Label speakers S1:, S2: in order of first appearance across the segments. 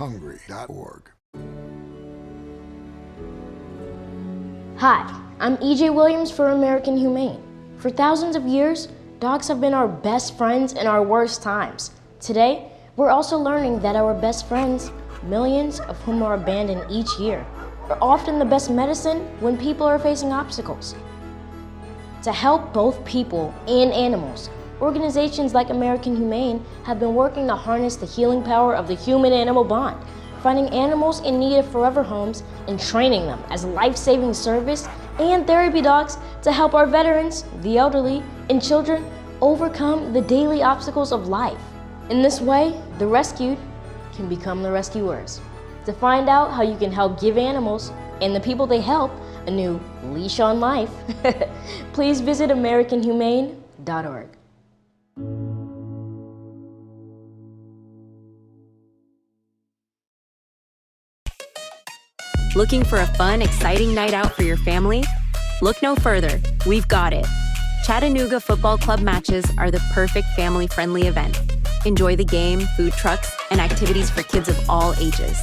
S1: keepthehungry.org.
S2: Hi, I'm E.J. Williams for American Humane. For thousands of years, dogs have been our best friends in our worst times. Today, we're also learning that our best friends, millions of whom are abandoned each year, are often the best medicine when people are facing obstacles. To help both people and animals, organizations like American Humane have been working to harness the healing power of the human-animal bond, finding animals in need of forever homes and training them as life-saving service and therapy dogs to help our veterans, the elderly, and children overcome the daily obstacles of life. In this way, the rescued can become the rescuers. To find out how you can help give animals and the people they help a new leash on life, please visit AmericanHumane.org.
S3: Looking for a fun, exciting night out for your family? Look no further. We've got it. Chattanooga Football Club matches are the perfect family-friendly event. Enjoy the game, food trucks, and activities for kids of all ages.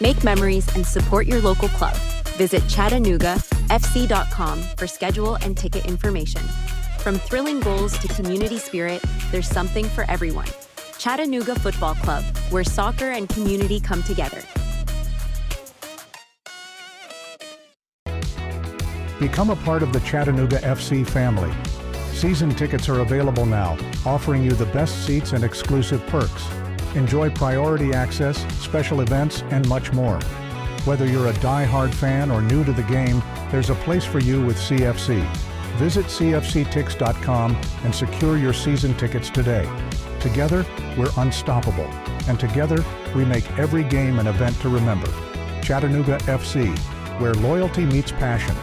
S3: Make memories and support your local club. Visit ChattanoogaFC.com for schedule and ticket information. From thrilling goals to community spirit, there's something for everyone. Chattanooga Football Club, where soccer and community come together.
S4: Become a part of the Chattanooga FC family. Season tickets are available now, offering you the best seats and exclusive perks. Enjoy priority access, special events, and much more. Whether you're a die-hard fan or new to the game, there's a place for you with CFC. Visit cfctix.com and secure your season tickets today. Together, we're unstoppable. And together, we make every game an event to remember. Chattanooga FC, where loyalty meets passion.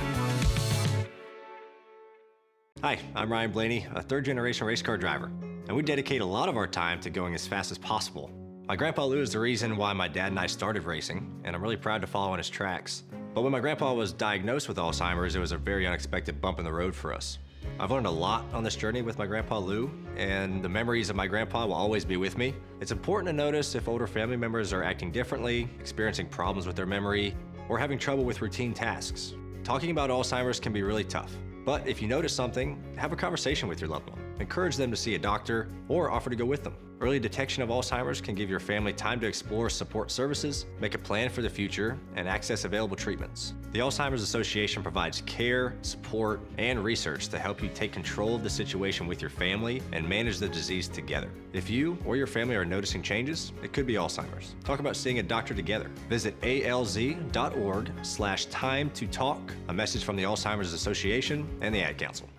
S5: Hi, I'm Ryan Blaney, a third-generation race car driver, and we dedicate a lot of our time to going as fast as possible. My grandpa Lou is the reason why my dad and I started racing, and I'm really proud to follow in his tracks. But when my grandpa was diagnosed with Alzheimer's, it was a very unexpected bump in the road for us. I've learned a lot on this journey with my grandpa Lou, and the memories of my grandpa will always be with me. It's important to notice if older family members are acting differently, experiencing problems with their memory, or having trouble with routine tasks. Talking about Alzheimer's can be really tough. But if you notice something, have a conversation with your loved one. Encourage them to see a doctor or offer to go with them. Early detection of Alzheimer's can give your family time to explore support services, make a plan for the future, and access available treatments. The Alzheimer's Association provides care, support, and research to help you take control of the situation with your family and manage the disease together. If you or your family are noticing changes, it could be Alzheimer's. Talk about seeing a doctor together. Visit alz.org/time to talk. A message from the Alzheimer's Association and the Ad Council.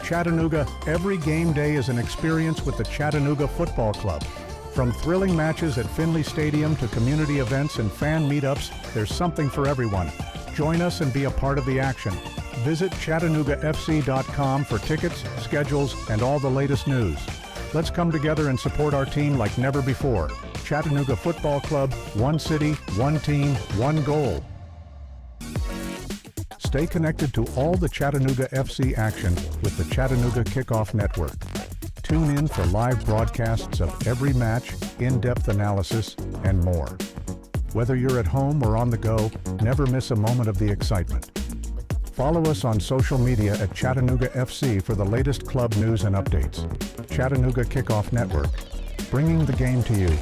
S4: Chattanooga, every game day is an experience with the Chattanooga Football Club. From thrilling matches at Finley Stadium to community events and fan meetups, there's something for everyone. Join us and be a part of the action. Visit ChattanoogaFC.com for tickets, schedules, and all the latest news. Let's come together and support our team like never before. Chattanooga Football Club, one city, one team, one goal. Stay connected to all the Chattanooga FC action with the Chattanooga Kickoff Network. Tune in for live broadcasts of every match, in-depth analysis, and more. Whether you're at home or on the go, never miss a moment of the excitement. Follow us on social media at Chattanooga FC for the latest club news and updates. Chattanooga Kickoff Network, bringing the game to you.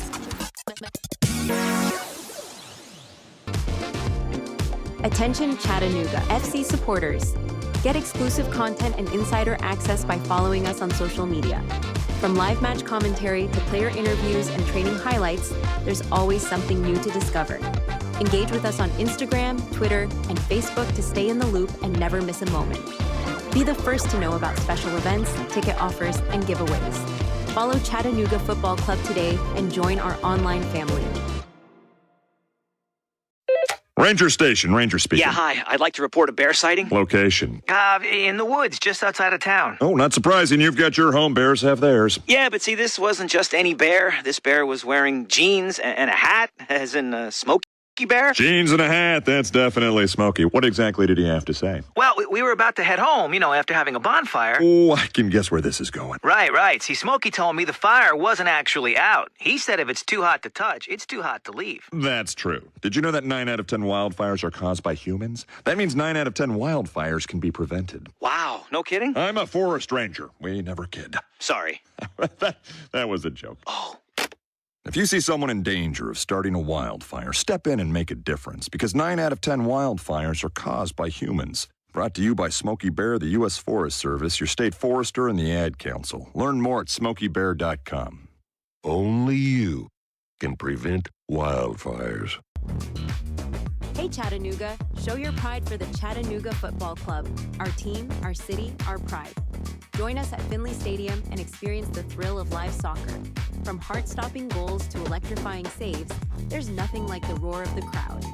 S3: Attention Chattanooga FC supporters. Get exclusive content and insider access by following us on social media. From live match commentary to player interviews and training highlights, there's always something new to discover. Engage with us on Instagram, Twitter, and Facebook to stay in the loop and never miss a moment. Be the first to know about special events, ticket offers, and giveaways. Follow Chattanooga Football Club today and join our online family.
S6: Ranger Station, Ranger speaking.
S7: Yeah, hi. I'd like to report a bear sighting.
S6: Location?
S7: In the woods, just outside of town.
S6: Oh, not surprising. You've got your home. Bears have theirs.
S7: Yeah, but see, this wasn't just any bear. This bear was wearing jeans and a hat, as in Smokey Bear.
S6: Jeans and a hat. That's definitely Smokey. What exactly did he have to say?
S7: Well, we were about to head home, after having a bonfire.
S6: Oh, I can guess where this is going.
S7: Right. See, Smokey told me the fire wasn't actually out. He said if it's too hot to touch, it's too hot to leave.
S6: That's true. Did you know that 9 out of 10 wildfires are caused by humans? That means 9 out of 10 wildfires can be prevented.
S7: Wow, no kidding?
S6: I'm a forest ranger. We never kid.
S7: Sorry.
S6: that was a joke.
S7: Oh.
S6: If you see someone in danger of starting a wildfire, step in and make a difference, because 9 out of 10 wildfires are caused by humans. Brought to you by Smokey Bear, the U.S. Forest Service, your state forester, and the Ad Council. Learn more at smokeybear.com.
S1: Only you can prevent wildfires.
S3: Hey Chattanooga, show your pride for the Chattanooga Football Club. Our team, our city, our pride. Join us at Finley Stadium and experience the thrill of live soccer. From heart-stopping goals to electrifying saves, there's nothing like the roar of the crowd.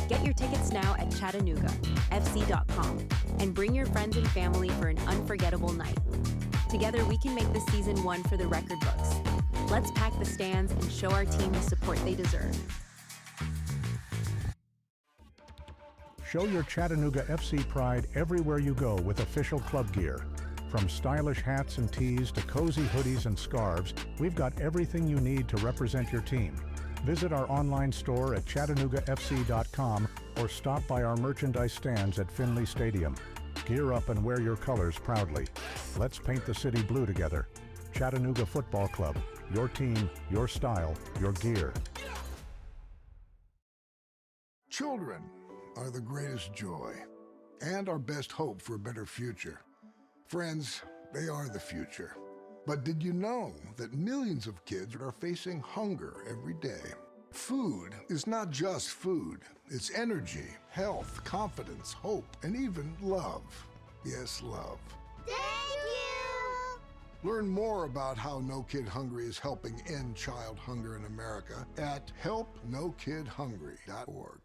S3: Get your tickets now at ChattanoogaFC.com and bring your friends and family for an unforgettable night. Together we can make this season one for the record books. Let's pack the stands and show our team the support they deserve.
S4: Show your Chattanooga FC pride everywhere you go with official club gear. From stylish hats and tees to cozy hoodies and scarves, we've got everything you need to represent your team. Visit our online store at ChattanoogaFC.com or stop by our merchandise stands at Finley Stadium. Gear up and wear your colors proudly. Let's paint the city blue together. Chattanooga Football Club. Your team, your style, your gear.
S8: Children are the greatest joy and our best hope for a better future. Friends, they are the future. But did you know that millions of kids are facing hunger every day? Food is not just food. It's energy, health, confidence, hope, and even love. Yes, love.
S9: Thank you!
S8: Learn more about how No Kid Hungry is helping end child hunger in America at helpnokidhungry.org.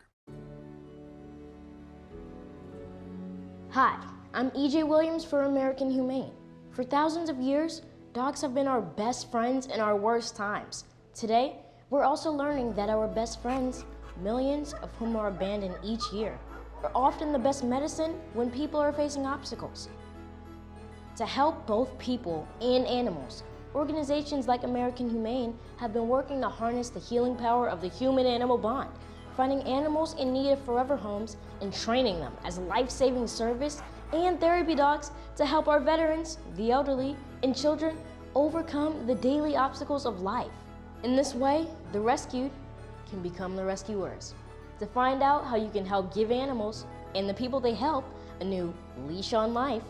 S2: Hi, I'm EJ Williams for American Humane. For thousands of years, dogs have been our best friends in our worst times. Today, we're also learning that our best friends, millions of whom are abandoned each year, are often the best medicine when people are facing obstacles. To help both people and animals, organizations like American Humane have been working to harness the healing power of the human-animal bond, finding animals in need of forever homes and training them as life-saving service and therapy dogs to help our veterans, the elderly, and children overcome the daily obstacles of life. In this way, the rescued can become the rescuers. To find out how you can help give animals and the people they help a new leash on life,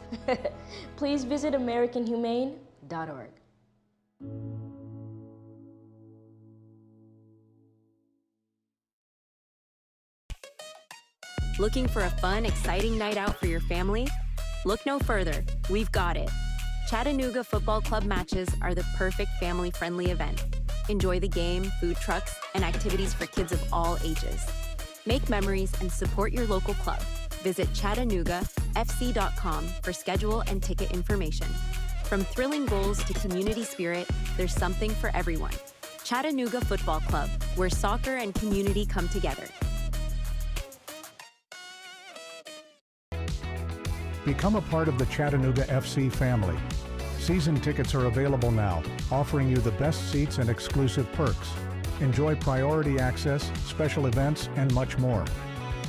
S2: please visit AmericanHumane.org.
S3: Looking for a fun, exciting night out for your family? Look no further. We've got it. Chattanooga Football Club matches are the perfect family-friendly event. Enjoy the game, food trucks, and activities for kids of all ages. Make memories and support your local club. Visit ChattanoogaFC.com for schedule and ticket information. From thrilling goals to community spirit, there's something for everyone. Chattanooga Football Club, where soccer and community come together.
S4: Become a part of the Chattanooga FC family. Season tickets are available now, offering you the best seats and exclusive perks. Enjoy priority access, special events, and much more.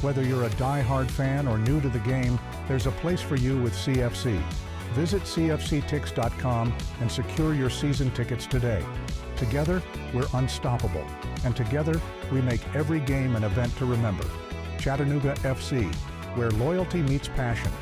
S4: Whether you're a die-hard fan or new to the game, there's a place for you with CFC. Visit cfctix.com and secure your season tickets today. Together, we're unstoppable, and together, we make every game an event to remember. Chattanooga FC, where loyalty meets passion.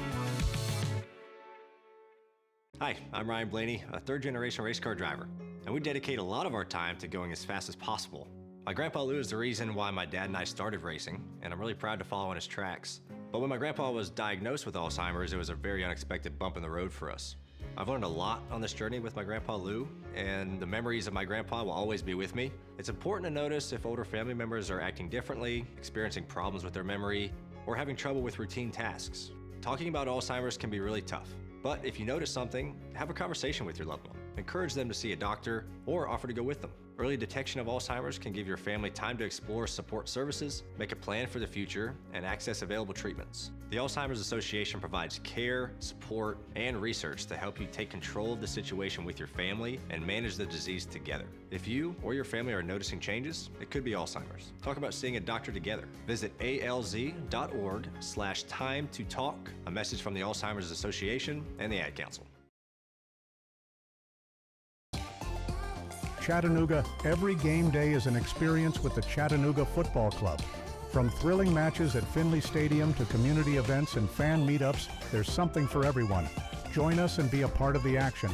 S5: Hi, I'm Ryan Blaney, a third-generation race car driver, and we dedicate a lot of our time to going as fast as possible. My grandpa Lou is the reason why my dad and I started racing, and I'm really proud to follow in his tracks. But when my grandpa was diagnosed with Alzheimer's, it was a very unexpected bump in the road for us. I've learned a lot on this journey with my grandpa Lou, and the memories of my grandpa will always be with me. It's important to notice if older family members are acting differently, experiencing problems with their memory, or having trouble with routine tasks. Talking about Alzheimer's can be really tough. But if you notice something, have a conversation with your loved one. encourage them to see a doctor, or offer to go with them. Early detection of Alzheimer's can give your family time to explore support services, make a plan for the future, and access available treatments. The Alzheimer's Association provides care, support, and research to help you take control of the situation with your family and manage the disease together. If you or your family are noticing changes, it could be Alzheimer's. Talk about seeing a doctor together. Visit alz.org/time-to-talk. A message from the Alzheimer's Association and the Ad Council.
S4: Chattanooga, every game day is an experience with the Chattanooga Football Club. From thrilling matches at Finley Stadium to community events and fan meetups, there's something for everyone. Join us and be a part of the action.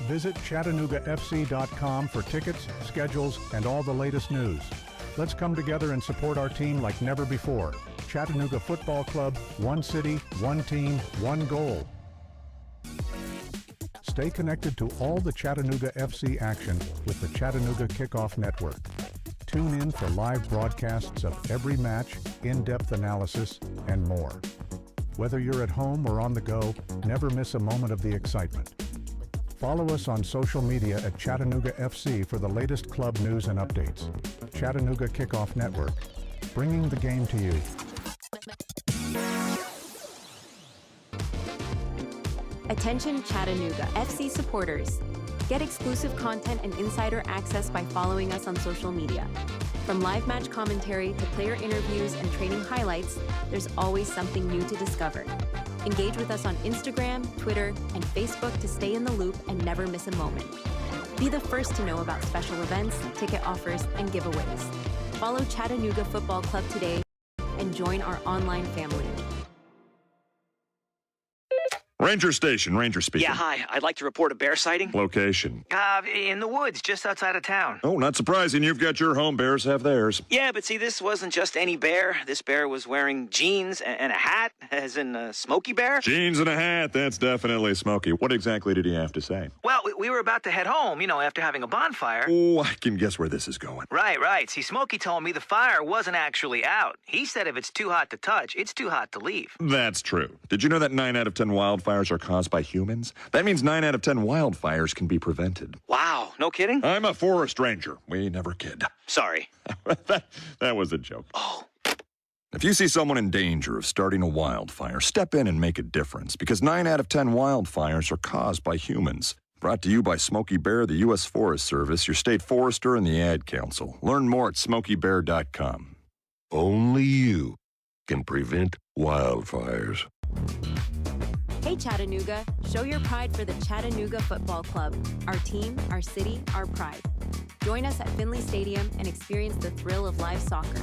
S4: Visit ChattanoogaFC.com for tickets, schedules, and all the latest news. Let's come together and support our team like never before. Chattanooga Football Club, one city, one team, one goal. Stay connected to all the Chattanooga FC action with the Chattanooga Kickoff Network. Tune in for live broadcasts of every match, in-depth analysis, and more. Whether you're at home or on the go, never miss a moment of the excitement. Follow us on social media at Chattanooga FC for the latest club news and updates. Chattanooga Kickoff Network, bringing the game to you.
S3: Attention Chattanooga FC supporters. Get exclusive content and insider access by following us on social media. From live match commentary to player interviews and training highlights, there's always something new to discover. Engage with us on Instagram, Twitter, and Facebook to stay in the loop and never miss a moment. Be the first to know about special events, ticket offers, and giveaways. Follow Chattanooga Football Club today and join our online family.
S6: Ranger Station, Ranger speaking.
S7: Yeah, hi. I'd like to report a bear sighting.
S6: Location.
S7: In the woods, just outside of town.
S6: Oh, not surprising. You've got your home. Bears have theirs.
S7: Yeah, but see, this wasn't just any bear. This bear was wearing jeans and a hat, as in Smokey Bear.
S6: Jeans and a hat. That's definitely Smokey. What exactly did he have to say?
S7: Well, we were about to head home, after having a bonfire.
S6: Oh, I can guess where this is going.
S7: Right. See, Smokey told me the fire wasn't actually out. He said if it's too hot to touch, it's too hot to leave.
S6: That's true. Did you know that 9 out of 10 wildfires are caused by humans? That means 9 out of 10 wildfires can be prevented.
S7: Wow, no kidding?
S6: I'm a forest ranger. We never kid.
S7: Sorry.
S6: that was a joke.
S7: Oh.
S6: If you see someone in danger of starting a wildfire, step in and make a difference, because 9 out of 10 wildfires are caused by humans. Brought to you by Smokey Bear, the U.S. Forest Service, your state forester, and the Ad Council. Learn more at smokeybear.com.
S1: Only you can prevent wildfires.
S3: Hey Chattanooga, show your pride for the Chattanooga Football Club. Our team, our city, our pride. Join us at Finley Stadium and experience the thrill of live soccer.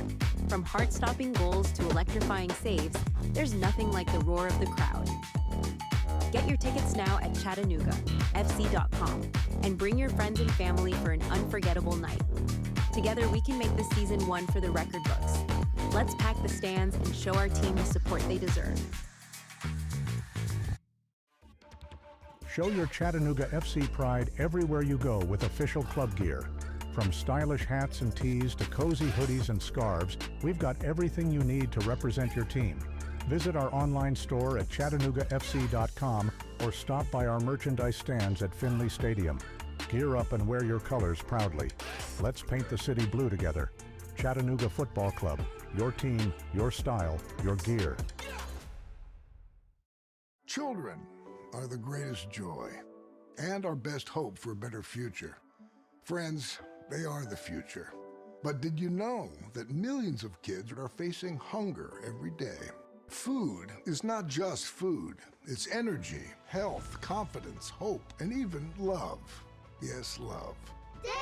S3: From heart-stopping goals to electrifying saves, there's nothing like the roar of the crowd. Get your tickets now at ChattanoogaFC.com and bring your friends and family for an unforgettable night. Together we can make this season one for the record books. Let's pack the stands and show our team the support they deserve.
S4: Show your Chattanooga FC pride everywhere you go with official club gear. From stylish hats and tees to cozy hoodies and scarves, we've got everything you need to represent your team. Visit our online store at ChattanoogaFC.com or stop by our merchandise stands at Finley Stadium. Gear up and wear your colors proudly. Let's paint the city blue together. Chattanooga Football Club. Your team, your style, your gear.
S8: Children are the greatest joy and our best hope for a better future. Friends, they are the future. But did you know that millions of kids are facing hunger every day? Food is not just food. It's energy, health, confidence, hope, and even love. Yes, love.
S9: Thank you!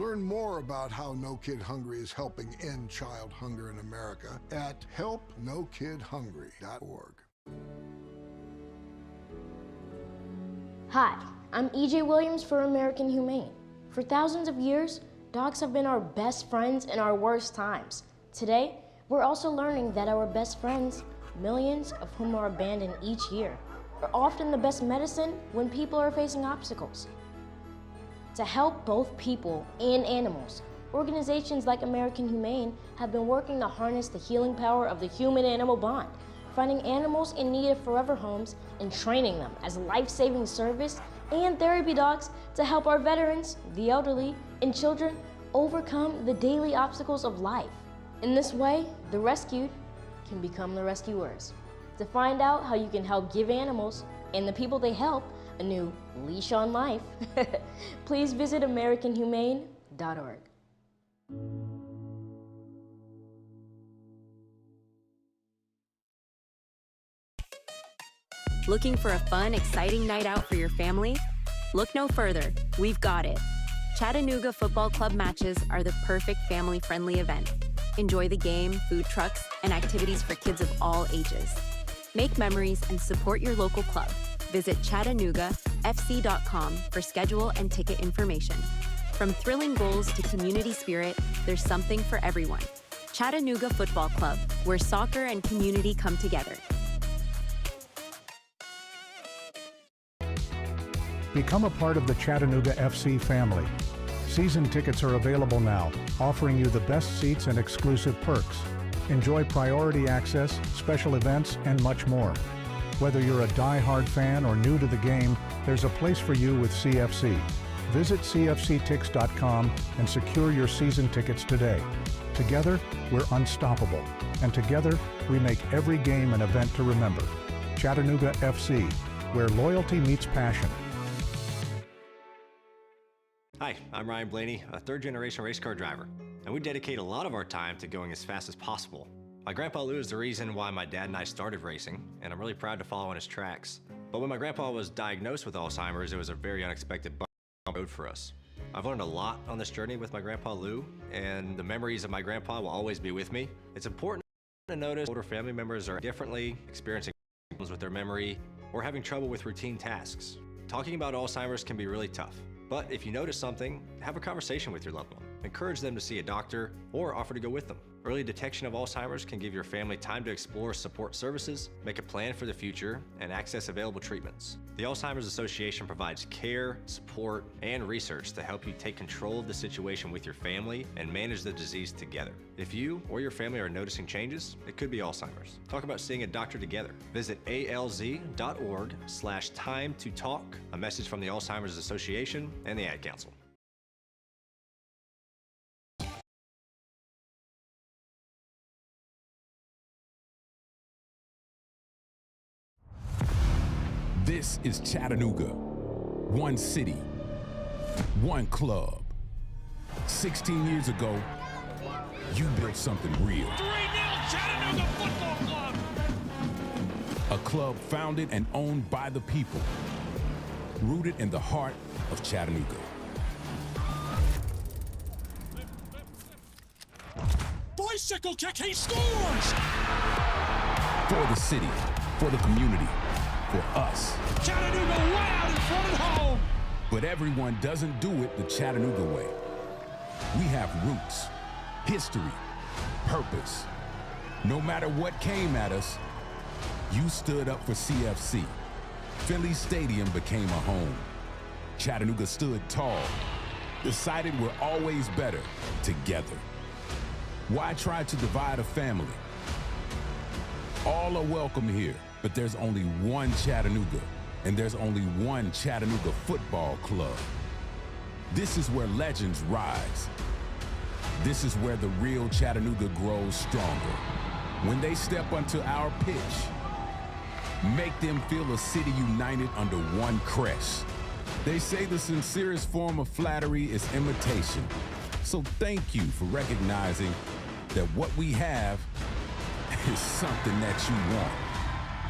S8: Learn more about how No Kid Hungry is helping end child hunger in America at helpnokidhungry.org.
S2: Hi, I'm EJ Williams for American Humane. For thousands of years, dogs have been our best friends in our worst times. Today, we're also learning that our best friends, millions of whom are abandoned each year, are often the best medicine when people are facing obstacles. To help both people and animals, organizations like American Humane have been working to harness the healing power of the human-animal bond, finding animals in need of forever homes and training them as life-saving service and therapy dogs to help our veterans, the elderly, and children overcome the daily obstacles of life. In this way, the rescued can become the rescuers. To find out how you can help give animals and the people they help a new leash on life, please visit AmericanHumane.org.
S3: Looking for a fun, exciting night out for your family? Look no further. We've got it. Chattanooga Football Club matches are the perfect family-friendly event. Enjoy the game, food trucks, and activities for kids of all ages. Make memories and support your local club. Visit ChattanoogaFC.com for schedule and ticket information. From thrilling goals to community spirit, there's something for everyone. Chattanooga Football Club, where soccer and community come together.
S4: Become a part of the Chattanooga FC family. Season tickets are available now, offering you the best seats and exclusive perks. Enjoy priority access, special events, and much more. Whether you're a die-hard fan or new to the game, there's a place for you with CFC. Visit cfctix.com and secure your season tickets today. Together, we're unstoppable. And together, we make every game an event to remember. Chattanooga FC, where loyalty meets passion.
S5: Hi, I'm Ryan Blaney, a third-generation race car driver, and we dedicate a lot of our time to going as fast as possible. My grandpa Lou is the reason why my dad and I started racing, and I'm really proud to follow in his tracks. But when my grandpa was diagnosed with Alzheimer's, it was a very unexpected bump in the road for us. I've learned a lot on this journey with my grandpa Lou, and the memories of my grandpa will always be with me. It's important to notice older family members are differently, experiencing problems with their memory, or having trouble with routine tasks. Talking about Alzheimer's can be really tough. But if you notice something, have a conversation with your loved one. Encourage them to see a doctor or offer to go with them. Early detection of Alzheimer's can give your family time to explore support services, make a plan for the future, and access available treatments. The Alzheimer's Association provides care, support, and research to help you take control of the situation with your family and manage the disease together. If you or your family are noticing changes, it could be Alzheimer's. Talk about seeing a doctor together. Visit alz.org/time-to-talk. A message from the Alzheimer's Association and the Ad Council.
S10: This is Chattanooga. One city, one club. 16 years ago, you built something real.
S11: 3-0 Chattanooga Football Club.
S10: A club founded and owned by the people, rooted in the heart of Chattanooga.
S11: Bicycle kick, he scores!
S10: For the city, for the community, for us.
S11: Chattanooga way out in front at home!
S10: But everyone doesn't do it the Chattanooga way. We have roots, history, purpose. No matter what came at us, you stood up for CFC. Philly Stadium became a home. Chattanooga stood tall, decided we're always better together. Why try to divide a family? All are welcome here, but there's only one Chattanooga, and there's only one Chattanooga Football Club. This is where legends rise. This is where the real Chattanooga grows stronger. When they step onto our pitch, make them feel a city united under one crest. They say the sincerest form of flattery is imitation. So thank you for recognizing that what we have is something that you want.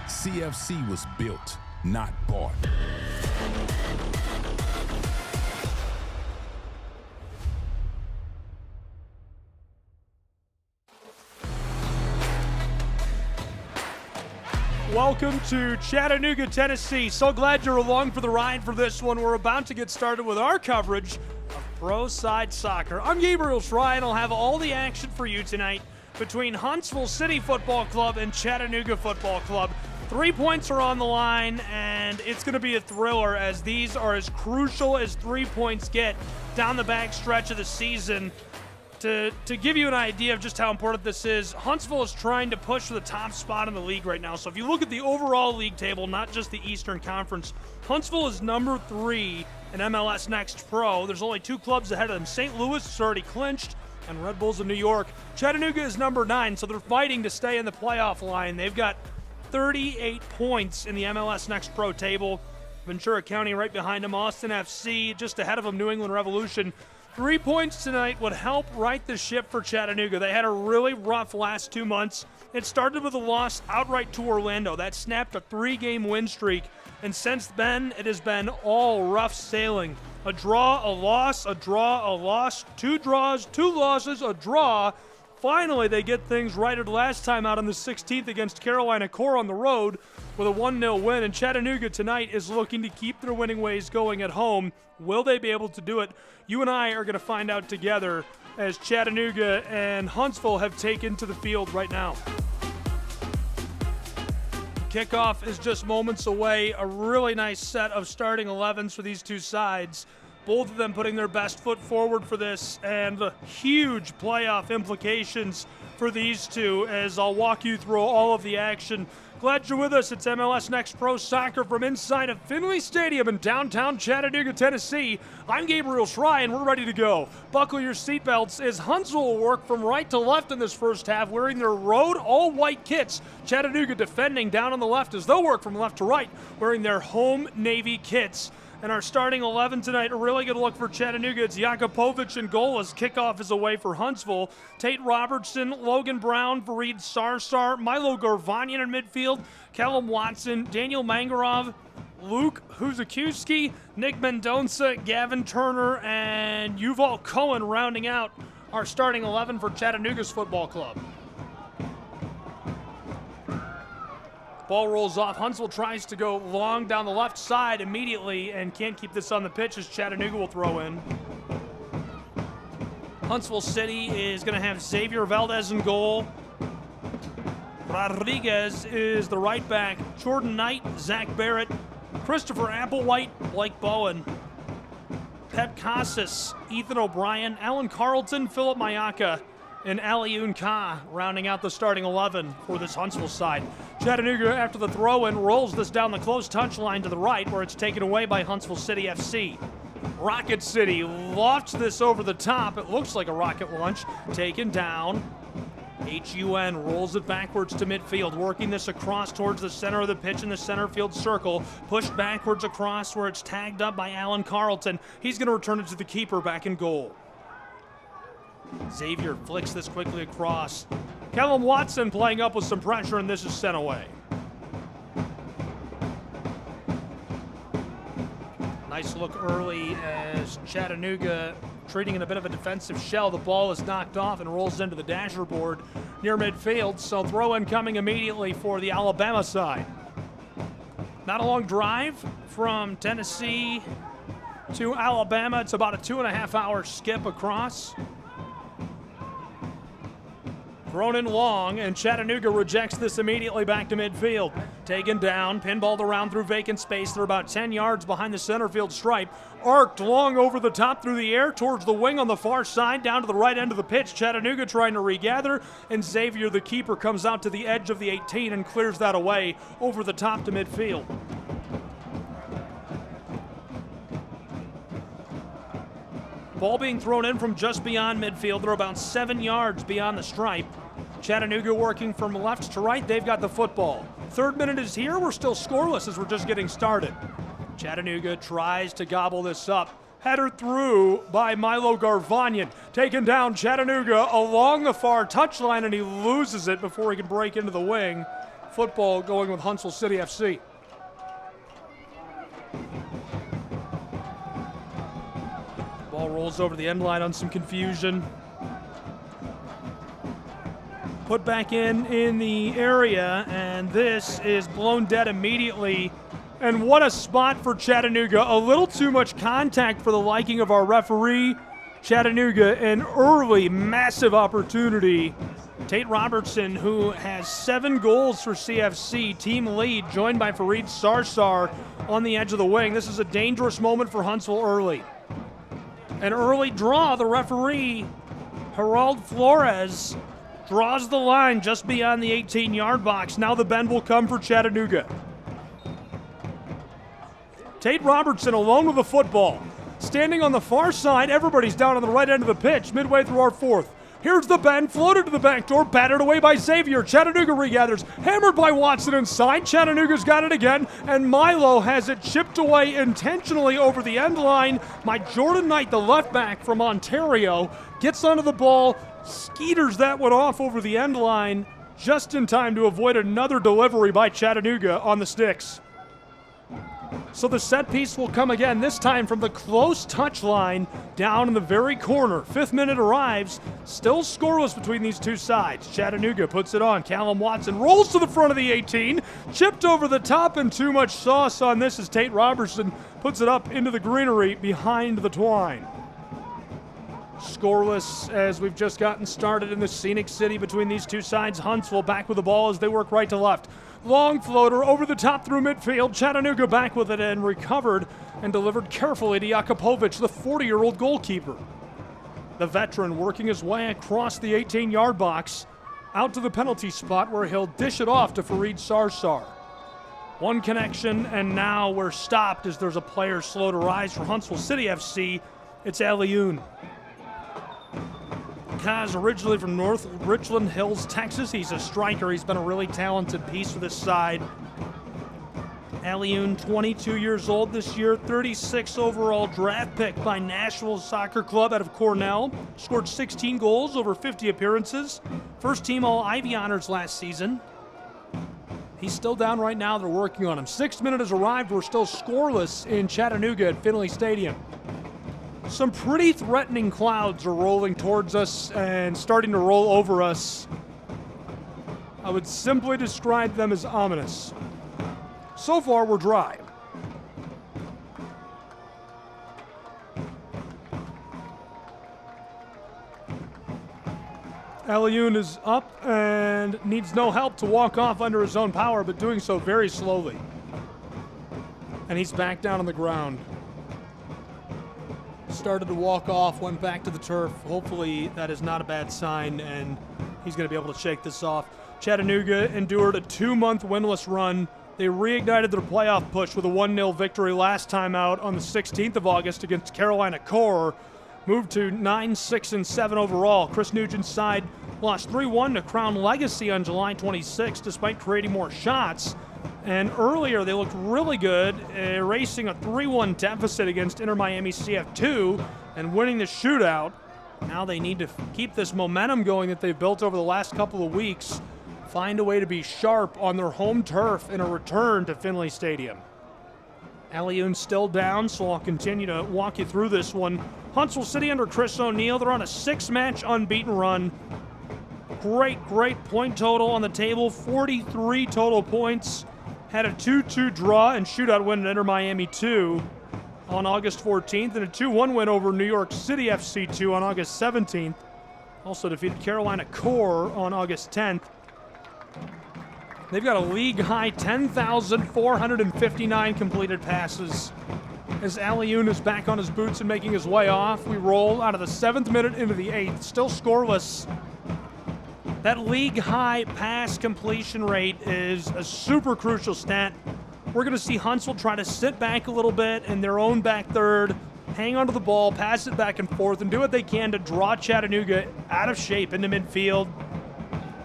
S10: CFC was built, not bought.
S11: Welcome to Chattanooga, Tennessee. So glad you're along for the ride for this one. We're about to get started with our coverage of Pro Side Soccer. I'm Gabriel Schry, and I'll have all the action for you tonight between Huntsville City Football Club and Chattanooga Football Club. 3 points are on the line, and it's going to be a thriller as these are as crucial as 3 points get down the back stretch of the season. to give you an idea of just how important this is, Huntsville is trying to push for the top spot in the league right now. So if you look at the overall league table, not just the Eastern Conference, Huntsville is number 3 in MLS Next Pro. There's only 2 clubs ahead of them. St. Louis is already clinched, and Red Bulls of New York. Chattanooga is number 9, so they're fighting to stay in the playoff line. They've got 38 points in the MLS Next Pro table. Ventura County right behind them. Austin FC just ahead of them. New England Revolution. 3 points tonight would help right the ship for Chattanooga. They had a really rough last 2 months. It started with a loss outright to Orlando. That snapped a 3-game win streak. And since then, it has been all rough sailing. A draw, a loss, a draw, a loss, 2 draws, 2 losses, a draw. Finally, they get things righted last time out on the 16th against Carolina Core on the road with a 1-0 win. And Chattanooga tonight is looking to keep their winning ways going at home. Will they be able to do it? You and I are going to find out together as Chattanooga and Huntsville have taken to the field right now. Kickoff is just moments away. A really nice set of starting 11s for these two sides. Both of them putting their best foot forward for this, and the huge playoff implications for these two as I'll walk you through all of the action. Glad you're with us. It's MLS Next Pro Soccer from inside of Finley Stadium in downtown Chattanooga, Tennessee. I'm Gabriel Schrei, and we're ready to go. Buckle your seatbelts as Huntsville will work from right to left in this first half, wearing their road all-white kits. Chattanooga defending down on the left as they'll work from left to right, wearing their home Navy kits. And our starting 11 tonight, a really good look for Chattanooga. It's Jakupovic in goal as kickoff is away for Huntsville. Tate Robertson, Logan Brown, Fareed Sarsar, Milo Garvanyan in midfield, Callum Watson, Daniel Mangarov, Luke Huzakuski, Nick Mendonça, Gavin Turner, and Yuval Cohen rounding out our starting 11 for Chattanooga's football club. Ball rolls off. Huntsville tries to go long down the left side immediately and can't keep this on the pitch as Chattanooga will throw in. Huntsville City is going to have Xavier Valdez in goal. Rodriguez is the right back. Jordan Knight, Zach Barrett, Christopher Applewhite, Blake Bowen, Pep Casas, Ethan O'Brien, Alan Carlton, Philip Mayaka, and Aliun Ka rounding out the starting 11 for this Huntsville side. Chattanooga, after the throw-in, rolls this down the close touch line to the right where it's taken away by Huntsville City FC. Rocket City lofts this over the top. It looks like a rocket launch. Taken down. HUN rolls it backwards to midfield, working this across towards the center of the pitch in the center field circle. Pushed backwards across where it's tagged up by Alan Carlton. He's going to return it to the keeper back in goal. Xavier flicks this quickly across. Callum Watson playing up with some pressure, and this is sent away. Nice look early as Chattanooga treating in a bit of a defensive shell. The ball is knocked off and rolls into the dasher board near midfield, so throw in coming immediately for the Alabama side. Not a long drive from Tennessee to Alabama. It's about a 2.5-hour skip across. Thrown in long, and Chattanooga rejects this immediately back to midfield. Taken down, pinballed around through vacant space. They're about 10 yards behind the center field stripe. Arced long over the top through the air towards the wing on the far side, down to the right end of the pitch. Chattanooga trying to regather, and Xavier, the keeper, comes out to the edge of the 18 and clears that away over the top to midfield. Ball being thrown in from just beyond midfield. They're about 7 yards beyond the stripe. Chattanooga working from left to right. They've got the football. 3rd minute is here. We're still scoreless as we're just getting started. Chattanooga tries to gobble this up. Header through by Milo Garvanyan. Taken down Chattanooga along the far touchline, and he loses it before he can break into the wing. Football going with Huntsville City FC. Ball rolls over the end line on some confusion. Put back in the area, and this is blown dead immediately. And what a spot for Chattanooga. A little too much contact for the liking of our referee. Chattanooga, an early massive opportunity. Tate Robertson, who has 7 goals for CFC, team lead, joined by Fareed Sarsar on the edge of the wing. This is a dangerous moment for Huntsville early. An early draw, the referee Gerald Flores draws the line just beyond the 18-yard box. Now the bend will come for Chattanooga. Tate Robertson alone with the football. Standing on the far side, everybody's down on the right end of the pitch, midway through our fourth. Here's the bend, floated to the back door, battered away by Xavier. Chattanooga regathers, hammered by Watson inside. Chattanooga's got it again, and Milo has it chipped away intentionally over the end line. My Jordan Knight, the left back from Ontario, gets onto the ball, skeeters that one off over the end line, just in time to avoid another delivery by Chattanooga on the sticks. So the set piece will come again, this time from the close touch line down in the very corner. 5th minute arrives, still scoreless between these two sides. Chattanooga puts it on. Callum Watson rolls to the front of the 18, chipped over the top, and too much sauce on this as Tate Robertson puts it up into the greenery behind the twine. Scoreless as we've just gotten started in the scenic city between these two sides. Huntsville back with the ball as they work right to left. Long floater over the top through midfield. Chattanooga back with it and recovered and delivered carefully to Jakupovic, the 40-year-old goalkeeper. The veteran working his way across the 18-yard box out to the penalty spot where he'll dish it off to Fareed Sarsar. One connection, and now we're stopped as there's a player slow to rise for Huntsville City FC. It's Alioun. Kaz, originally from North Richland Hills, Texas. He's a striker. He's been a really talented piece for this side. Alioun, 22 years old this year, 36 overall draft pick by Nashville Soccer Club out of Cornell. Scored 16 goals over 50 appearances. First team All-Ivy honors last season. He's still down right now. They're working on him. 6th minute has arrived. We're still scoreless in Chattanooga at Finley Stadium. Some pretty threatening clouds are rolling towards us and starting to roll over us. I would simply describe them as ominous. So far, we're dry. Alioun is up and needs no help to walk off under his own power, but doing so very slowly. And he's back down on the ground. Started to walk off, went back to the turf. Hopefully that is not a bad sign, and he's going to be able to shake this off. Chattanooga endured a 2-month winless run. They reignited their playoff push with a 1-0 victory last time out on the 16th of August against Carolina Core. Moved to 9-6-7 overall. Chris Nugent's side lost 3-1 to Crown Legacy on July 26 despite creating more shots. And earlier, they looked really good, erasing a 3-1 deficit against Inter Miami CF2 and winning the shootout. Now they need to keep this momentum going that they've built over the last couple of weeks, find a way to be sharp on their home turf in a return to Finley Stadium. Alioun's still down, so I'll continue to walk you through this one. Huntsville City under Chris O'Neill, they're on a 6-match unbeaten run. Great point total on the table, 43 total points. Had a 2-2 draw and shootout win at Inter Miami 2 on August 14th, and a 2-1 win over New York City FC 2 on August 17th. Also defeated Carolina Core on August 10th. They've got a league-high 10,459 completed passes. As Alioun is back on his boots and making his way off, we roll out of the 7th minute into the 8th, still scoreless. That league-high pass completion rate is a super crucial stat. We're going to see Huntsville try to sit back a little bit in their own back third, hang onto the ball, pass it back and forth, and do what they can to draw Chattanooga out of shape into midfield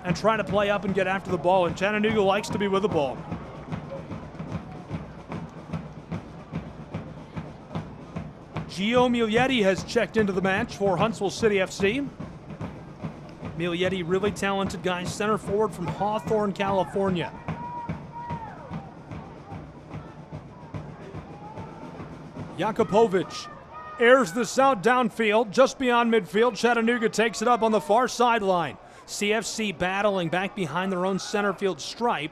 S11: and try to play up and get after the ball. And Chattanooga likes to be with the ball. Gio Miglietti has checked into the match for Huntsville City FC. Miglietti, really talented guy, center forward from Hawthorne, California. Jakupovic airs this out downfield, just beyond midfield. Chattanooga takes it up on the far sideline. CFC battling back behind their own center field stripe.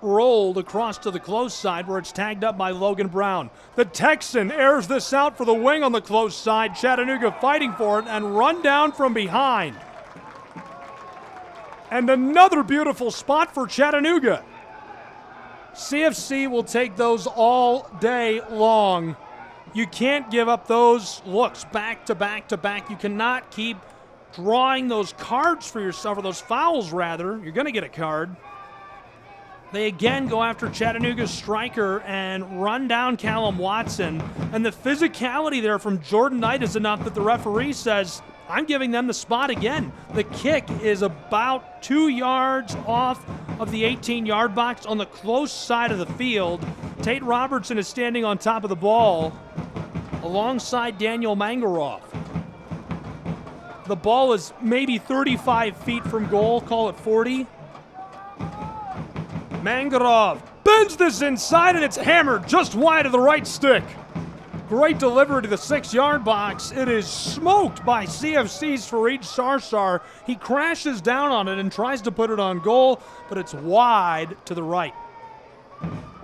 S11: Rolled across to the close side where it's tagged up by Logan Brown. The Texan airs this out for the wing on the close side. Chattanooga fighting for it and run down from behind. And another beautiful spot for Chattanooga. CFC will take those all day long. You can't give up those looks back to back to back. You cannot keep drawing those cards for yourself, or those fouls rather, you're going to get a card. They again go after Chattanooga's striker and run down Callum Watson. And the physicality there from Jordan Knight is enough that the referee says, I'm giving them the spot again. The kick is about 2 yards off of the 18-yard box on the close side of the field. Tate Robertson is standing on top of the ball alongside Daniel Mangarov. The ball is maybe 35 feet from goal, call it 40. Mangarov bends this inside, and it's hammered just wide of the right stick. Great delivery to the 6-yard box. It is smoked by CFC's Fareed Sarsar. He crashes down on it and tries to put it on goal, but it's wide to the right.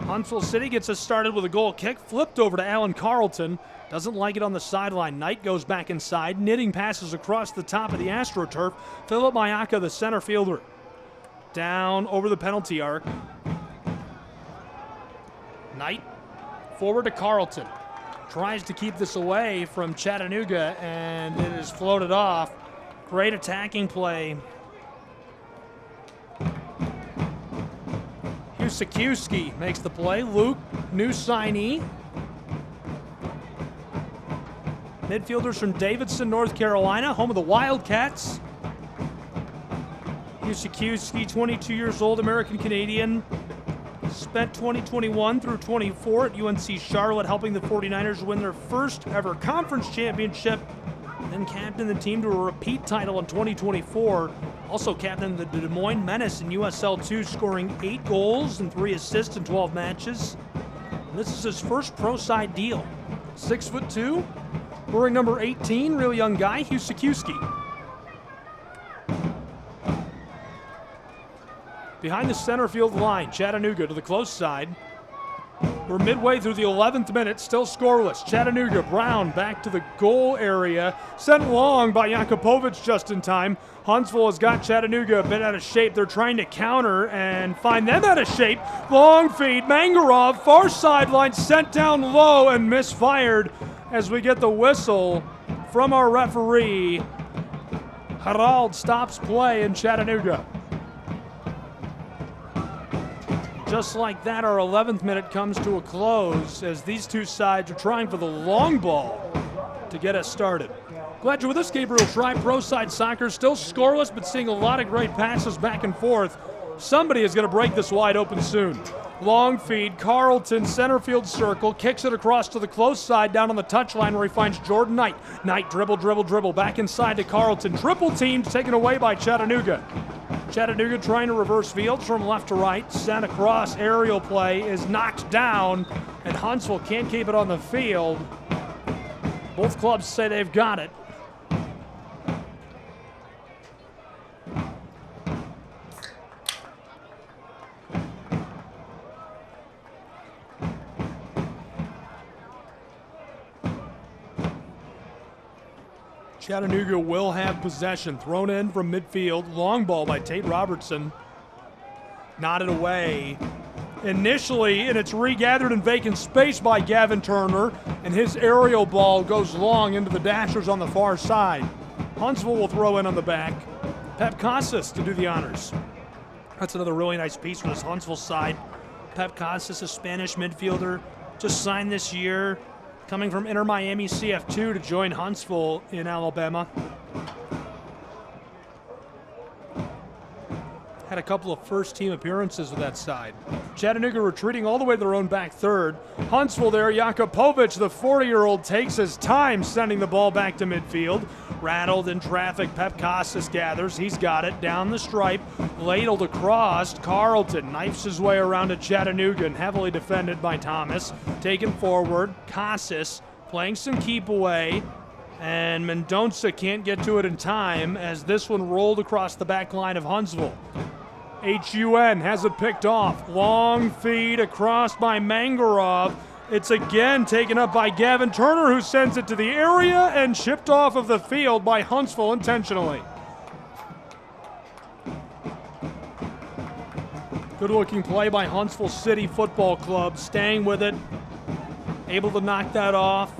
S11: Huntsville City gets us started with a goal kick, flipped over to Alan Carlton. Doesn't like it on the sideline. Knight goes back inside, knitting passes across the top of the AstroTurf. Philip Mayaka, the center fielder, down over the penalty arc. Knight forward to Carlton. Tries to keep this away from Chattanooga, and it is floated off. Great attacking play. Husikiewski makes the play. Luke, new signee. Midfielders from Davidson, North Carolina, home of the Wildcats. Husikiewski, 22 years old, American-Canadian. Spent 2021 through 24 at UNC Charlotte, helping the 49ers win their first ever conference championship, and captained the team to a repeat title in 2024. Also captained the Des Moines Menace in USL 2, scoring 8 goals and 3 assists in 12 matches. And this is his first pro side deal. 6'2", wearing number 18, real young guy, Husikiewski. Behind the center field line, Chattanooga to the close side. We're midway through the 11th minute, still scoreless. Chattanooga, Brown back to the goal area. Sent long by Jakupovic just in time. Huntsville has got Chattanooga a bit out of shape. They're trying to counter and find them out of shape. Long feed, Mangarov, far sideline, sent down low and misfired as we get the whistle from our referee. Harald stops play in Chattanooga. Just like that, our 11th minute comes to a close as these two sides are trying for the long ball to get us started. Glad you're with us. Gabriel Fry, Pro Side Soccer, still scoreless, but seeing a lot of great passes back and forth. Somebody is going to break this wide open soon. Long feed, Carlton, center field circle, kicks it across to the close side down on the touchline where he finds Jordan Knight. Knight dribble, back inside to Carlton. Triple teamed, taken away by Chattanooga. Chattanooga trying to reverse fields from left to right. Sent across, aerial play is knocked down, and Huntsville can't keep it on the field. Both clubs say they've got it. Chattanooga will have possession. Thrown in from midfield. Long ball by Tate Robertson. Knotted away initially, and it's regathered in vacant space by Gavin Turner, and his aerial ball goes long into the dashers on the far side. Huntsville will throw in on the back. Pep Casas to do the honors. That's another really nice piece for this Huntsville side. Pep Casas, a Spanish midfielder, just signed this year, coming from Inter Miami CF2 to join Huntsville in Alabama. Had a couple of first-team appearances with that side. Chattanooga retreating all the way to their own back third. Huntsville there, Jakupovic, the 40-year-old, takes his time sending the ball back to midfield. Rattled in traffic, Pep Casas gathers. He's got it down the stripe. Ladled across. Carlton knifes his way around to Chattanooga and heavily defended by Thomas. Taken forward. Casas playing some keep away. And Mendonça can't get to it in time as this one rolled across the back line of Huntsville. HUN has it picked off. Long feed across by Mangarov. It's again taken up by Gavin Turner, who sends it to the area and chipped off of the field by Huntsville intentionally. Good looking play by Huntsville City Football Club, staying with it, able to knock that off.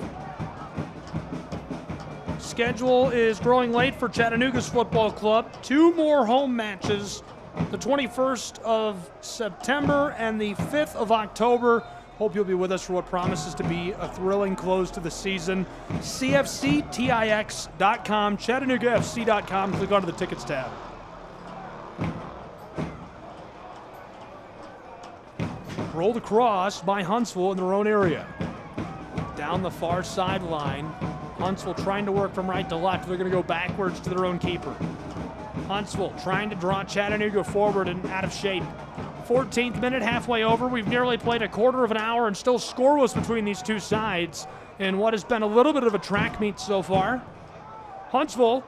S11: schedule is growing late for Chattanooga's football club. 2 more home matches, the 21st of September and the 5th of October. Hope you'll be with us for what promises to be a thrilling close to the season. CFCTIX.com, ChattanoogaFC.com. Click onto the tickets tab. Rolled across by Huntsville in their own area. Down the far sideline. Huntsville trying to work from right to left. They're going to go backwards to their own keeper. Huntsville trying to draw Chattanooga forward and out of shape. 14th minute, halfway over. We've nearly played a quarter of an hour and still scoreless between these two sides in what has been a little bit of a track meet so far. Huntsville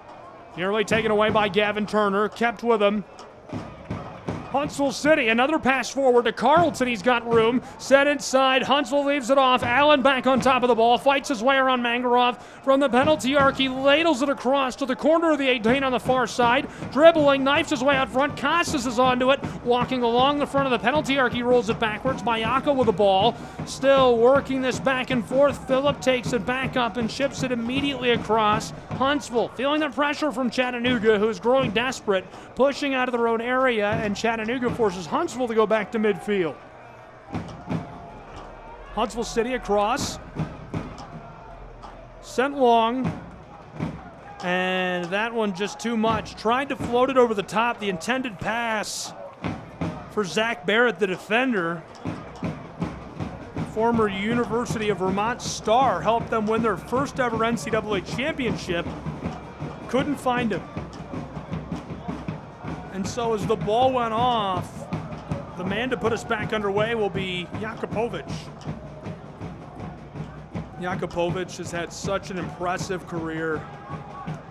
S11: nearly taken away by Gavin Turner, kept with him. Huntsville City, another pass forward to Carlton. He's got room. Set inside. Huntsville leaves it off. Allen back on top of the ball. Fights his way around Mangarov from the penalty arc. He ladles it across to the corner of the 18 on the far side. Dribbling, knifes his way out front. Casas is onto it. Walking along the front of the penalty arc. He rolls it backwards. Mayaka with the ball. Still working this back and forth. Phillip takes it back up and chips it immediately across. Huntsville feeling the pressure from Chattanooga, who is growing desperate, pushing out of their own area, and Chattanooga forces Huntsville to go back to midfield. Huntsville City across. Sent long. And that one just too much. Tried to float it over the top. The intended pass for Zach Barrett, the defender. Former University of Vermont star, helped them win their first ever NCAA championship. Couldn't find him. And so as the ball went off, the man to put us back underway will be Jakupovic. Jakupovic has had such an impressive career.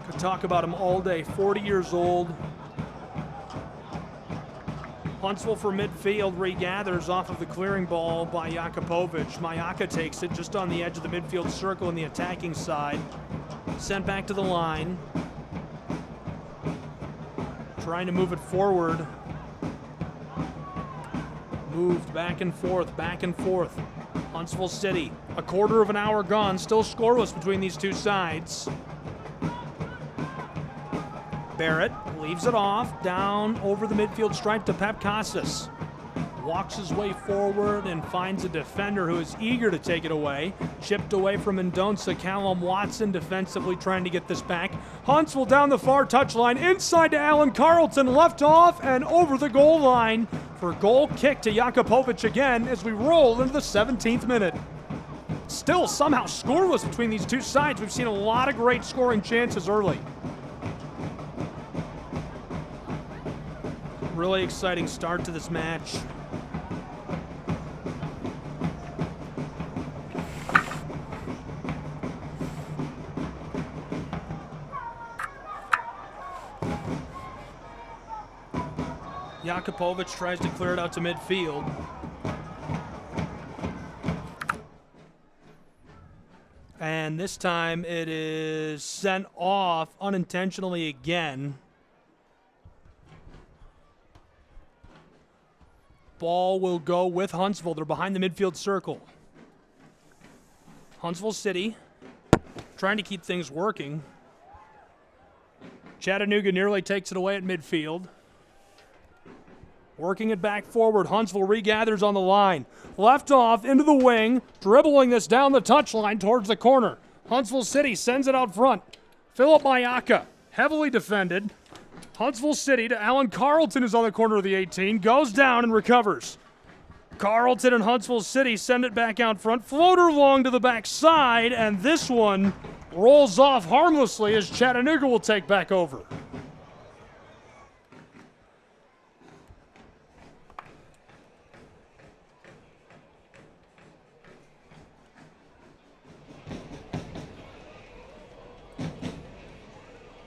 S11: Could talk about him all day. 40 years old. Huntsville for midfield regathers off of the clearing ball by Jakupovic. Mayaka takes it just on the edge of the midfield circle on the attacking side. Sent back to the line. Trying to move it forward. Moved back and forth, back and forth. Huntsville City, a quarter of an hour gone, still scoreless between these two sides. Barrett leaves it off, down over the midfield stripe to Pep Casas. Walks his way forward and finds a defender who is eager to take it away. Chipped away from Mendonça. Callum Watson defensively trying to get this back. Huntsville down the far touchline, inside to Alan Carlton, left off and over the goal line for a goal kick to Jakupovic again as we roll into the 17th minute. Still somehow scoreless between these two sides. We've seen a lot of great scoring chances early. Really exciting start to this match. Jakupovic tries to clear it out to midfield. And this time it is sent off unintentionally again. Ball will go with Huntsville. They're behind the midfield circle. Huntsville City trying to keep things working. Chattanooga nearly takes it away at midfield. Working it back forward. Huntsville regathers on the line. Left off into the wing. Dribbling this down the touchline towards the corner. Huntsville City sends it out front. Phillip Mayaka, heavily defended. Huntsville City to Alan Carlton, who's on the corner of the 18. Goes down and recovers. Carlton and Huntsville City send it back out front. Floater long to the back side, and this one rolls off harmlessly as Chattanooga will take back over.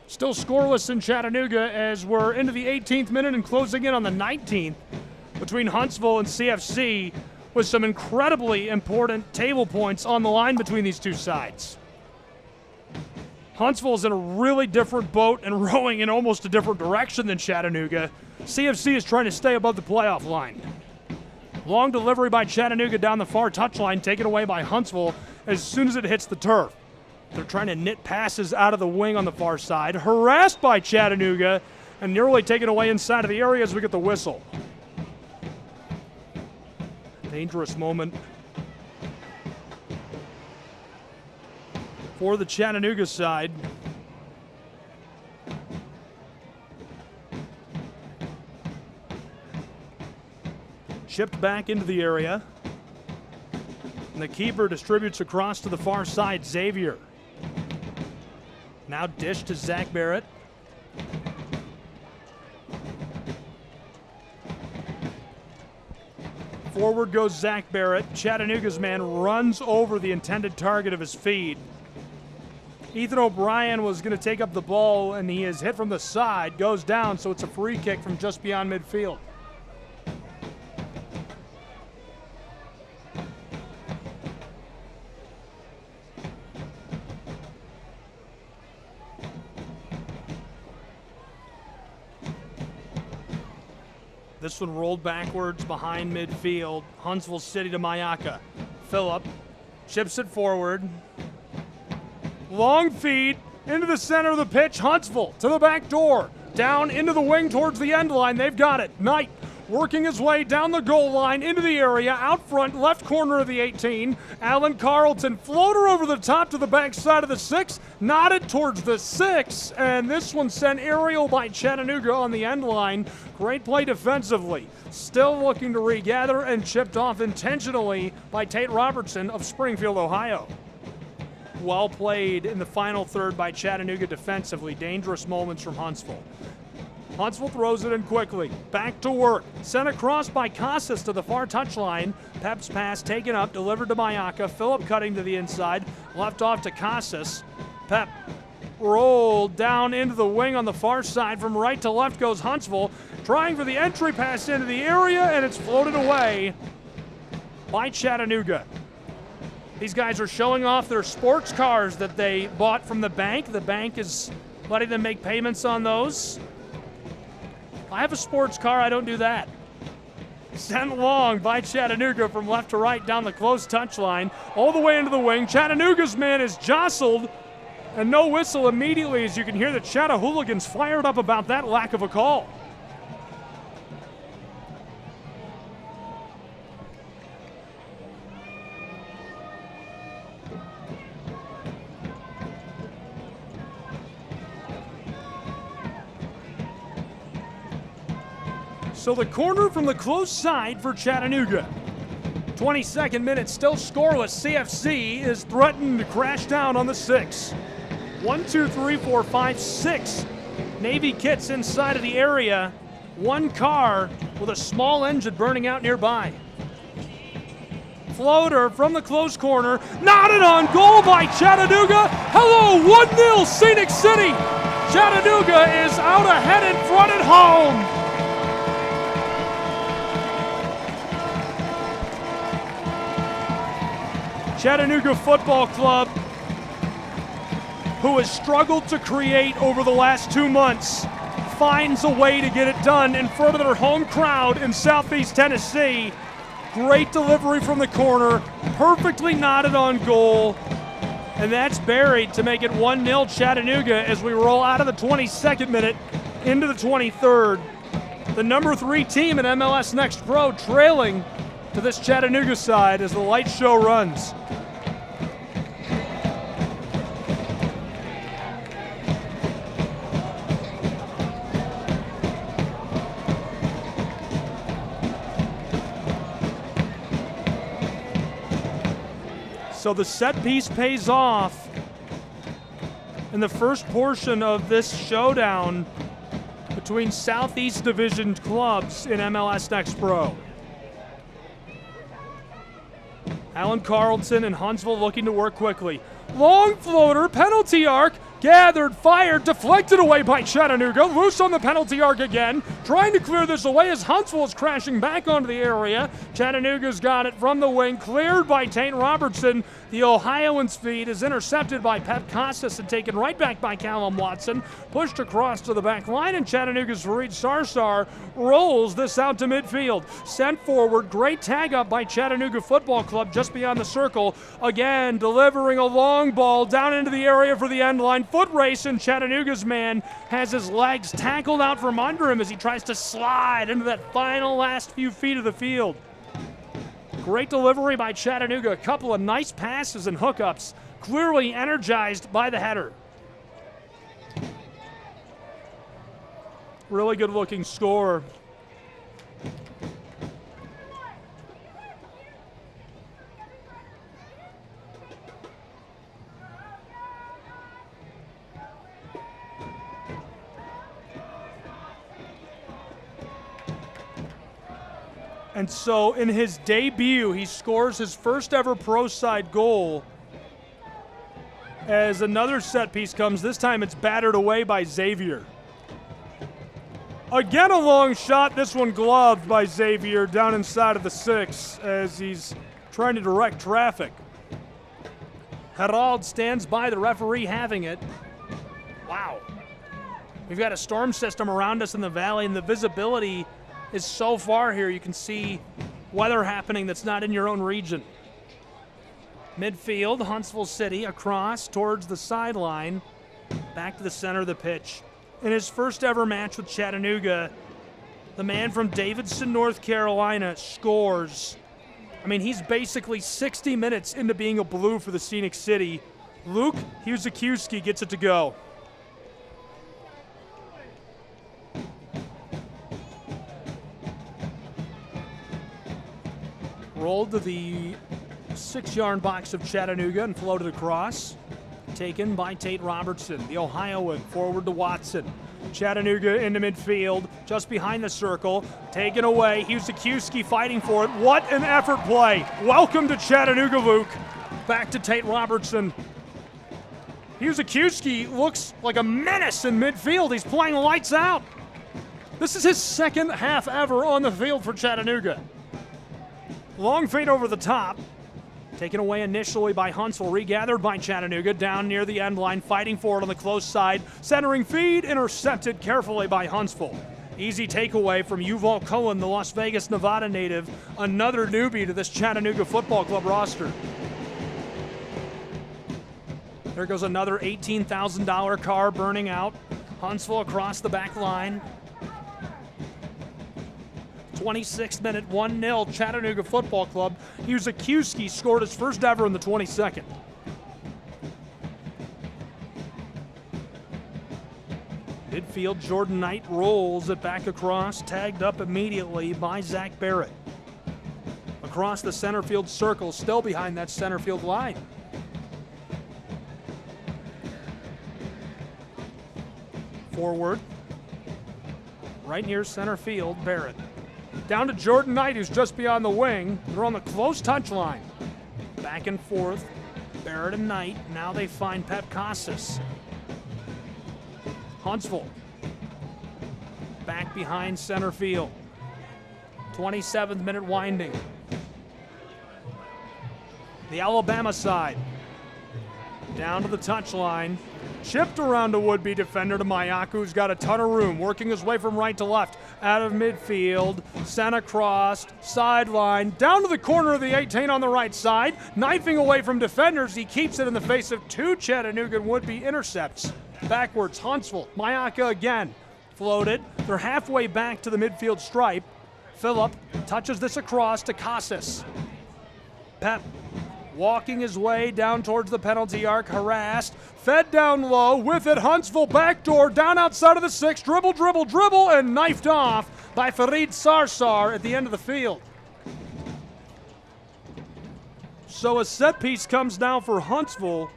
S11: Still scoreless in Chattanooga as we're into the 18th minute and closing in on the 19th between Huntsville and CFC with some incredibly important table points on the line between these two sides. Huntsville is in a really different boat and rowing in almost a different direction than Chattanooga. CFC is trying to stay above the playoff line. Long delivery by Chattanooga down the far touchline, taken away by Huntsville as soon as it hits the turf. They're trying to knit passes out of the wing on the far side. Harassed by Chattanooga and nearly taken away inside of the area as we get the whistle. Dangerous moment for the Chattanooga side. Chipped back into the area. And the keeper distributes across to the far side, Xavier. Now dish to Zach Barrett. Forward goes Zach Barrett. Chattanooga's man runs over the intended target of his feed. Ethan O'Brien was going to take up the ball, and he is hit from the side, goes down, so it's a free kick from just beyond midfield. This one rolled backwards behind midfield. Huntsville City to Mayaka. Phillip chips it forward. Long feed into the center of the pitch. Huntsville to the back door. Down into the wing towards the end line. They've got it. Knight working his way down the goal line into the area. Out front, left corner of the 18. Alan Carlton, floater over the top to the back side of the 6. Nodded towards the 6. And this one sent aerial by Chattanooga on the end line. Great play defensively. Still looking to regather and chipped off intentionally by Tate Robertson of Springfield, Ohio. Well played in the final third by Chattanooga defensively. Dangerous moments from Huntsville. Huntsville throws it in quickly. Back to work. Sent across by Casas to the far touchline. Pep's pass taken up, delivered to Mayaka. Phillip cutting to the inside. Left off to Casas. Pep rolled down into the wing on the far side. From right to left goes Huntsville. Trying for the entry pass into the area, and it's floated away by Chattanooga. These guys are showing off their sports cars that they bought from the bank. The bank is letting them make payments on those. I have a sports car, I don't do that. Sent long by Chattanooga from left to right down the close touchline, all the way into the wing. Chattanooga's man is jostled, and no whistle immediately, as you can hear the Chattahooligans fired up about that lack of a call. So the corner from the close side for Chattanooga. 22nd minute, still scoreless. CFC is threatened to crash down on the 6. 1, 2, 3, 4, 5, 6 Navy kits inside of the area. One car with a small engine burning out nearby. Floater from the close corner. Knotted on goal by Chattanooga. Hello, 1-0 Scenic City. Chattanooga is out ahead in front at home. Chattanooga Football Club, who has struggled to create over the last 2 months, finds a way to get it done in front of their home crowd in Southeast Tennessee. Great delivery from the corner, perfectly knotted on goal, and that's buried to make it 1-0 Chattanooga as we roll out of the 22nd minute into the 23rd. The number 3 team in MLS Next Pro trailing to this Chattanooga side as the light show runs. So the set piece pays off in the first portion of this showdown between Southeast Division clubs in MLS Next Pro. Alan Carlton and Huntsville looking to work quickly. Long floater, penalty arc, gathered, fired, deflected away by Chattanooga. Loose on the penalty arc again. Trying to clear this away as Huntsville is crashing back onto the area. Chattanooga's got it from the wing, cleared by Tate Robertson. The Ohioans' feed is intercepted by Pep Costas and taken right back by Callum Watson. Pushed across to the back line, and Chattanooga's Fareed Sarsar rolls this out to midfield. Sent forward, great tag up by Chattanooga Football Club just beyond the circle. Again, delivering a long ball down into the area for the end line. Foot race, and Chattanooga's man has his legs tackled out from under him as he tries to slide into that final last few feet of the field. Great delivery by Chattanooga. A couple of nice passes and hookups. Clearly energized by the header. Really good looking score. And so in his debut, he scores his first ever pro side goal as another set piece comes. This time it's battered away by Xavier. Again, a long shot. This one gloved by Xavier down inside of the 6 as he's trying to direct traffic. Herald stands by, the referee having it. Wow. We've got a storm system around us in the valley, and the visibility is so far here. You can see weather happening that's not in your own region. Midfield, Huntsville City across towards the sideline, back to the center of the pitch. In his first ever match with Chattanooga, the man from Davidson, North Carolina scores. I mean, he's basically 60 minutes into being a Blue for the Scenic City. Luke Husakiewski gets it to go. Rolled to the 6-yard box of Chattanooga and floated across. Taken by Tate Robertson, the Ohioan, forward to Watson. Chattanooga into midfield, just behind the circle. Taken away, Husakiewski fighting for it. What an effort play. Welcome to Chattanooga, Luke. Back to Tate Robertson. Husakiewski looks like a menace in midfield. He's playing lights out. This is his second half ever on the field for Chattanooga. Long fade over the top. Taken away initially by Huntsville, regathered by Chattanooga down near the end line, fighting for it on the close side. Centering feed, intercepted carefully by Huntsville. Easy takeaway from Yuval Cohen, the Las Vegas, Nevada native, another newbie to this Chattanooga Football Club roster. There goes another $18,000 car burning out. Huntsville across the back line. 26th minute, 1-0 Chattanooga Football Club. Husakiewski scored his first ever in the 22nd. Midfield, Jordan Knight rolls it back across, tagged up immediately by Zach Barrett. Across the center field circle, still behind that center field line. Forward, right near center field, Barrett. Down to Jordan Knight, who's just beyond the wing. They're on the close touch line. Back and forth, Barrett and Knight. Now they find Pep Costas. Huntsville, back behind center field. 27th minute winding. The Alabama side. Down to the touchline. Chipped around a would-be defender to Mayaku, who's got a ton of room, working his way from right to left, out of midfield, sent across, sideline, down to the corner of the 18 on the right side, knifing away from defenders. He keeps it in the face of 2 Chattanooga would-be intercepts. Backwards, Huntsville, Mayaku again, floated. They're halfway back to the midfield stripe. Phillip touches this across to Casas. Pep walking his way down towards the penalty arc, harassed, fed down low, with it, Huntsville backdoor, down outside of the 6, dribble, and knifed off by Fareed Sarsar at the end of the field. So a set piece comes now for Huntsville,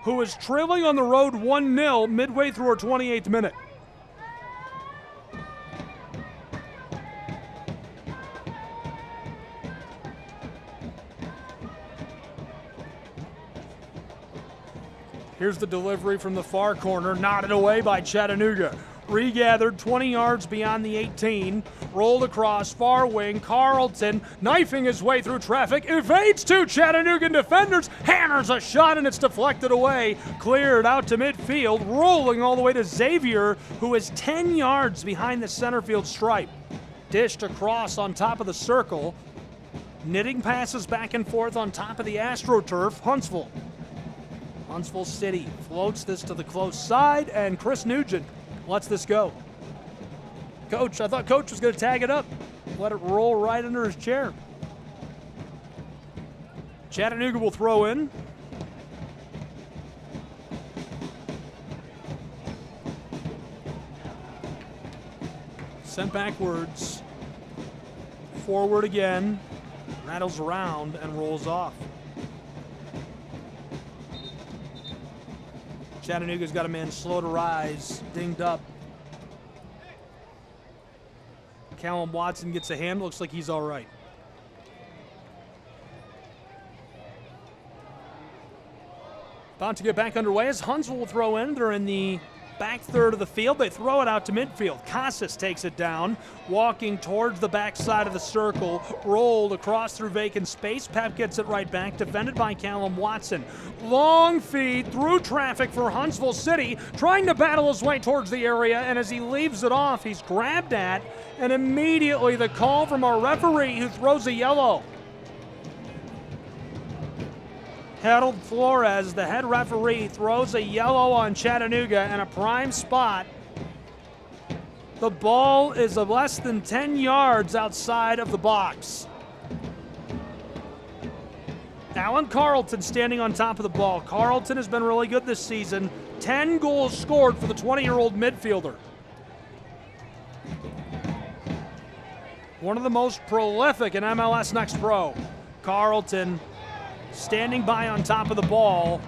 S11: who is trailing on the road 1-0 midway through our 28th minute. Here's the delivery from the far corner, nodded away by Chattanooga. Regathered 20 yards beyond the 18. Rolled across, far wing. Carlton knifing his way through traffic. Evades two Chattanooga defenders. Hammers a shot and it's deflected away. Cleared out to midfield. Rolling all the way to Xavier, who is 10 yards behind the center field stripe. Dished across on top of the circle. Knitting passes back and forth on top of the AstroTurf. Huntsville City floats this to the close side, and Chris Nugent lets this go. Coach, I thought Coach was going to tag it up. Let it roll right under his chair. Chattanooga will throw in. Sent backwards. Forward again. Rattles around and rolls off. Chattanooga's got a man slow to rise, dinged up. Callum Watson gets a hand, looks like he's all right. About to get back underway as Huntsville will throw in. They're in the back third of the field. They throw it out to midfield. Casas takes it down, walking towards the back side of the circle, rolled across through vacant space. Pep gets it right back, defended by Callum Watson. Long feed through traffic for Huntsville City, trying to battle his way towards the area, and as he leaves it off, he's grabbed at, and immediately the call from our referee who throws a yellow. Harold Flores, the head referee, throws a yellow on Chattanooga in a prime spot. The ball is less than 10 yards outside of the box. Alan Carlton standing on top of the ball. Carlton has been really good this season. 10 goals scored for the 20-year-old midfielder. One of the most prolific in MLS Next Pro. Carlton standing by on top of the ball,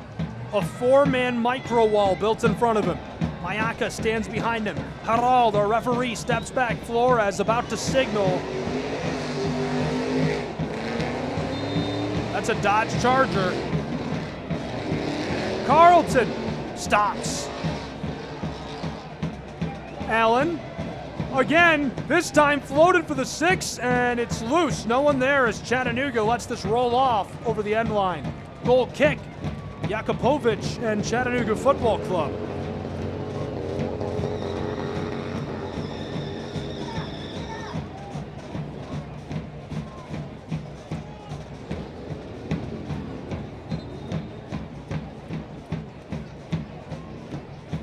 S11: a four-man micro wall built in front of him. Mayaka stands behind him. Harald, our referee, steps back. Flores about to signal. That's a Dodge Charger. Carlton stops. Allen, again, this time floated for the 6, and it's loose. No one there as Chattanooga lets this roll off over the end line. Goal kick, Jakupovic and Chattanooga Football Club.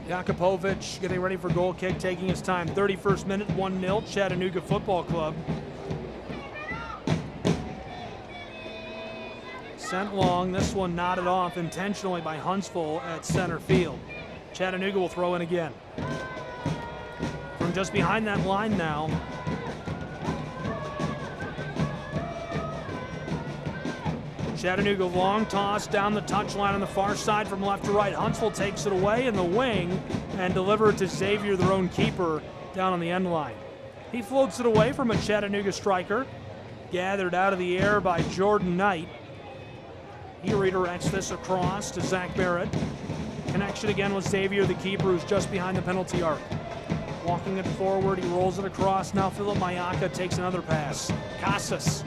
S11: Jakupovic getting ready for goal kick, taking his time. 31st minute, 1-0, Chattanooga Football Club. Sent long, this one knotted off intentionally by Huntsville at center field. Chattanooga will throw in again. From just behind that line now. Chattanooga long toss down the touchline on the far side from left to right. Huntsville takes it away in the wing and delivers it to Xavier, their own keeper, down on the end line. He floats it away from a Chattanooga striker. Gathered out of the air by Jordan Knight. He redirects this across to Zach Barrett. Connection again with Xavier, the keeper, who's just behind the penalty arc. Walking it forward, he rolls it across. Now Philip Mayaka takes another pass. Casas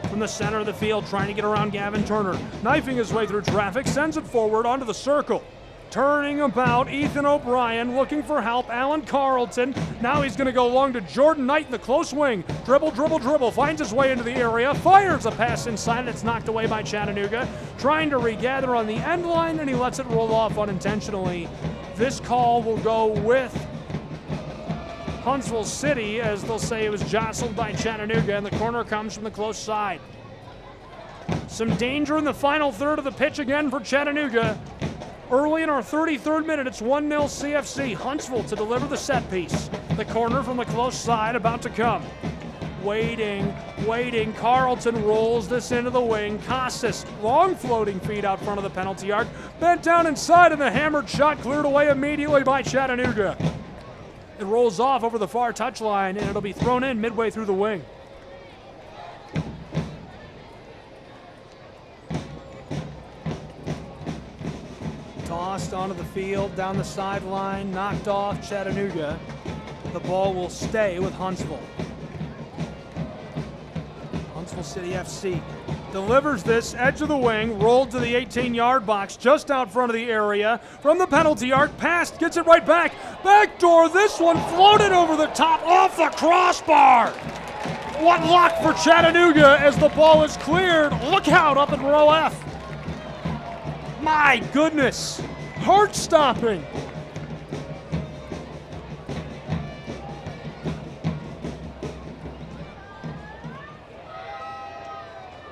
S11: from the center of the field, trying to get around Gavin Turner. Knifing his way through traffic, sends it forward onto the circle. Turning about, Ethan O'Brien looking for help. Alan Carlton. Now he's going to go long to Jordan Knight in the close wing. Dribble, dribble, dribble. Finds his way into the area. Fires a pass inside, and it's knocked away by Chattanooga. Trying to regather on the end line, and he lets it roll off unintentionally. This call will go with Huntsville City, as they'll say it was jostled by Chattanooga, and the corner comes from the close side. Some danger in the final third of the pitch again for Chattanooga. Early in our 33rd minute, it's 1-0 CFC. Huntsville to deliver the set piece. The corner from the close side about to come. Waiting. Carlton rolls this into the wing. Casas, long floating feed out front of the penalty arc. Bent down inside, and the hammered shot cleared away immediately by Chattanooga. It rolls off over the far touchline, and it'll be thrown in midway through the wing. Toss passed onto the field, down the sideline, knocked off Chattanooga. The ball will stay with Huntsville. Huntsville City FC delivers this, edge of the wing, rolled to the 18-yard box, just out front of the area. From the penalty arc, passed, gets it right back. Backdoor, this one floated over the top, off the crossbar. What luck for Chattanooga as the ball is cleared. Look out up in row F. My goodness, heart-stopping.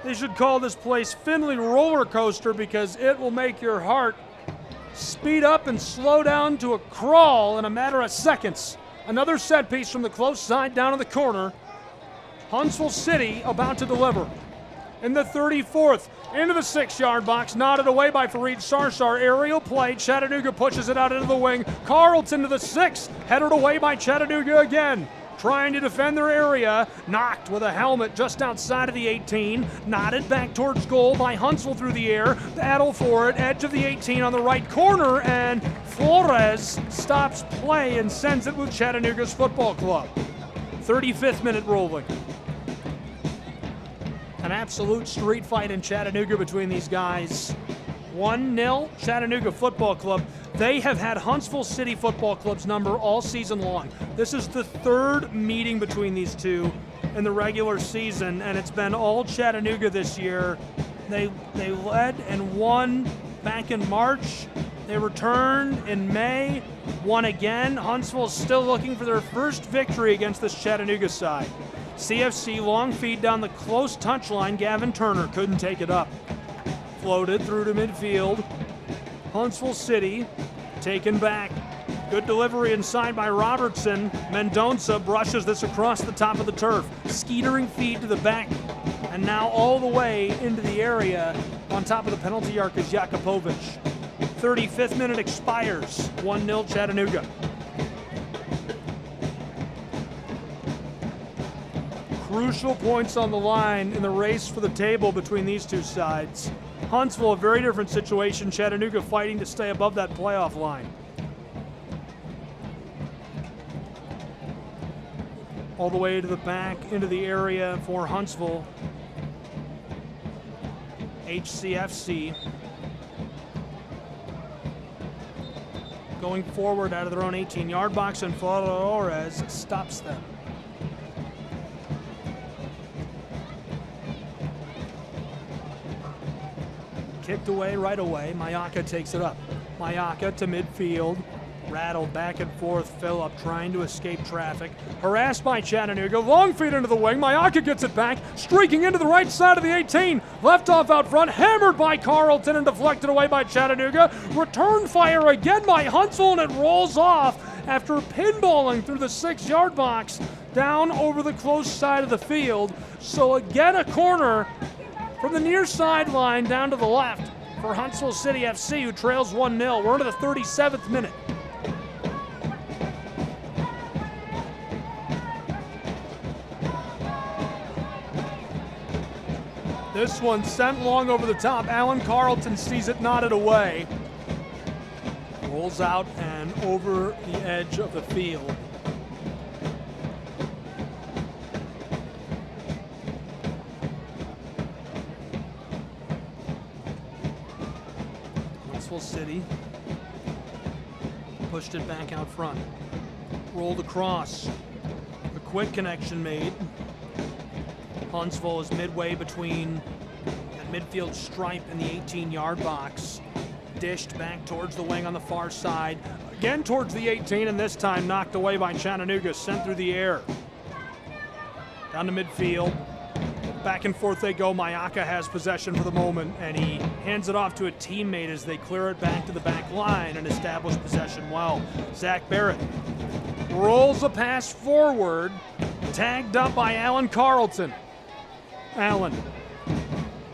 S11: They should call this place Finley Roller Coaster because it will make your heart speed up and slow down to a crawl in a matter of seconds. Another set piece from the close side down in the corner. Huntsville City about to deliver. In the 34th, into the 6-yard box, nodded away by Fareed Sarsar. Aerial play, Chattanooga pushes it out into the wing. Carlton to the 6, headed away by Chattanooga again. Trying to defend their area, knocked with a helmet just outside of the 18, nodded back towards goal by Huntsville through the air, battle for it, edge of the 18 on the right corner, and Flores stops play and sends it with Chattanooga's football club. 35th minute rolling. An absolute street fight in Chattanooga between these guys. 1-0 Chattanooga Football Club. They have had Huntsville City Football Club's number all season long. This is the third meeting between these two in the regular season, and it's been all Chattanooga this year. They led and won back in March. They returned in May, won again. Huntsville is still looking for their first victory against this Chattanooga side. CFC long feed down the close touchline. Gavin Turner couldn't take it up. Floated through to midfield. Huntsville City taken back. Good delivery inside by Robertson. Mendonça brushes this across the top of the turf. Skeetering feed to the back. And now all the way into the area on top of the penalty arc is Jakupovic. 35th minute expires. 1-0 Chattanooga. Crucial points on the line in the race for the table between these two sides. Huntsville, a very different situation. Chattanooga fighting to stay above that playoff line. All the way to the back, into the area for Huntsville. HCFC. Going forward out of their own 18-yard box, and Flores stops them. Kicked away right away. Mayaka takes it up. Mayaka to midfield. Rattled back and forth. Phillip trying to escape traffic. Harassed by Chattanooga. Long feed into the wing. Mayaka gets it back. Streaking into the right side of the 18. Left off out front. Hammered by Carlton and deflected away by Chattanooga. Return fire again by Huntsville, and it rolls off after pinballing through the 6-yard box down over the close side of the field. So again, a corner from the near sideline down to the left for Huntsville City FC, who trails 1-0. We're into the 37th minute. This one sent long over the top. Alan Carlton sees it knotted away. Rolls out and over the edge of the field. City pushed it back out front, rolled across, a quick connection made. Huntsville is midway between that midfield stripe and the 18-yard box, dished back towards the wing on the far side, again towards the 18, and this time knocked away by Chattanooga, sent through the air. Down to midfield. Back and forth they go. Mayaka has possession for the moment, and he hands it off to a teammate as they clear it back to the back line and establish possession well. Zach Barrett rolls a pass forward, tagged up by Alan Carlton. Allen,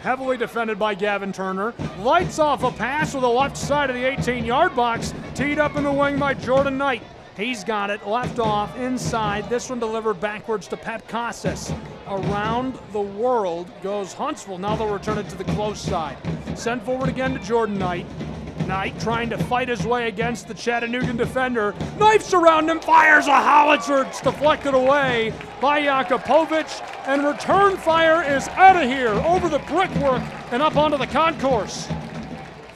S11: heavily defended by Gavin Turner, lights off a pass with the left side of the 18-yard box, teed up in the wing by Jordan Knight. He's got it, left off, inside. This one delivered backwards to Pat Casas. Around the world goes Huntsville. Now they'll return it to the close side. Sent forward again to Jordan Knight. Knight trying to fight his way against the Chattanooga defender. Knifes around him, fires a howitzer. It's deflected away by Jakupovic, and return fire is out of here over the brickwork and up onto the concourse.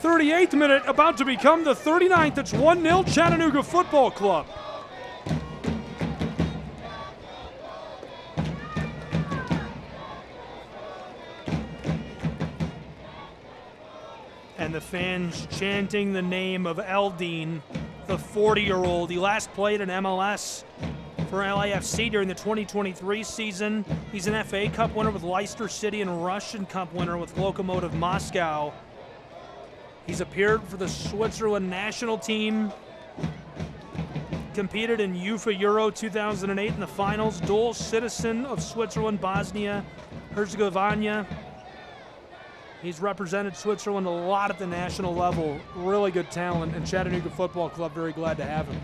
S11: 38th minute, about to become the 39th. It's 1-0 Chattanooga Football Club. And the fans chanting the name of Eldine, the 40-year-old. He last played in MLS for LAFC during the 2023 season. He's an FA Cup winner with Leicester City and a Russian Cup winner with Lokomotiv Moscow. He's appeared for the Switzerland national team, competed in UEFA Euro 2008 in the finals, dual citizen of Switzerland, Bosnia, Herzegovina. He's represented Switzerland a lot at the national level. Really good talent, and Chattanooga Football Club very glad to have him.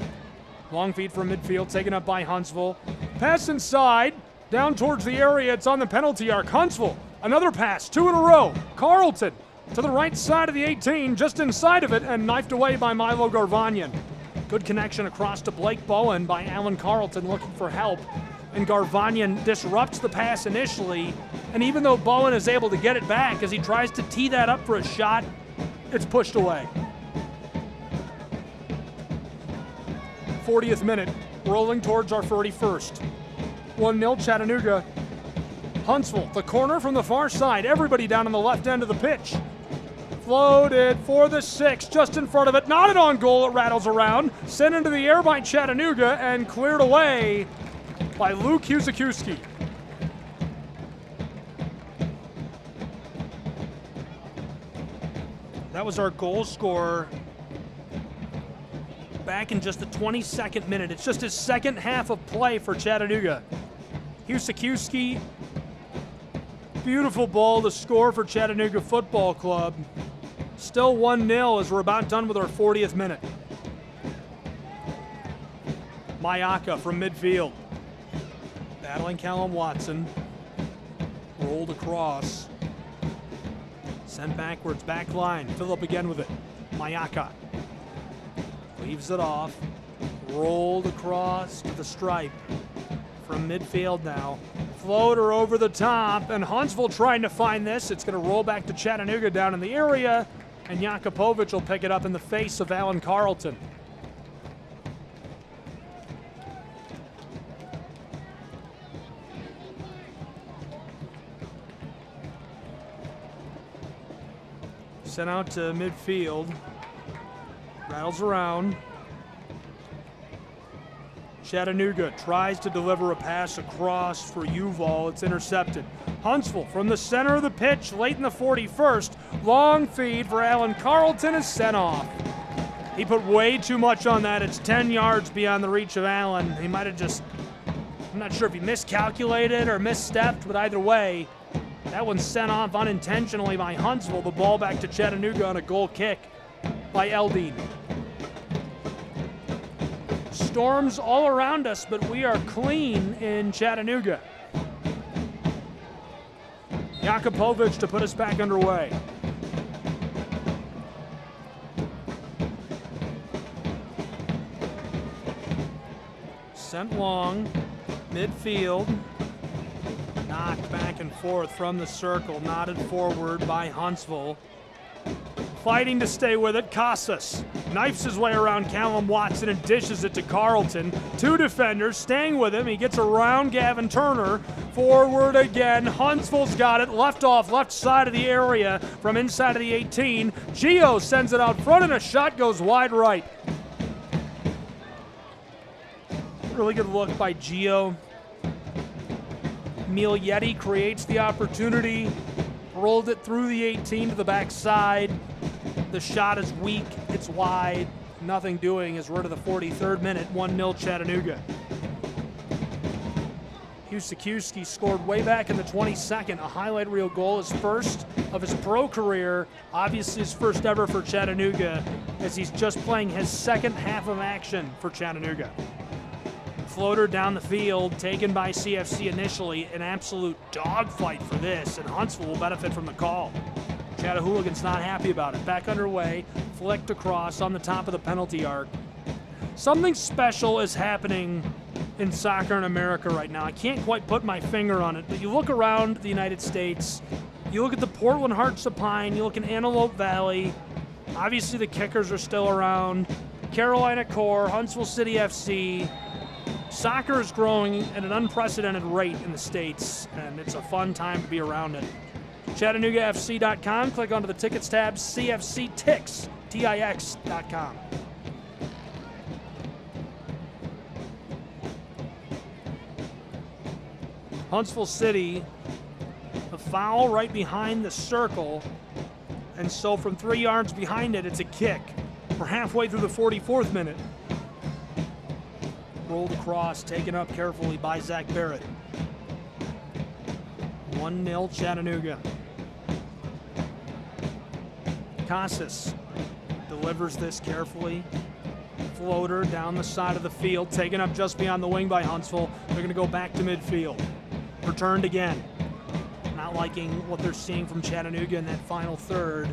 S11: Long feed from midfield, taken up by Huntsville. Pass inside, down towards the area. It's on the penalty arc. Huntsville, another pass, 2 in a row. Carlton to the right side of the 18, just inside of it, and knifed away by Milo Garvanyan. Good connection across to Blake Bowen by Alan Carlton looking for help. And Garvanyan disrupts the pass initially, and even though Bowen is able to get it back as he tries to tee that up for a shot, it's pushed away. 40th minute, rolling towards our 31st. 1-0 Chattanooga. Huntsville, the corner from the far side, everybody down on the left end of the pitch. Floated for the 6, just in front of it, not on goal, it rattles around, sent into the air by Chattanooga and cleared away by Luke Husikowski. That was our goal scorer back in just the 22nd minute. It's just his second half of play for Chattanooga. Husikowski, beautiful ball to score for Chattanooga Football Club. Still 1-0 as we're about done with our 40th minute. Mayaka from midfield. Battling Callum Watson. Rolled across. Sent backwards, back line. Phillip again with it. Mayaka. Leaves it off. Rolled across to the stripe. From midfield now. Floater over the top, and Huntsville trying to find this. It's going to roll back to Chattanooga down in the area, and Jakupovic will pick it up in the face of Alan Carlton. Sent out to midfield. Rattles around. Chattanooga tries to deliver a pass across for Yuval. It's intercepted. Huntsville from the center of the pitch late in the 41st. Long feed for Alan Carlton is sent off. He put way too much on that. It's 10 yards beyond the reach of Allen. He might have just, I'm not sure if he miscalculated or misstepped, but either way, that one's sent off unintentionally by Huntsville. The ball back to Chattanooga on a goal kick by Eldine. Storms all around us, but we are clean in Chattanooga. Jakupovic to put us back underway. Sent long, midfield. Knocked back and forth from the circle, nodded forward by Huntsville. Fighting to stay with it, Casas knifes his way around Callum Watson and dishes it to Carlton. 2 defenders staying with him. He gets around Gavin Turner. Forward again. Huntsville's got it. Left off, left side of the area from inside of the 18. Gio sends it out front and a shot goes wide right. Really good look by Gio. Miglietti creates the opportunity. Rolled it through the 18 to the backside. The shot is weak, it's wide, nothing doing as we're to the 43rd minute, 1-0 Chattanooga. Husikowski scored way back in the 22nd, a highlight reel goal, his first of his pro career, obviously his first ever for Chattanooga, as he's just playing his second half of action for Chattanooga. Floater down the field, taken by CFC initially, an absolute dogfight for this, and Huntsville will benefit from the call. Chattahooligans not happy about it. Back underway. flicked across on the top of the penalty arc. Something special is happening in soccer in America right now. I can't quite put my finger on it, but you look around the United States, you look at the Portland Hearts of Pine, you look in Antelope Valley, obviously the Kickers are still around, Carolina Core, Huntsville City FC. Soccer is growing at an unprecedented rate in the States, and it's a fun time to be around it. ChattanoogaFC.com, click onto the tickets tab, CFCTix, TIX.com. Huntsville City, a foul right behind the circle, and so from 3 yards behind it, it's a kick. We're halfway through the 44th minute. Rolled across, taken up carefully by Zach Barrett. 1-0 Chattanooga. Casas delivers this carefully. Floater down the side of the field, taken up just beyond the wing by Huntsville. They're going to go back to midfield. Returned again. Not liking what they're seeing from Chattanooga in that final third.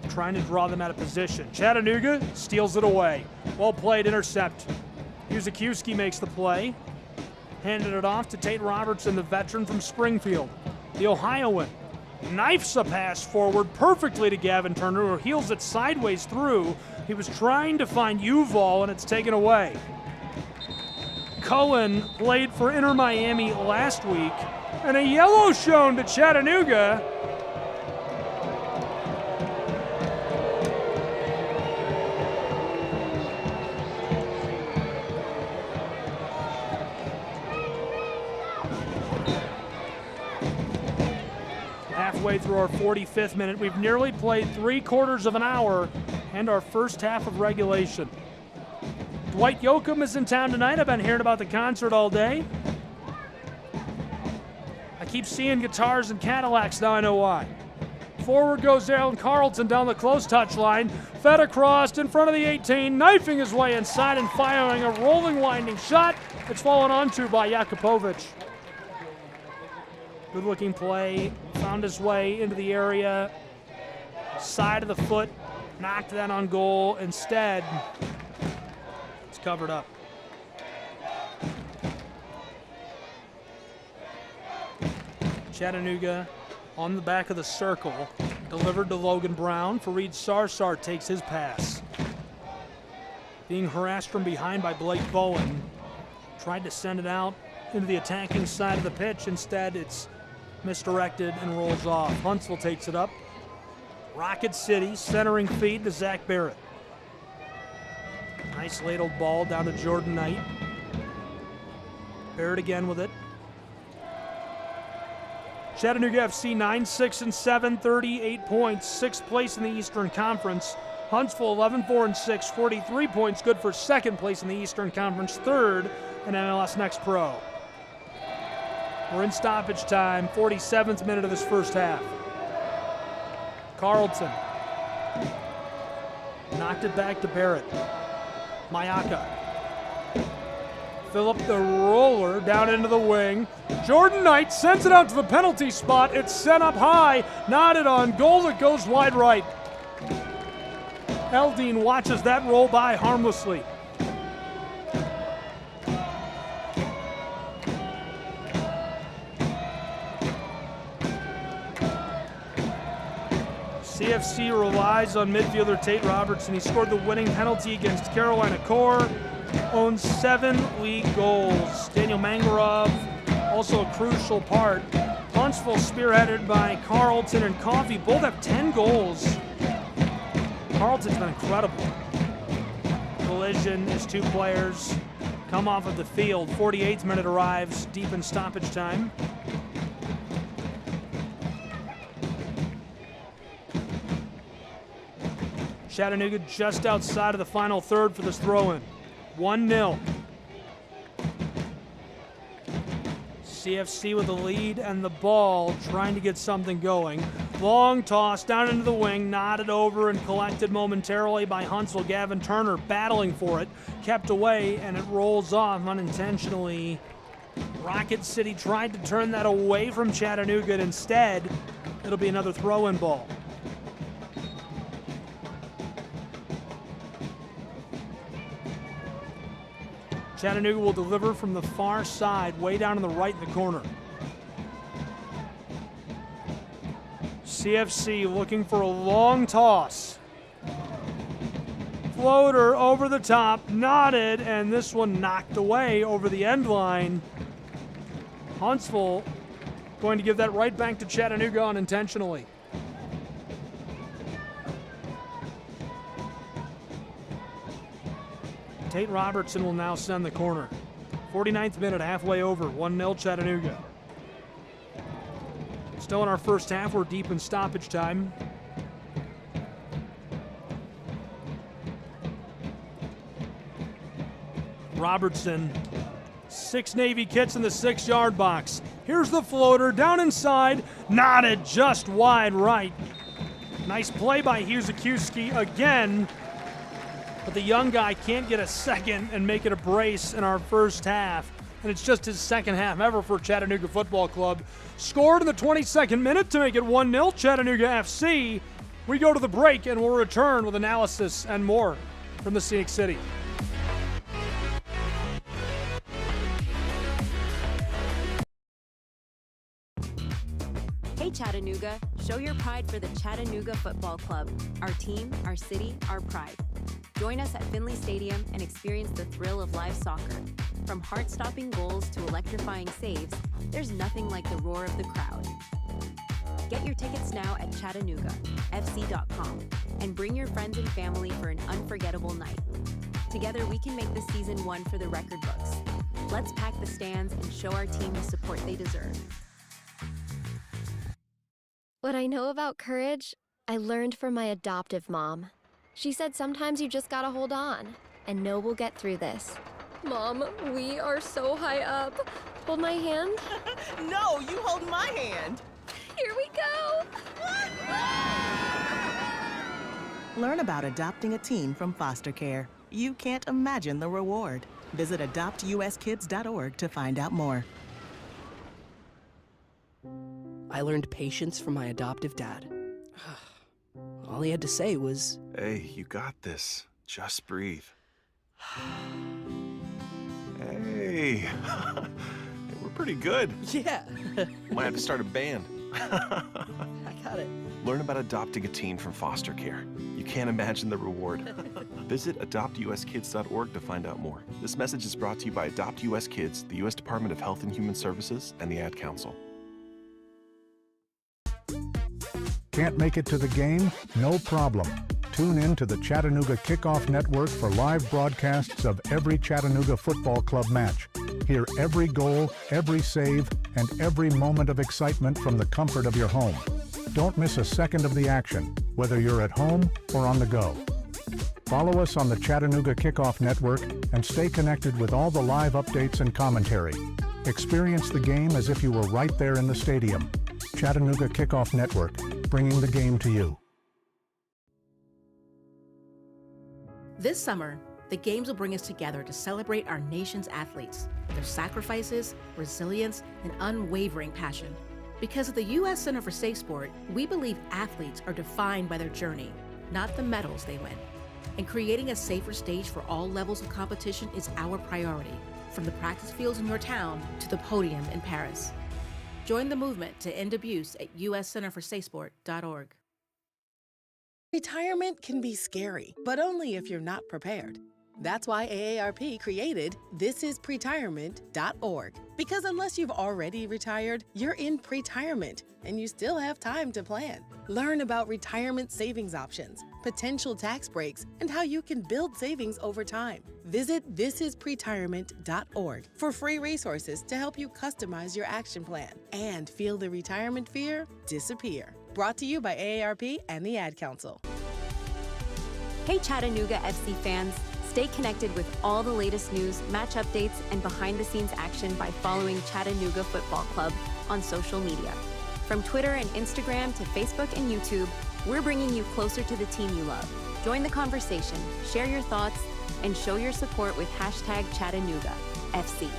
S11: Trying to draw them out of position. Chattanooga steals it away. Well played, intercept. Uzakiewski makes the play. Handed it off to Tate Robertson, the veteran from Springfield. The Ohioan knifes a pass forward perfectly to Gavin Turner, who heels it sideways through. He was trying to find Uval, and it's taken away. Cohen played for Inter Miami last week, and a yellow shown to Chattanooga. Halfway through our 45th minute, we've nearly played 3/4 of an hour and our first half of regulation. Dwight Yoakam is in town tonight. I've been hearing about the concert all day. I keep seeing guitars and Cadillacs, now I know why. Forward goes Alan Carlton down the close touch line, fed across in front of the 18, knifing his way inside and firing a rolling, winding shot. It's fallen onto by Jakupovic. Good looking play, found his way into the area, side of the foot, knocked that on goal. Instead, it's covered up. Chattanooga on the back of the circle, delivered to Logan Brown. Fareed Sarsar takes his pass. Being harassed from behind by Blake Bowen, tried to send it out into the attacking side of the pitch. Instead, it's misdirected and rolls off. Huntsville takes it up. Rocket City centering feed to Zach Barrett. Nice ladled ball down to Jordan Knight. Barrett again with it. Chattanooga FC 9-6-7, 38 points, 6th place in the Eastern Conference. Huntsville 11-4-6, 43 points, good for 2nd place in the Eastern Conference, 3rd in MLS Next Pro. We're in stoppage time, 47th minute of this first half. Carlton knocked it back to Barrett. Mayaka. Phillip the roller down into the wing. Jordan Knight sends it out to the penalty spot. It's sent up high, nodded on goal. It goes wide right. Eldine watches that roll by harmlessly. CFC relies on midfielder Tate Robertson. He scored the winning penalty against Carolina Core. Owns 7 league goals. Daniel Mangarov, also a crucial part. Huntsville spearheaded by Carlton and Coffey. Both have 10 goals. Carlton's been incredible. Collision is 2 players come off of the field. 48th minute arrives, deep in stoppage time. Chattanooga just outside of the final third for this throw-in. 1-0. CFC with the lead and the ball, trying to get something going. Long toss down into the wing, nodded over and collected momentarily by Huntsville. Gavin Turner battling for it, kept away, and it rolls off unintentionally. Rocket City tried to turn that away from Chattanooga, and instead, it'll be another throw-in ball. Chattanooga will deliver from the far side, way down in the right in the corner. CFC looking for a long toss. Floater over the top, knotted, and this one knocked away over the end line. Huntsville going to give that right back to Chattanooga unintentionally. Tate Robertson will now send the corner. 49th minute, halfway over, 1-0 Chattanooga. Still in our first half, we're deep in stoppage time. Robertson, 6 Navy kits in the 6-yard box. Here's the floater, down inside, knotted just wide right. Nice play by Hughes-Akuski again, but the young guy can't get a second and make it a brace in our first half. And it's just his second half ever for Chattanooga Football Club. Scored in the 22nd minute to make it 1-0 Chattanooga FC. We go to the break and we'll return with analysis and more from the Scenic City.
S3: Hey Chattanooga, show your pride for the Chattanooga Football Club. Our team, our city, our pride. Join us at Finley Stadium and experience the thrill of live soccer. From heart-stopping goals to electrifying saves, there's nothing like the roar of the crowd. Get your tickets now at ChattanoogaFC.com and bring your friends and family for an unforgettable night. Together we can make this season one for the record books. Let's pack the stands and show our team the support they deserve.
S12: What I know about courage, I learned from my adoptive mom. She said sometimes you just gotta hold on and know we'll get through this. Mom, we are so high up. Hold my hand.
S13: No, you hold my hand.
S12: Here we go.
S13: Learn about adopting a teen from foster care. You can't imagine the reward. Visit adoptuskids.org to find out more.
S14: I learned patience from my adoptive dad. All he had to say was,
S15: "Hey, you got this. Just breathe." Hey, we're pretty good.
S14: Yeah.
S15: Might have to start a band.
S14: I got it.
S15: Learn about adopting a teen from foster care. You can't imagine the reward. Visit adoptuskids.org to find out more. This message is brought to you by Adopt US Kids, the U.S. Department of Health and Human Services, and the Ad Council.
S4: Can't make it to the game? No problem. Tune in to the Chattanooga Kickoff Network for live broadcasts of every Chattanooga Football Club match. Hear every goal, every save, and every moment of excitement from the comfort of your home. Don't miss a second of the action, whether you're at home or on the go. Follow us on the Chattanooga Kickoff Network and stay connected with all the live updates and commentary. Experience the game as if you were right there in the stadium. Chattanooga Kickoff Network, bringing the game to you.
S16: This summer, the Games will bring us together to celebrate our nation's athletes, their sacrifices, resilience, and unwavering passion. Because at the U.S. Center for Safe Sport, we believe athletes are defined by their journey, not the medals they win. And creating a safer stage for all levels of competition is our priority, from the practice fields in your town to the podium in Paris. Join the movement to end abuse at uscenterforsafesport.org.
S17: Retirement can be scary, but only if you're not prepared. That's why AARP created thisispretirement.org. Because unless you've already retired, you're in pretirement, and you still have time to plan. Learn about retirement savings options, potential tax breaks, and how you can build savings over time. Visit thisispretirement.org for free resources to help you customize your action plan and feel the retirement fear disappear. Brought to you by AARP and the Ad Council.
S3: Hey Chattanooga FC fans, stay connected with all the latest news, match updates, and behind-the-scenes action by following Chattanooga Football Club on social media. From Twitter and Instagram to Facebook and YouTube, we're bringing you closer to the team you love. Join the conversation, share your thoughts, and show your support with #ChattanoogaFC.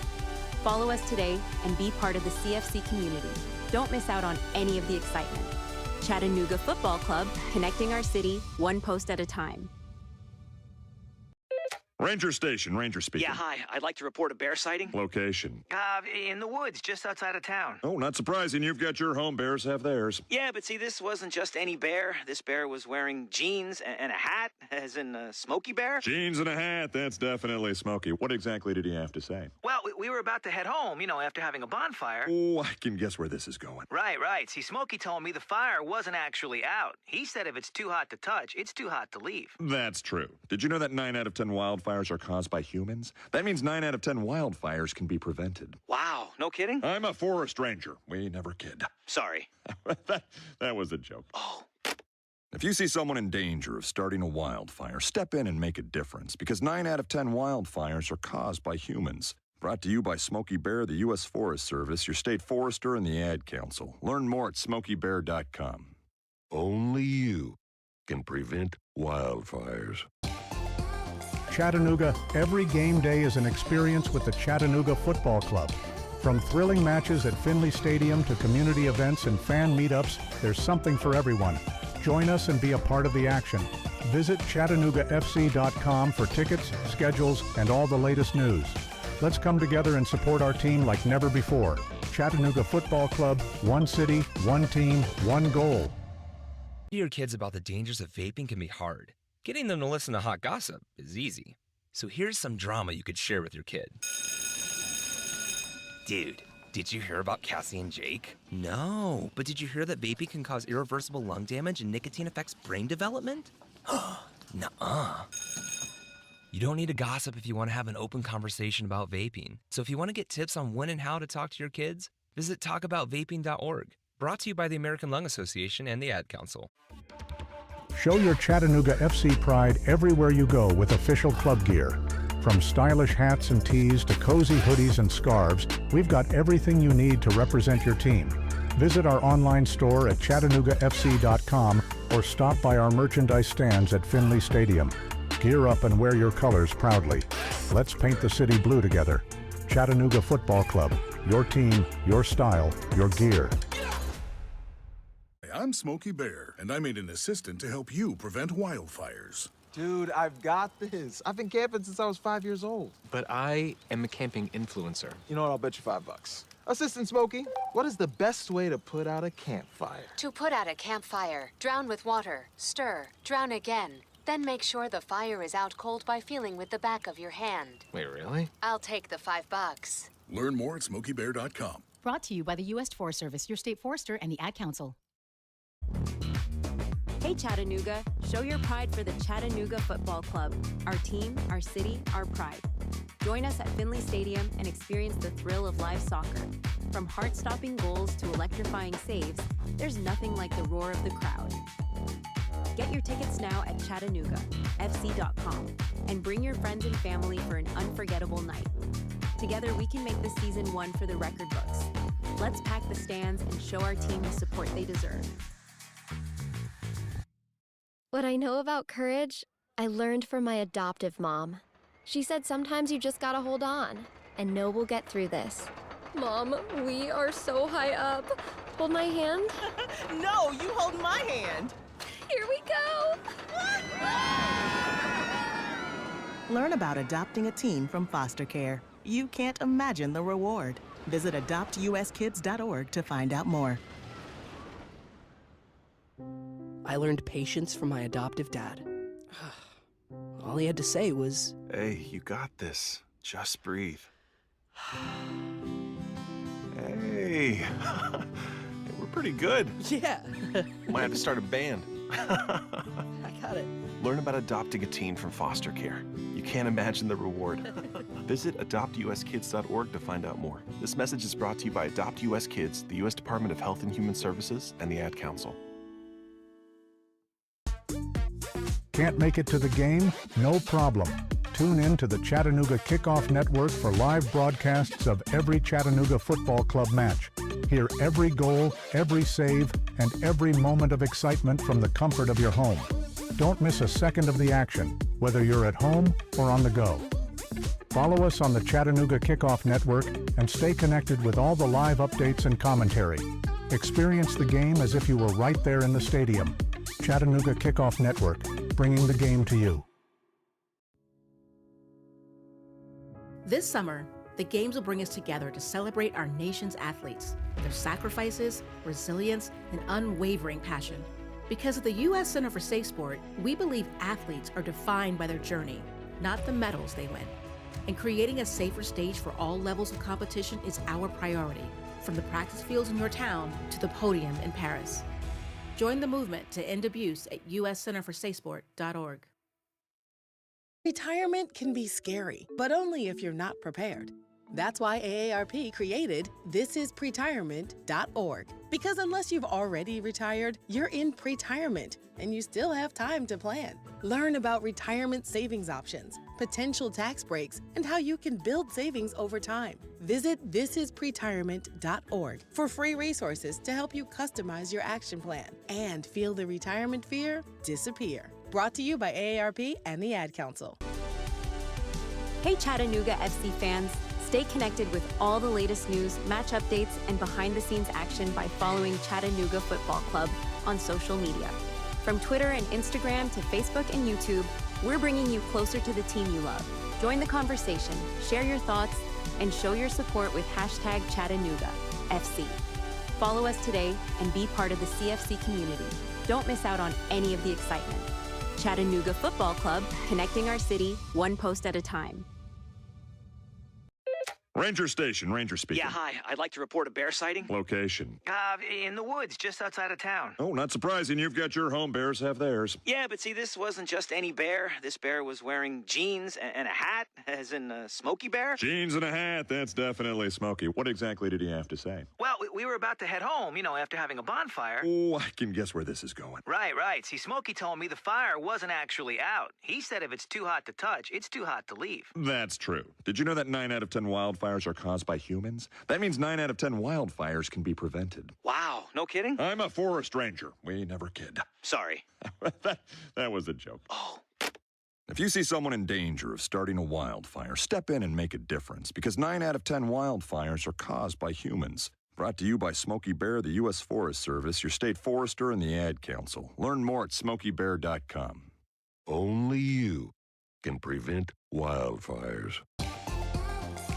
S3: Follow us today and be part of the CFC community. Don't miss out on any of the excitement. Chattanooga Football Club, connecting our city one post at a time.
S6: Ranger Station, Ranger speaking.
S7: Yeah, hi. I'd like to report a bear sighting.
S6: Location.
S7: In the woods, just outside of town.
S6: Oh, not surprising. You've got your home. Bears have theirs.
S7: Yeah, but see, this wasn't just any bear. This bear was wearing jeans and a hat, as in Smokey Bear.
S6: Jeans and a hat. That's definitely Smokey. What exactly did he have to say?
S7: Well, we were about to head home, after having a bonfire.
S6: Oh, I can guess where this is going.
S7: Right. See, Smokey told me the fire wasn't actually out. He said if it's too hot to touch, it's too hot to leave.
S6: That's true. Did you know that 9 out of 10 wildfires are caused by humans? That means 9 out of 10 wildfires can be prevented.
S7: Wow, no kidding?
S6: I'm a forest ranger. We never kid.
S7: Sorry.
S6: that was a joke.
S7: Oh.
S6: If you see someone in danger of starting a wildfire, step in and make a difference, because 9 out of 10 wildfires are caused by humans. Brought to you by Smokey Bear, the U.S. Forest Service, your state forester, and the Ad Council. Learn more at smokeybear.com.
S1: Only you can prevent wildfires.
S4: Chattanooga, every game day is an experience with the Chattanooga Football Club. From thrilling matches at Finley Stadium to community events and fan meetups, there's something for everyone. Join us and be a part of the action. Visit ChattanoogaFC.com for tickets, schedules, and all the latest news. Let's come together and support our team like never before. Chattanooga Football Club, one city, one team, one goal.
S18: Your kids about the dangers of vaping can be hard. Getting them to listen to hot gossip is easy. So here's some drama you could share with your kid. Dude, did you hear about Cassie and Jake? No, but did you hear that vaping can cause irreversible lung damage and nicotine affects brain development? Nuh-uh. You don't need to gossip if you want to have an open conversation about vaping. So if you want to get tips on when and how to talk to your kids, visit talkaboutvaping.org. Brought to you by the American Lung Association and the Ad Council.
S4: Show your Chattanooga FC pride everywhere you go with official club gear. From stylish hats and tees to cozy hoodies and scarves, we've got everything you need to represent your team. Visit our online store at ChattanoogaFC.com or stop by our merchandise stands at Finley Stadium. Gear up and wear your colors proudly. Let's paint the city blue together. Chattanooga Football Club. Your team, your style, your gear.
S19: I'm Smokey Bear, and I made an assistant to help you prevent wildfires.
S20: Dude, I've got this. I've been camping since I was 5 years old.
S21: But I am a camping influencer.
S20: You know what? I'll bet you $5. Assistant Smokey, what is the best way to put out a campfire?
S22: To put out a campfire, drown with water, stir, drown again. Then make sure the fire is out cold by feeling with the back of your hand.
S21: Wait, really?
S22: I'll take the $5.
S19: Learn more at smokeybear.com.
S23: Brought to you by the U.S. Forest Service, your state forester, and the Ad Council.
S3: Hey Chattanooga, show your pride for the Chattanooga Football Club. Our team, our city, our pride. Join us at Finley Stadium and experience the thrill of live soccer. From heart-stopping goals to electrifying saves, there's nothing like the roar of the crowd. Get your tickets now at ChattanoogaFC.com and bring your friends and family for an unforgettable night. Together we can make this season one for the record books. Let's pack the stands and show our team the support they deserve.
S12: What I know about courage, I learned from my adoptive mom. She said sometimes you just gotta hold on and know we'll get through this. Mom, we are so high up. Hold my hand.
S13: No, you hold my hand.
S12: Here we go.
S13: Learn about adopting a teen from foster care. You can't imagine the reward. Visit adoptuskids.org to find out more.
S14: I learned patience from my adoptive dad. All he had to say was,
S15: "Hey, you got this. Just breathe." Hey, we're pretty good.
S14: Yeah.
S15: Might have to start a band.
S14: I got it.
S15: Learn about adopting a teen from foster care. You can't imagine the reward. Visit adoptuskids.org to find out more. This message is brought to you by Adopt US Kids, the U.S. Department of Health and Human Services, and the Ad Council.
S4: Can't make it to the game? No problem. Tune in to the Chattanooga Kickoff Network for live broadcasts of every Chattanooga Football Club match. Hear every goal, every save, and every moment of excitement from the comfort of your home. Don't miss a second of the action, whether you're at home or on the go. Follow us on the Chattanooga Kickoff Network and stay connected with all the live updates and commentary. Experience the game as if you were right there in the stadium. Chattanooga Kickoff Network, bringing the game to you.
S16: This summer, the Games will bring us together to celebrate our nation's athletes, their sacrifices, resilience, and unwavering passion. Because at the U.S. Center for Safe Sport, we believe athletes are defined by their journey, not the medals they win. And creating a safer stage for all levels of competition is our priority, from the practice fields in your town to the podium in Paris. Join the movement to end abuse at uscenterforsafesport.org.
S17: Retirement can be scary, but only if you're not prepared. That's why AARP created thisispretirement.org. Because unless you've already retired, you're in pretirement, and you still have time to plan. Learn about retirement savings options, potential tax breaks, and how you can build savings over time. Visit thisispretirement.org for free resources to help you customize your action plan and feel the retirement fear disappear. Brought to you by AARP and the Ad Council.
S3: Hey Chattanooga FC fans, stay connected with all the latest news, match updates, and behind-the-scenes action by following Chattanooga Football Club on social media. From Twitter and Instagram to Facebook and YouTube, we're bringing you closer to the team you love. Join the conversation, share your thoughts, and show your support with #ChattanoogaFC. Follow us today and be part of the CFC community. Don't miss out on any of the excitement. Chattanooga Football Club, connecting our city one post at a time.
S6: Ranger Station, Ranger speaking.
S7: Yeah, hi. I'd like to report a bear sighting.
S6: Location.
S7: In the woods, just outside of town.
S6: Oh, not surprising. You've got your home. Bears have theirs.
S7: Yeah, but see, this wasn't just any bear. This bear was wearing jeans and a hat, as in Smokey Bear.
S6: Jeans and a hat. That's definitely Smokey. What exactly did he have to say?
S7: Well, we were about to head home, after having a bonfire.
S6: Oh, I can guess where this is going.
S7: Right. See, Smokey told me the fire wasn't actually out. He said if it's too hot to touch, it's too hot to leave.
S6: That's true. Did you know that 9 out of 10 wildfires are caused by humans? That means 9 out of 10 wildfires can be prevented.
S7: Wow, no kidding?
S6: I'm a forest ranger. We never kid.
S7: Sorry.
S6: that was a joke.
S7: Oh.
S6: If you see someone in danger of starting a wildfire, step in and make a difference, because 9 out of 10 wildfires are caused by humans. Brought to you by Smokey Bear, the U.S. Forest Service, your state forester, and the Ad Council. Learn more at smokeybear.com.
S1: Only you can prevent wildfires.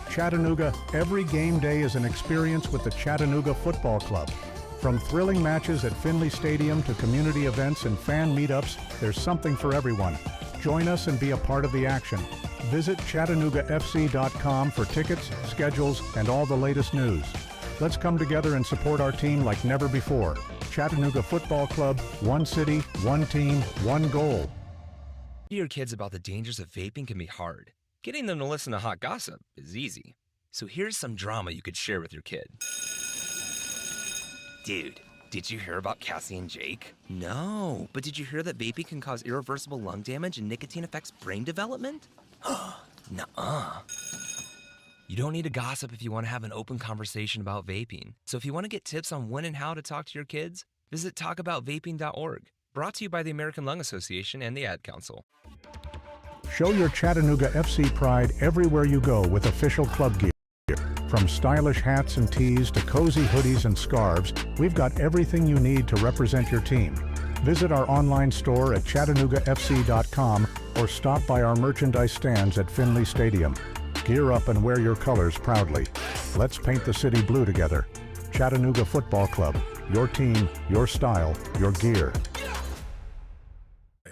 S4: Chattanooga, every game day is an experience with the Chattanooga Football Club. From thrilling matches at Finley Stadium to community events and fan meetups, there's something for everyone. Join us and be a part of the action. Visit ChattanoogaFC.com for tickets, schedules, and all the latest news. Let's come together and support our team like never before. Chattanooga Football Club, one city, one team, one goal.
S18: Your kids about the dangers of vaping can be hard. Getting them to listen to hot gossip is easy. So here's some drama you could share with your kid. Dude, did you hear about Cassie and Jake? No, but did you hear that vaping can cause irreversible lung damage and nicotine affects brain development? Nuh-uh. You don't need to gossip if you want to have an open conversation about vaping. So if you want to get tips on when and how to talk to your kids, visit talkaboutvaping.org. Brought to you by the American Lung Association and the Ad Council.
S4: Show your Chattanooga FC pride everywhere you go with official club gear. From stylish hats and tees to cozy hoodies and scarves, we've got everything you need to represent your team. Visit our online store at ChattanoogaFC.com or stop by our merchandise stands at Finley Stadium. Gear up and wear your colors proudly. Let's paint the city blue together. Chattanooga Football Club. Your team, your style, your gear.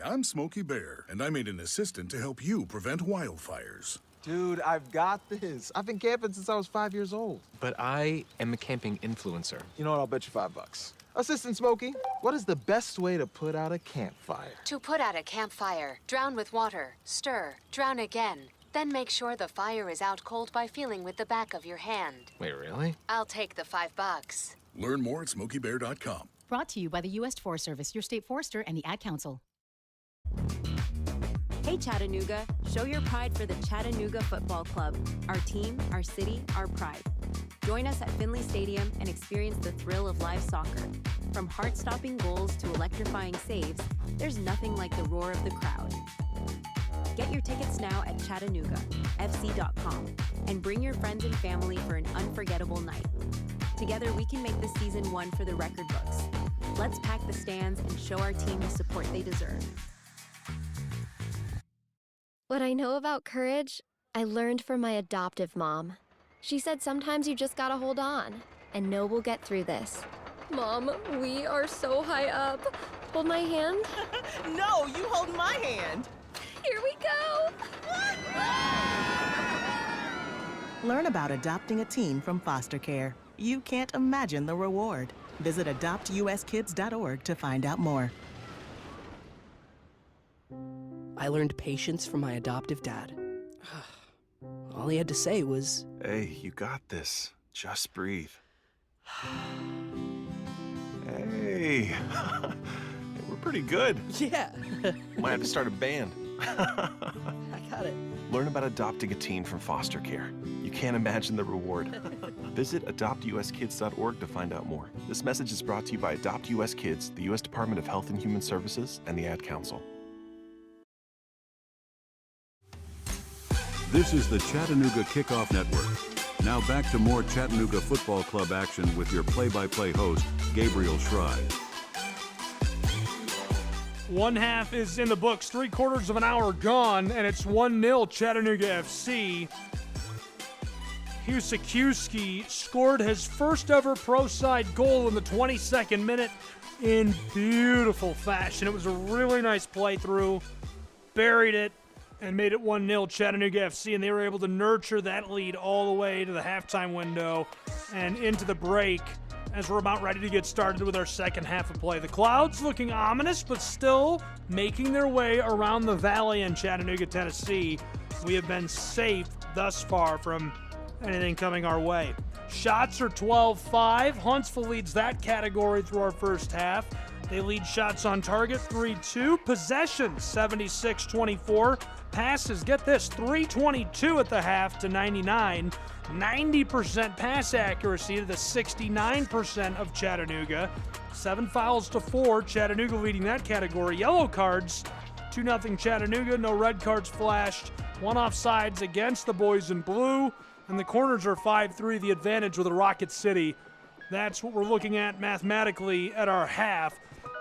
S19: I'm Smokey Bear, and I made an assistant to help you prevent wildfires.
S20: Dude, I've got this. I've been camping since I was 5 years old.
S21: But I am a camping influencer.
S20: You know what? I'll bet you $5. Assistant Smokey, what is the best way to put out a campfire?
S22: To put out a campfire, drown with water, stir, drown again. Then make sure the fire is out cold by feeling with the back of your hand.
S21: Wait, really?
S22: I'll take the $5.
S19: Learn more at smokeybear.com.
S23: Brought to you by the U.S. Forest Service, your state forester, and the Ad Council.
S3: Hey Chattanooga, show your pride for the Chattanooga Football Club. Our team, our city, our pride. Join us at Finley Stadium and experience the thrill of live soccer. From heart-stopping goals to electrifying saves, there's nothing like the roar of the crowd. Get your tickets now at ChattanoogaFC.com and bring your friends and family for an unforgettable night. Together we can make this season one for the record books. Let's pack the stands and show our team the support they deserve.
S12: What I know about courage, I learned from my adoptive mom. She said sometimes you just gotta hold on and know we'll get through this. Mom, we are so high up. Hold my hand.
S13: No, you hold my hand.
S12: Here we go.
S13: Learn about adopting a teen from foster care. You can't imagine the reward. Visit adoptuskids.org to find out more.
S14: I learned patience from my adoptive dad. All he had to say was,
S15: Hey, you got this. Just breathe. Hey. We're pretty good.
S14: Yeah.
S15: Might have to start a band.
S14: I got it.
S15: Learn about adopting a teen from foster care. You can't imagine the reward. Visit adoptuskids.org to find out more. This message is brought to you by Adopt US Kids, the U.S. Department of Health and Human Services, and the Ad Council.
S2: This is the Chattanooga Kickoff Network. Now back to more Chattanooga Football Club action with your play-by-play host, Gabriel Schrei.
S11: One half is in the books, 3/4 of an hour gone, and it's 1-0 Chattanooga FC. Husikowski scored his first ever pro side goal in the 22nd minute in beautiful fashion. It was a really nice playthrough, buried it, and made it 1-0 Chattanooga FC, and they were able to nurture that lead all the way to the halftime window and into the break as we're about ready to get started with our second half of play. The Clouds looking ominous, but still making their way around the valley in Chattanooga, Tennessee. We have been safe thus far from anything coming our way. Shots are 12-5. Huntsville leads that category through our first half. They lead shots on target 3-2. Possessions 76-24. Passes, get this, 322 at the half to 99. 90% pass accuracy to the 69% of Chattanooga. 7 fouls to 4. Chattanooga leading that category. Yellow cards, 2-0 Chattanooga. No red cards flashed. 1 offsides against the boys in blue. And the corners are 5-3, the advantage with the Rocket City. That's what we're looking at mathematically at our half.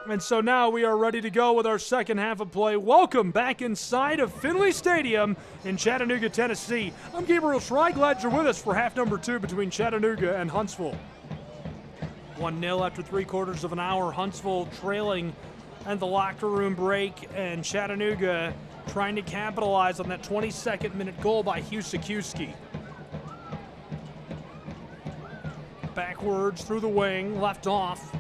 S11: And so now we are ready to go with our second half of play. Welcome back inside of Finley Stadium in Chattanooga, Tennessee. I'm Gabriel Schrei. Glad you're with us for half number 2 between Chattanooga and Huntsville. 1-0 after 3/4 of an hour. Huntsville trailing at the locker room break, and Chattanooga trying to capitalize on that 22nd minute goal by Husikowski. Backwards through the wing, left off.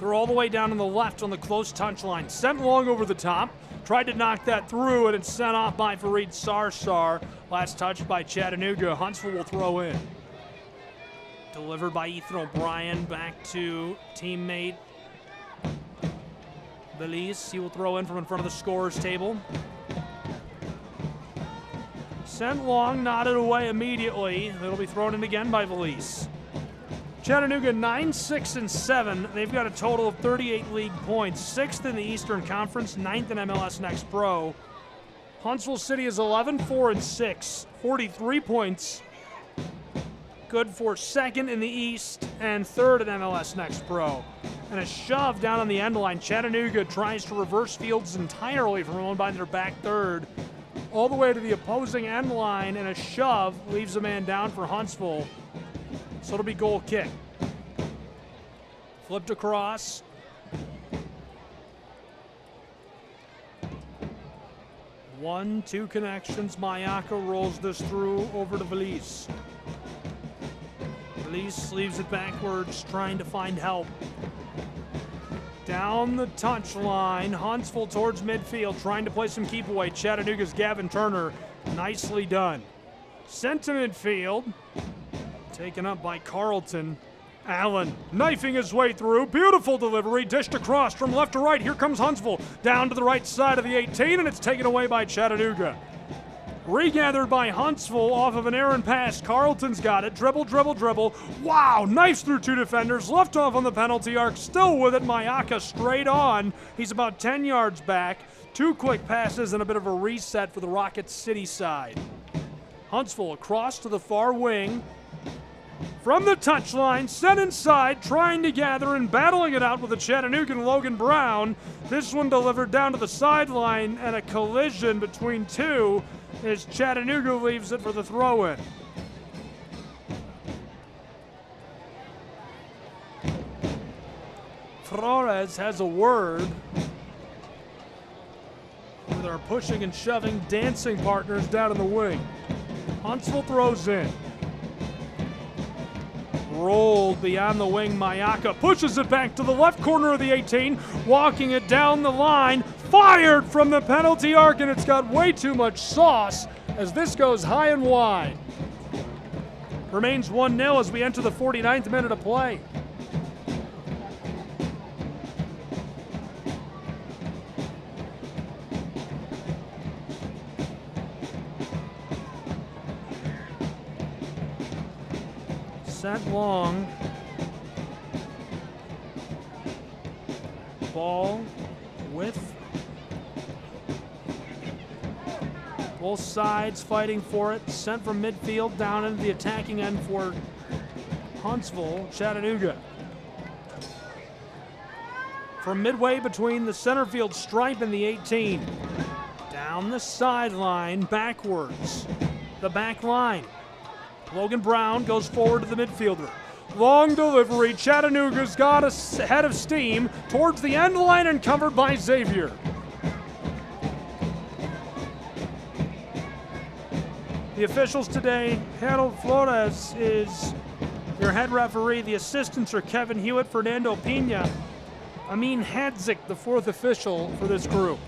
S11: They're all the way down on the left on the close touch line. Sent long over the top. Tried to knock that through, and it's sent off by Fareed Sarsar. Last touch by Chattanooga. Huntsville will throw in. Delivered by Ethan O'Brien back to teammate Belize. He will throw in from in front of the scorer's table. Sent long, nodded away immediately. It'll be thrown in again by Belize. Chattanooga 9-6-7. They've got a total of 38 league points, 6th in the Eastern Conference, 9th in MLS Next Pro. Huntsville City is 11-4-6, 43 points. Good for 2nd in the East and 3rd in MLS Next Pro. And a shove down on the end line. Chattanooga tries to reverse fields entirely from one by their back third, all the way to the opposing end line, and a shove leaves a man down for Huntsville. So it'll be goal kick. Flipped across. One, two connections. Mayaka rolls this through over to Belize. Belize leaves it backwards, trying to find help. Down the touch line. Huntsville towards midfield, trying to play some keep away. Chattanooga's Gavin Turner. Nicely done. Sent to midfield. Taken up by Carlton. Allen knifing his way through. Beautiful delivery. Dished across from left to right. Here comes Huntsville. Down to the right side of the 18, and it's taken away by Chattanooga. Regathered by Huntsville off of an errant pass. Carlton's got it. Dribble, dribble, dribble. Wow! Knifes through 2 defenders. Left off on the penalty arc. Still with it. Mayaka straight on. He's about 10 yards back. 2 quick passes and a bit of a reset for the Rocket City side. Huntsville across to the far wing. From the touchline, set inside, trying to gather and battling it out with the Chattanoogan Logan Brown. This one delivered down to the sideline, and a collision between 2 as Chattanooga leaves it for the throw-in. Flores has a word with our pushing and shoving dancing partners down in the wing. Huntsville throws in. Rolled beyond the wing, Mayaka pushes it back to the left corner of the 18, walking it down the line, fired from the penalty arc, and it's got way too much sauce as this goes high and wide. Remains 1-0 as we enter the 49th minute of play. Set long. Ball with both sides fighting for it. Sent from midfield down into the attacking end for Huntsville, Chattanooga. From midway between the center field stripe and the 18. Down the sideline, backwards. The back line. Logan Brown goes forward to the midfielder. Long delivery. Chattanooga's got a head of steam towards the end line and covered by Xavier. The officials today, Harold Flores is your head referee. The assistants are Kevin Hewitt, Fernando Pina, Amin Hadzik, the fourth official for this group.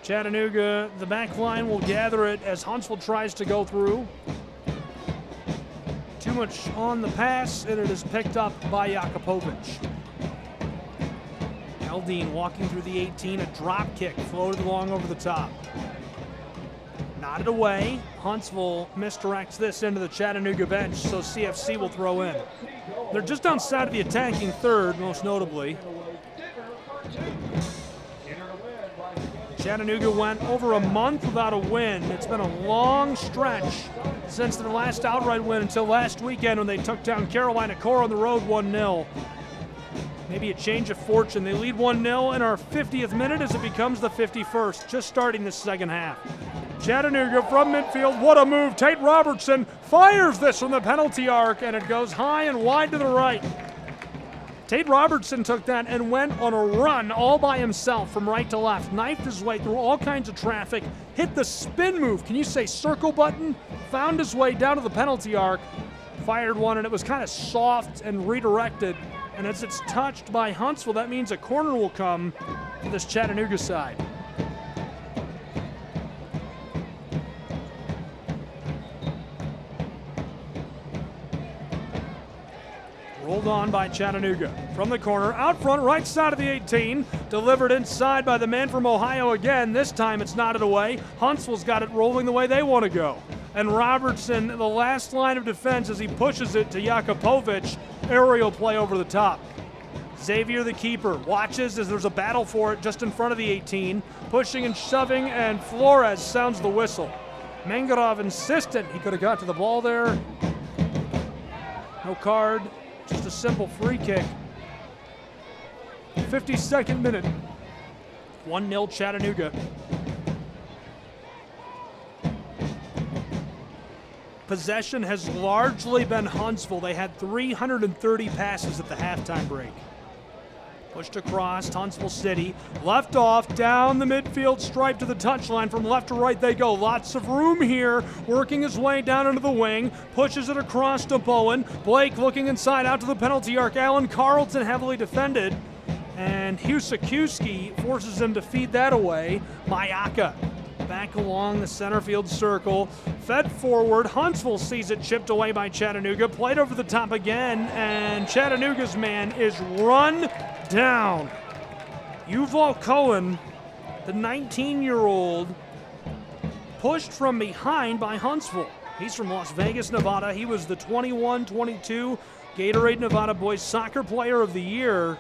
S11: Chattanooga, the back line will gather it as Huntsville tries to go through. Too much on the pass, and it is picked up by Jakupovic. Eldine walking through the 18, a drop kick floated along over the top. Knotted away. Huntsville misdirects this into the Chattanooga bench, so CFC will throw in. They're just outside of the attacking third, most notably. Chattanooga went over a month without a win. It's been a long stretch since their last outright win until last weekend when they took down Carolina Core on the road 1-0. Maybe a change of fortune. They lead 1-0 in our 50th minute as it becomes the 51st, just starting the second half. Chattanooga from midfield, what a move. Tate Robertson fires this from the penalty arc, and it goes high and wide to the right. Tate Robertson took that and went on a run all by himself from right to left, knifed his way through all kinds of traffic, hit the spin move, can you say circle button, found his way down to the penalty arc, fired one, and it was kind of soft and redirected. And as it's touched by Huntsville, that means a corner will come to this Chattanooga side. Rolled on by Chattanooga. From the corner, out front, right side of the 18. Delivered inside by the man from Ohio again. This time it's knotted away. Huntsville's got it rolling the way they want to go. And Robertson, the last line of defense as he pushes it to Jakupovic. Aerial play over the top. Xavier, the keeper, watches as there's a battle for it just in front of the 18. Pushing and shoving, and Flores sounds the whistle. Mangarov insistent he could have got to the ball there. No card. Just a simple free kick. 52nd minute. 1-0 Chattanooga. Possession has largely been Huntsville. They had 330 passes at the halftime break. Pushed across, Huntsville City. Left off, down the midfield stripe to the touchline. From left to right they go. Lots of room here. Working his way down into the wing. Pushes it across to Bowen. Blake looking inside out to the penalty arc. Alan Carlton heavily defended. And Husakuski forces him to feed that away. Mayaka back along the center field circle. Fed forward. Huntsville sees it chipped away by Chattanooga. Played over the top again. And Chattanooga's man is run down. Yuval Cohen, the 19-year-old, pushed from behind by Huntsville. He's from Las Vegas, Nevada. He was the 21-22 Gatorade Nevada Boys Soccer Player of the Year.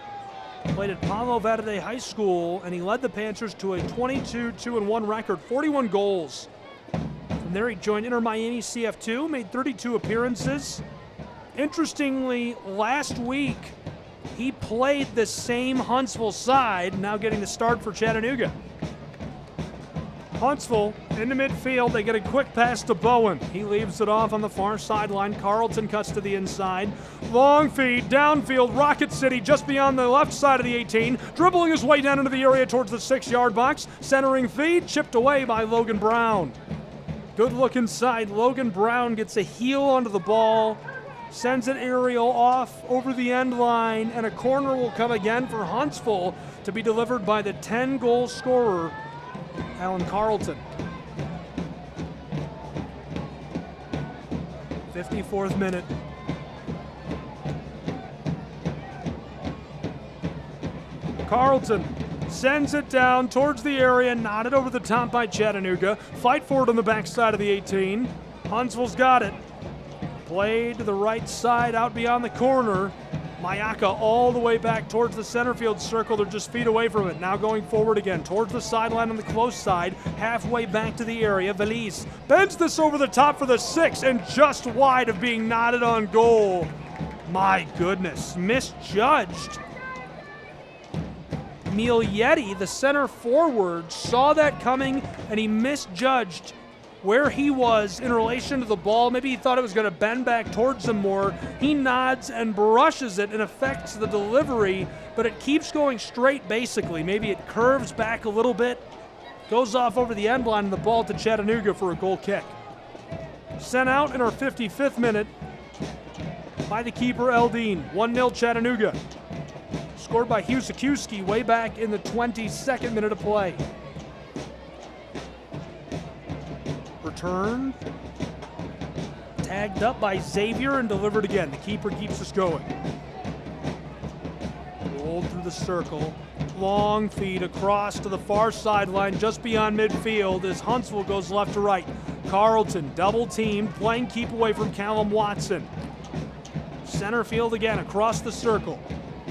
S11: Played at Palo Verde High School, and he led the Panthers to a 22-2-1 record, 41 goals. From there, he joined Inter Miami CF2, made 32 appearances. Interestingly, last week, he played the same Huntsville side, now getting the start for Chattanooga. Huntsville into midfield. They get a quick pass to Bowen. He leaves it off on the far sideline. Carlton cuts to the inside. Long feed, downfield. Rocket City just beyond the left side of the 18. Dribbling his way down into the area towards the 6-yard box. Centering feed, chipped away by Logan Brown. Good look inside. Logan Brown gets a heel onto the ball. Sends an aerial off over the end line. And a corner will come again for Huntsville to be delivered by the 10-goal scorer, Alan Carlton. 54th minute. Carlton sends it down towards the area, nodded over the top by Chattanooga. Fight for it on the backside of the 18. Huntsville's got it. Played to the right side out beyond the corner. Mayaka all the way back towards the center field circle. They're just feet away from it. Now going forward again towards the sideline on the close side. Halfway back to the area. Valise bends this over the top for the 6 and just wide of being knotted on goal. My goodness, misjudged. Miglietti, the center forward, saw that coming and he misjudged where he was in relation to the ball. Maybe he thought it was going to bend back towards him more. He nods and brushes it and affects the delivery, but it keeps going straight basically. Maybe it curves back a little bit, goes off over the end line, and the ball to Chattanooga for a goal kick. Sent out in our 55th minute by the keeper, Eldine. 1-0 Chattanooga. Scored by Husikowski way back in the 22nd minute of play. Returned, tagged up by Xavier and delivered again. The keeper keeps us going. Rolled through the circle. Long feed across to the far sideline just beyond midfield as Huntsville goes left to right. Carlton double teamed, playing keep away from Callum Watson. Center field again across the circle.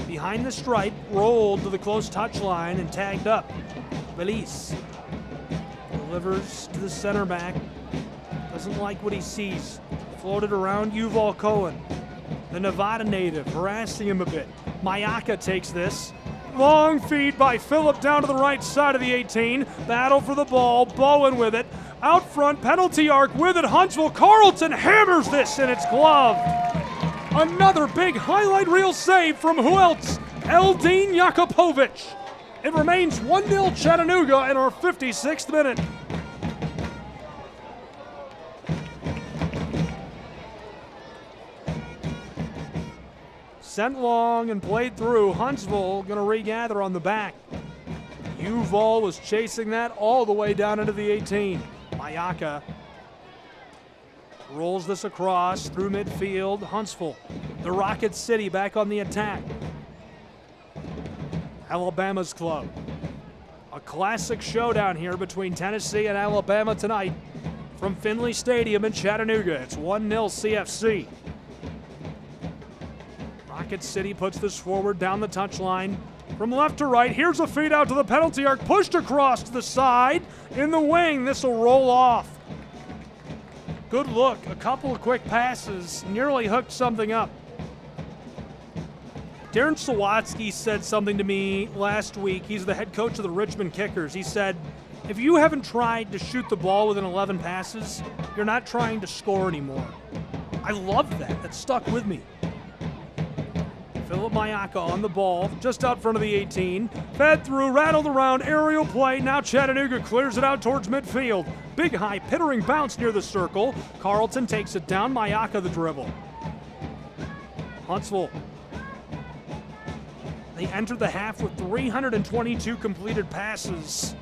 S11: Behind the stripe, rolled to the close touch line and tagged up. Valise delivers to the center back. Doesn't like what he sees. Floated around Yuval Cohen, the Nevada native, harassing him a bit. Mayaka takes this. Long feed by Phillip down to the right side of the 18. Battle for the ball. Bowen with it. Out front, penalty arc with it. Huntsville. Carlton hammers this and it's gloved. Another big highlight reel save from who else? Eldine Jakupovic. It remains 1-0 Chattanooga in our 56th minute. Sent long and played through. Huntsville going to regather on the back. Yuval was chasing that all the way down into the 18. Mayaka rolls this across through midfield. Huntsville, the Rocket City back on the attack. Alabama's club. A classic showdown here between Tennessee and Alabama tonight from Finley Stadium in Chattanooga. It's 1-0 CFC. Rocket City puts this forward down the touchline. From left to right, here's a feed out to the penalty arc, pushed across to the side. In the wing, this will roll off. Good look, a couple of quick passes, nearly hooked something up. Darren Sawatsky said something to me last week. He's the head coach of the Richmond Kickers. He said, if you haven't tried to shoot the ball within 11 passes, you're not trying to score anymore. I love that. That stuck with me. Phillip Mayaka on the ball, just out front of the 18. Fed through, rattled around, aerial play. Now Chattanooga clears it out towards midfield. Big high, pittering bounce near the circle. Carlton takes it down, Mayaka the dribble. Huntsville. They entered the half with 322 completed passes.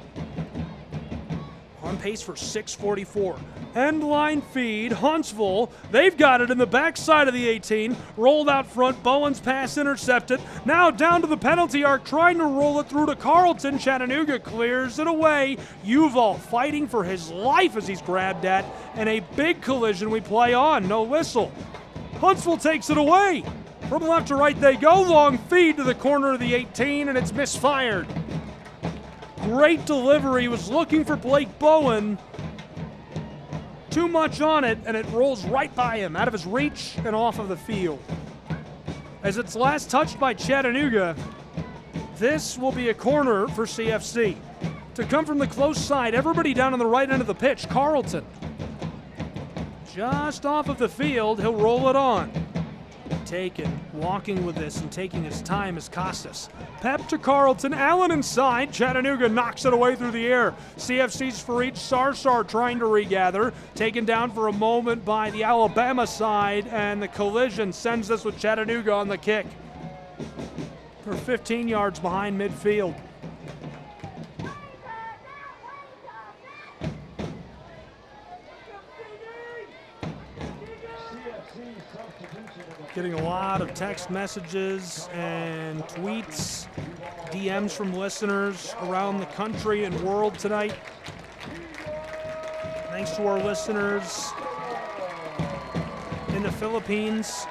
S11: On pace for 644. End line feed, Huntsville. They've got it in the backside of the 18. Rolled out front, Bowen's pass intercepted. Now down to the penalty arc, trying to roll it through to Carlton. Chattanooga clears it away. Yuval fighting for his life as he's grabbed at. And a big collision we play on, no whistle. Huntsville takes it away. From left to right they go. Long feed to the corner of the 18, and it's misfired. Great delivery. Was looking for Blake Bowen. Too much on it, and it rolls right by him, out of his reach and off of the field. As it's last touched by Chattanooga, this will be a corner for CFC. to come from the close side. Everybody down on the right end of the pitch. Carlton. Just off of the field, he'll roll it on. Walking with this and taking his time is Costas. Pep to Carlton, Allen inside. Chattanooga knocks it away through the air. CFC's for each. Sarsar trying to regather. Taken down for a moment by the Alabama side, and the collision sends this with Chattanooga on the kick. They're 15 yards behind midfield. Getting a lot of text messages and tweets, DMs from listeners around the country and world tonight. Thanks to our listeners in the Philippines.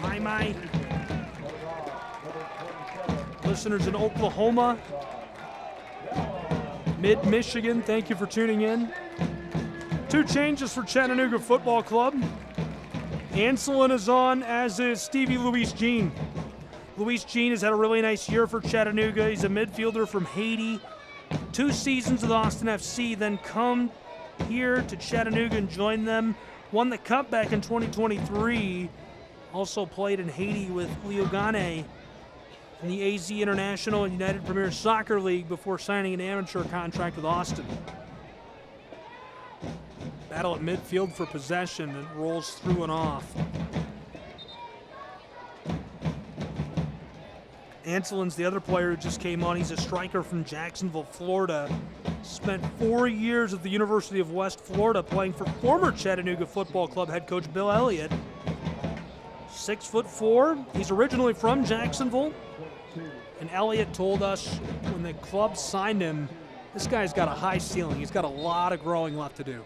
S11: Mai. Listeners in Oklahoma. Mid-Michigan, thank you for tuning in. 2 changes for Chattanooga Football Club. Anselin is on, as is Stevie Luis Jean. Luis Jean has had a really nice year for Chattanooga. He's a midfielder from Haiti. 2 seasons with Austin FC, then come here to Chattanooga and join them. Won the Cup back in 2023. Also played in Haiti with Leogane in the AZ International and United Premier Soccer League before signing an amateur contract with Austin. Battle at midfield for possession and rolls through and off. Anselin's the other player who just came on. He's a striker from Jacksonville, Florida. Spent 4 years at the University of West Florida playing for former Chattanooga Football Club head coach Bill Elliott. 6'4". He's originally from Jacksonville. And Elliott told us when the club signed him, this guy's got a high ceiling. He's got a lot of growing left to do.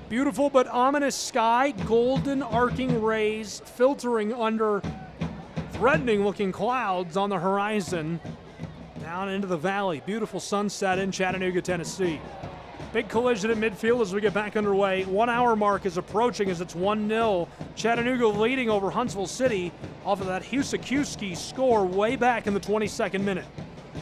S11: Beautiful but ominous sky, golden arcing rays filtering under threatening looking clouds on the horizon down into the valley. Beautiful sunset in Chattanooga, Tennessee. Big collision at midfield as we get back underway. 1 hour mark is approaching as it's 1-0. Chattanooga leading over Huntsville City off of that Husakuski score way back in the 22nd minute.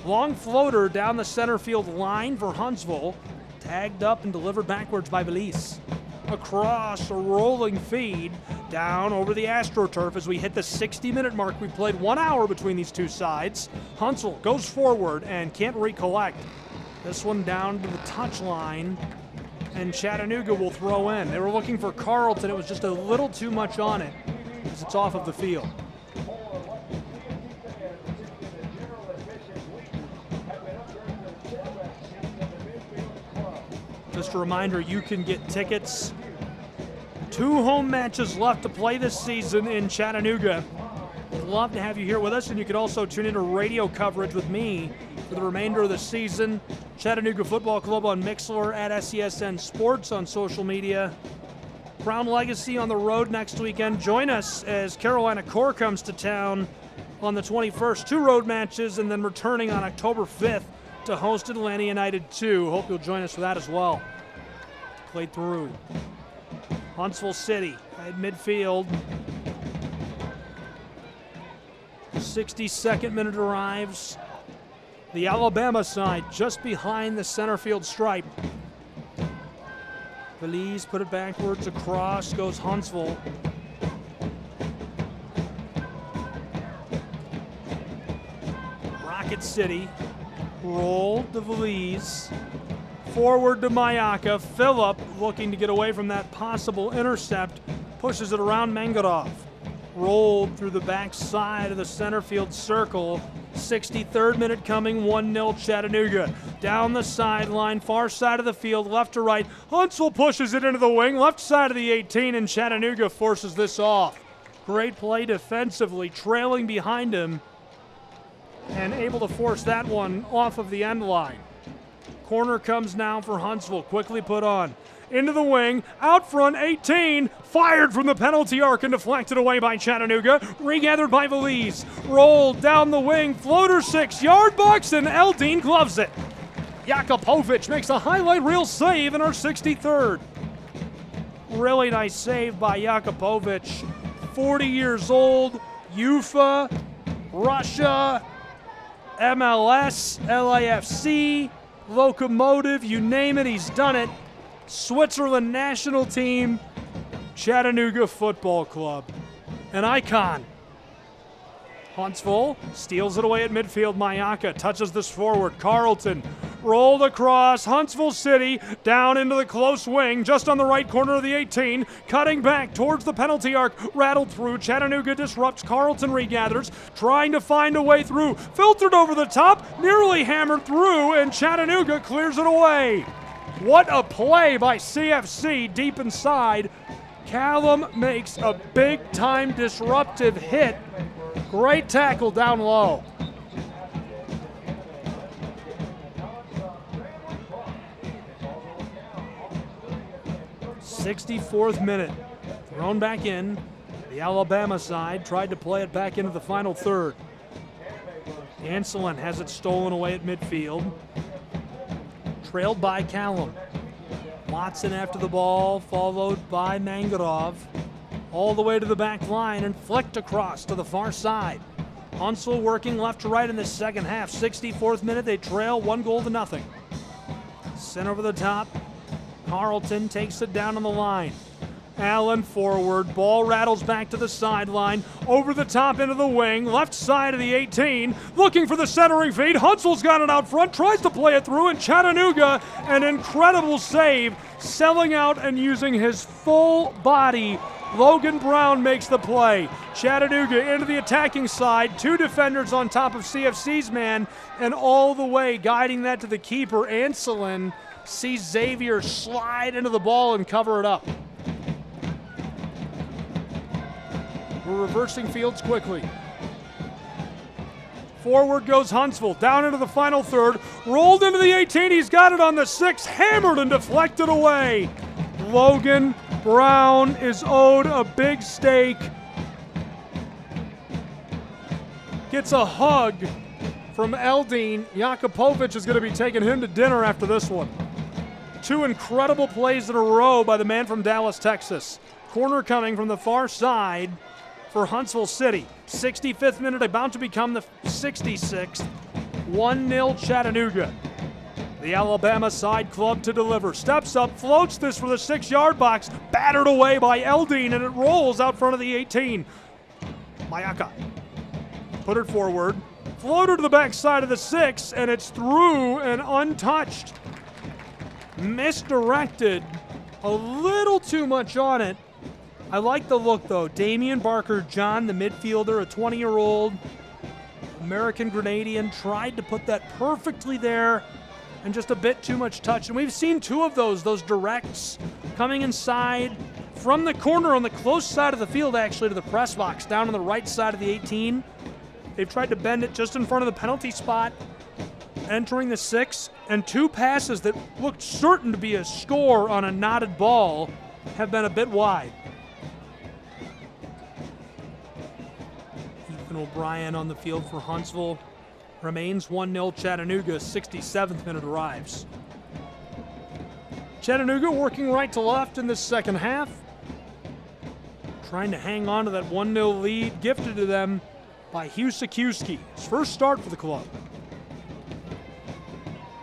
S11: Long floater down the center field line for Huntsville. Tagged up and delivered backwards by Belize. Across a rolling feed down over the AstroTurf as we hit the 60-minute mark. We played 1 hour between these two sides. Huntsville goes forward and can't recollect. This one down to the touchline, and Chattanooga will throw in. They were looking for Carlton. It was just a little too much on it as it's off of the field. Just a reminder, you can get tickets. 2 home matches left to play this season in Chattanooga. We'd love to have you here with us, and you can also tune into radio coverage with me for the remainder of the season. Chattanooga Football Club on Mixlr, at SESN Sports on social media. Crown Legacy on the road next weekend. Join us as Carolina Core comes to town on the 21st. 2 road matches, and then returning on October 5th to host Atlanta United 2. Hope you'll join us for that as well. Played through. Huntsville City at midfield. 62nd minute arrives. The Alabama side just behind the center field stripe. Belize put it backwards, across goes Huntsville. Rocket City. Roll to Belize. Forward to Mayaka. Phillip looking to get away from that possible intercept. Pushes it around Mangarov. Rolled through the back side of the center field circle. 63rd minute coming, 1-0 Chattanooga. Down the sideline, far side of the field, left to right. Huntsville pushes it into the wing, left side of the 18, and Chattanooga forces this off. Great play defensively, trailing behind him, and able to force that one off of the end line. Corner comes now for Huntsville, quickly put on. Into the wing, out front, 18, fired from the penalty arc and deflected away by Chattanooga, regathered by Belize, rolled down the wing, floater 6-yard box, and Eldine gloves it. Jakupovic makes a highlight reel save in our 63rd. Really nice save by Jakupovic, 40 years old, Ufa, Russia, MLS, LAFC, Locomotive, you name it, he's done it. Switzerland national team, Chattanooga Football Club. An icon. Huntsville steals it away at midfield. Mayaka touches this forward. Carlton rolled across. Huntsville City down into the close wing, just on the right corner of the 18. Cutting back towards the penalty arc. Rattled through. Chattanooga disrupts. Carlton regathers. Trying to find a way through. Filtered over the top. Nearly hammered through, and Chattanooga clears it away. What a play by CFC deep inside. Callum makes a big-time disruptive hit. Great tackle down low. '64th minute. Thrown back in. The Alabama side tried to play it back into the final third. Anselin has it stolen away at midfield. Trailed by Callum. Watson after the ball, followed by Mangarov. All the way to the back line and flicked across to the far side. Huntsville working left to right in the second half. 64th minute, they trail 1-0. Sent over the top. Carlton takes it down on the line. Allen forward. Ball rattles back to the sideline. Over the top into the wing. Left side of the 18. Looking for the centering feed. Huntsville's got it out front. Tries to play it through. And Chattanooga, an incredible save. Selling out and using his full body. Logan Brown makes the play. Chattanooga into the attacking side. 2 defenders on top of CFC's man. And all the way guiding that to the keeper, Anselin, sees Xavier slide into the ball and cover it up. We're reversing fields quickly. Forward goes Huntsville, down into the final third. Rolled into the 18, he's got it on the 6, hammered and deflected away. Logan Brown is owed a big steak. Gets a hug from Eldine. Jakupovic is going to be taking him to dinner after this one. 2 incredible plays in a row by the man from Dallas, Texas. Corner coming from the far side for Huntsville City. 65th minute, about to become the 66th. 1-0 Chattanooga. The Alabama side club to deliver. Steps up, floats this for the 6-yard box. Battered away by Eldine, and it rolls out front of the 18. Mayaka put it forward. Floater to the backside of the 6, and it's through and untouched. Misdirected. A little too much on it. I like the look, though. Damian Barker-John, the midfielder, a 20-year-old American Grenadian, tried to put that perfectly there, and just a bit too much touch. And we've seen 2 of those directs coming inside from the corner on the close side of the field, actually, to the press box, down on the right side of the 18. They've tried to bend it just in front of the penalty spot, entering the 6, and 2 passes that looked certain to be a score on a knotted ball have been a bit wide. Ethan O'Brien on the field for Huntsville. Remains 1-0 Chattanooga. 67th minute arrives. Chattanooga working right to left in this second half. Trying to hang on to that 1-0 lead gifted to them by Hugh Sikuski. His first start for the club.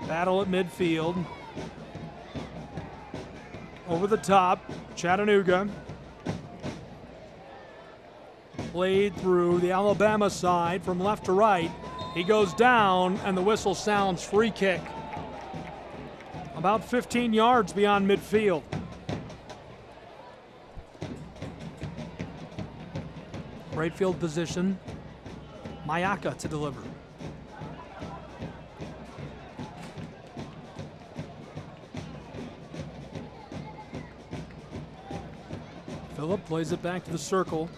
S11: Battle at midfield. Over the top, Chattanooga. Played through the Alabama side from left to right. He goes down, and the whistle sounds free kick. About 15 yards beyond midfield. Right field position. Mayaka to deliver. Phillip plays it back to the circle.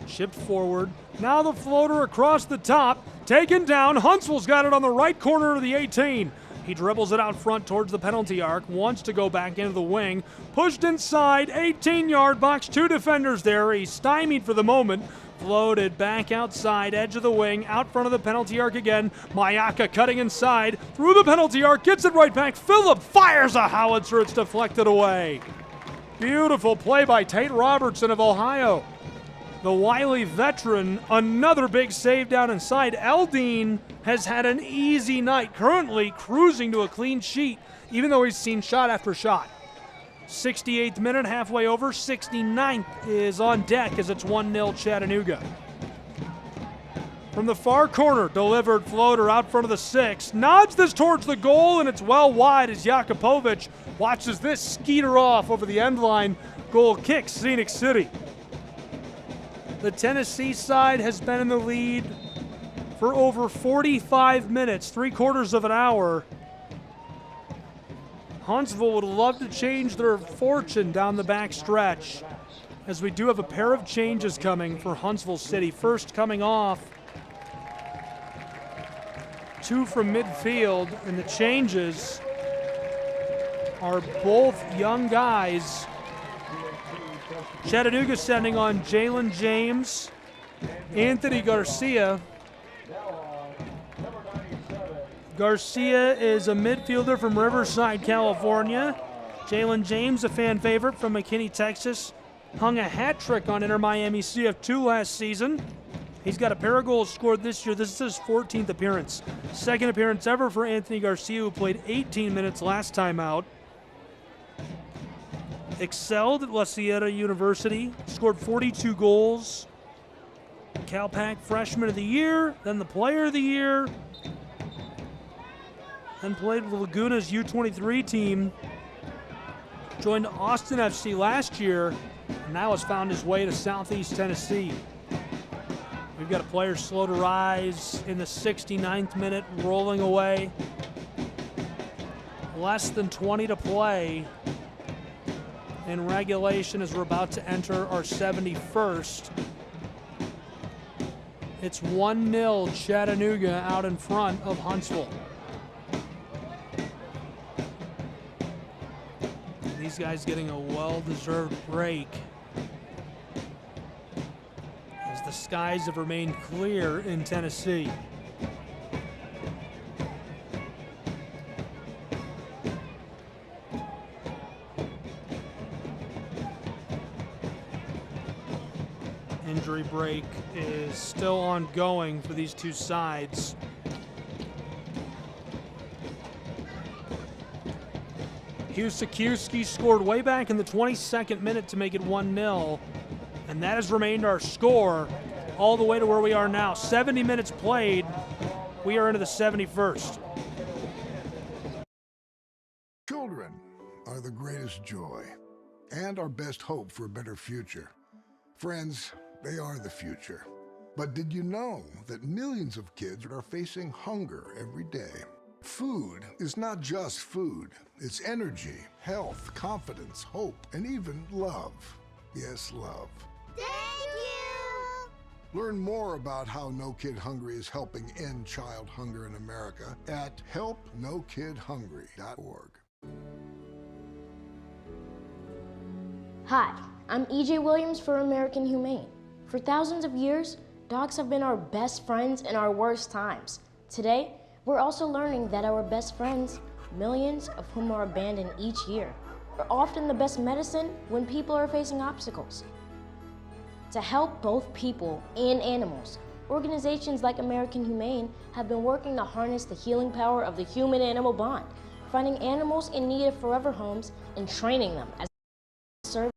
S11: Shipped forward. Now the floater across the top. Taken down. Huntsville's got it on the right corner of the 18. He dribbles it out front towards the penalty arc. Wants to go back into the wing. Pushed inside. 18-yard box. 2 defenders there. He's stymied for the moment. Floated back outside. Edge of the wing. Out front of the penalty arc again. Mayaka cutting inside. Through the penalty arc. Gets it right back. Phillip fires a howitzer. It's deflected away. Beautiful play by Tate Robertson of Ohio. The wily veteran, another big save down inside. Eldine has had an easy night, currently cruising to a clean sheet, even though he's seen shot after shot. 68th minute, halfway over. 69th is on deck as it's 1-0 Chattanooga. From the far corner, delivered floater out front of the 6. Nods this towards the goal, and it's well wide as Jakupovic watches this skeeter off over the end line. Goal kick, Scenic City. The Tennessee side has been in the lead for over 45 minutes, 3/4 of an hour. Huntsville would love to change their fortune down the back stretch, as we do have a pair of changes coming for Huntsville City. First coming off, 2 from midfield, and the changes are both young guys. Chattanooga sending on Jalen James, Anthony Garcia. Garcia is a midfielder from Riverside, California. Jalen James, a fan favorite from McKinney, Texas, hung a hat trick on Inter Miami CF2 last season. He's got a pair of goals scored this year. This is his 14th appearance. Second appearance ever for Anthony Garcia, who played 18 minutes last time out. Excelled at La Sierra University, scored 42 goals. Calpac Freshman of the Year, then the Player of the Year, then played with Laguna's U23 team. Joined Austin FC last year, and now has found his way to Southeast Tennessee. We've got a player slow to rise in the 69th minute, rolling away. Less than 20 to play in regulation as we're about to enter our 71st. It's 1-0 Chattanooga out in front of Huntsville. These guys getting a well-deserved break as the skies have remained clear in Tennessee. Injury break is still ongoing for these two sides. Husakiewski scored way back in the 22nd minute to make it 1-0, and that has remained our score all the way to where we are now. 70 minutes played, we are into the 71st.
S5: Children are the greatest joy and our best hope for a better future. Friends, they are the future. But did you know that millions of kids are facing hunger every day? Food is not just food. It's energy, health, confidence, hope, and even love. Yes, love.
S8: Thank you!
S5: Learn more about how No Kid Hungry is helping end child hunger in America at helpnokidhungry.org.
S8: Hi, I'm EJ Williams for American Humane. For thousands of years, dogs have been our best friends in our worst times. Today, we're also learning that our best friends, millions of whom are abandoned each year, are often the best medicine when people are facing obstacles. To help both people and animals, organizations like American Humane have been working to harness the healing power of the human-animal bond, finding animals in need of forever homes and training them as service.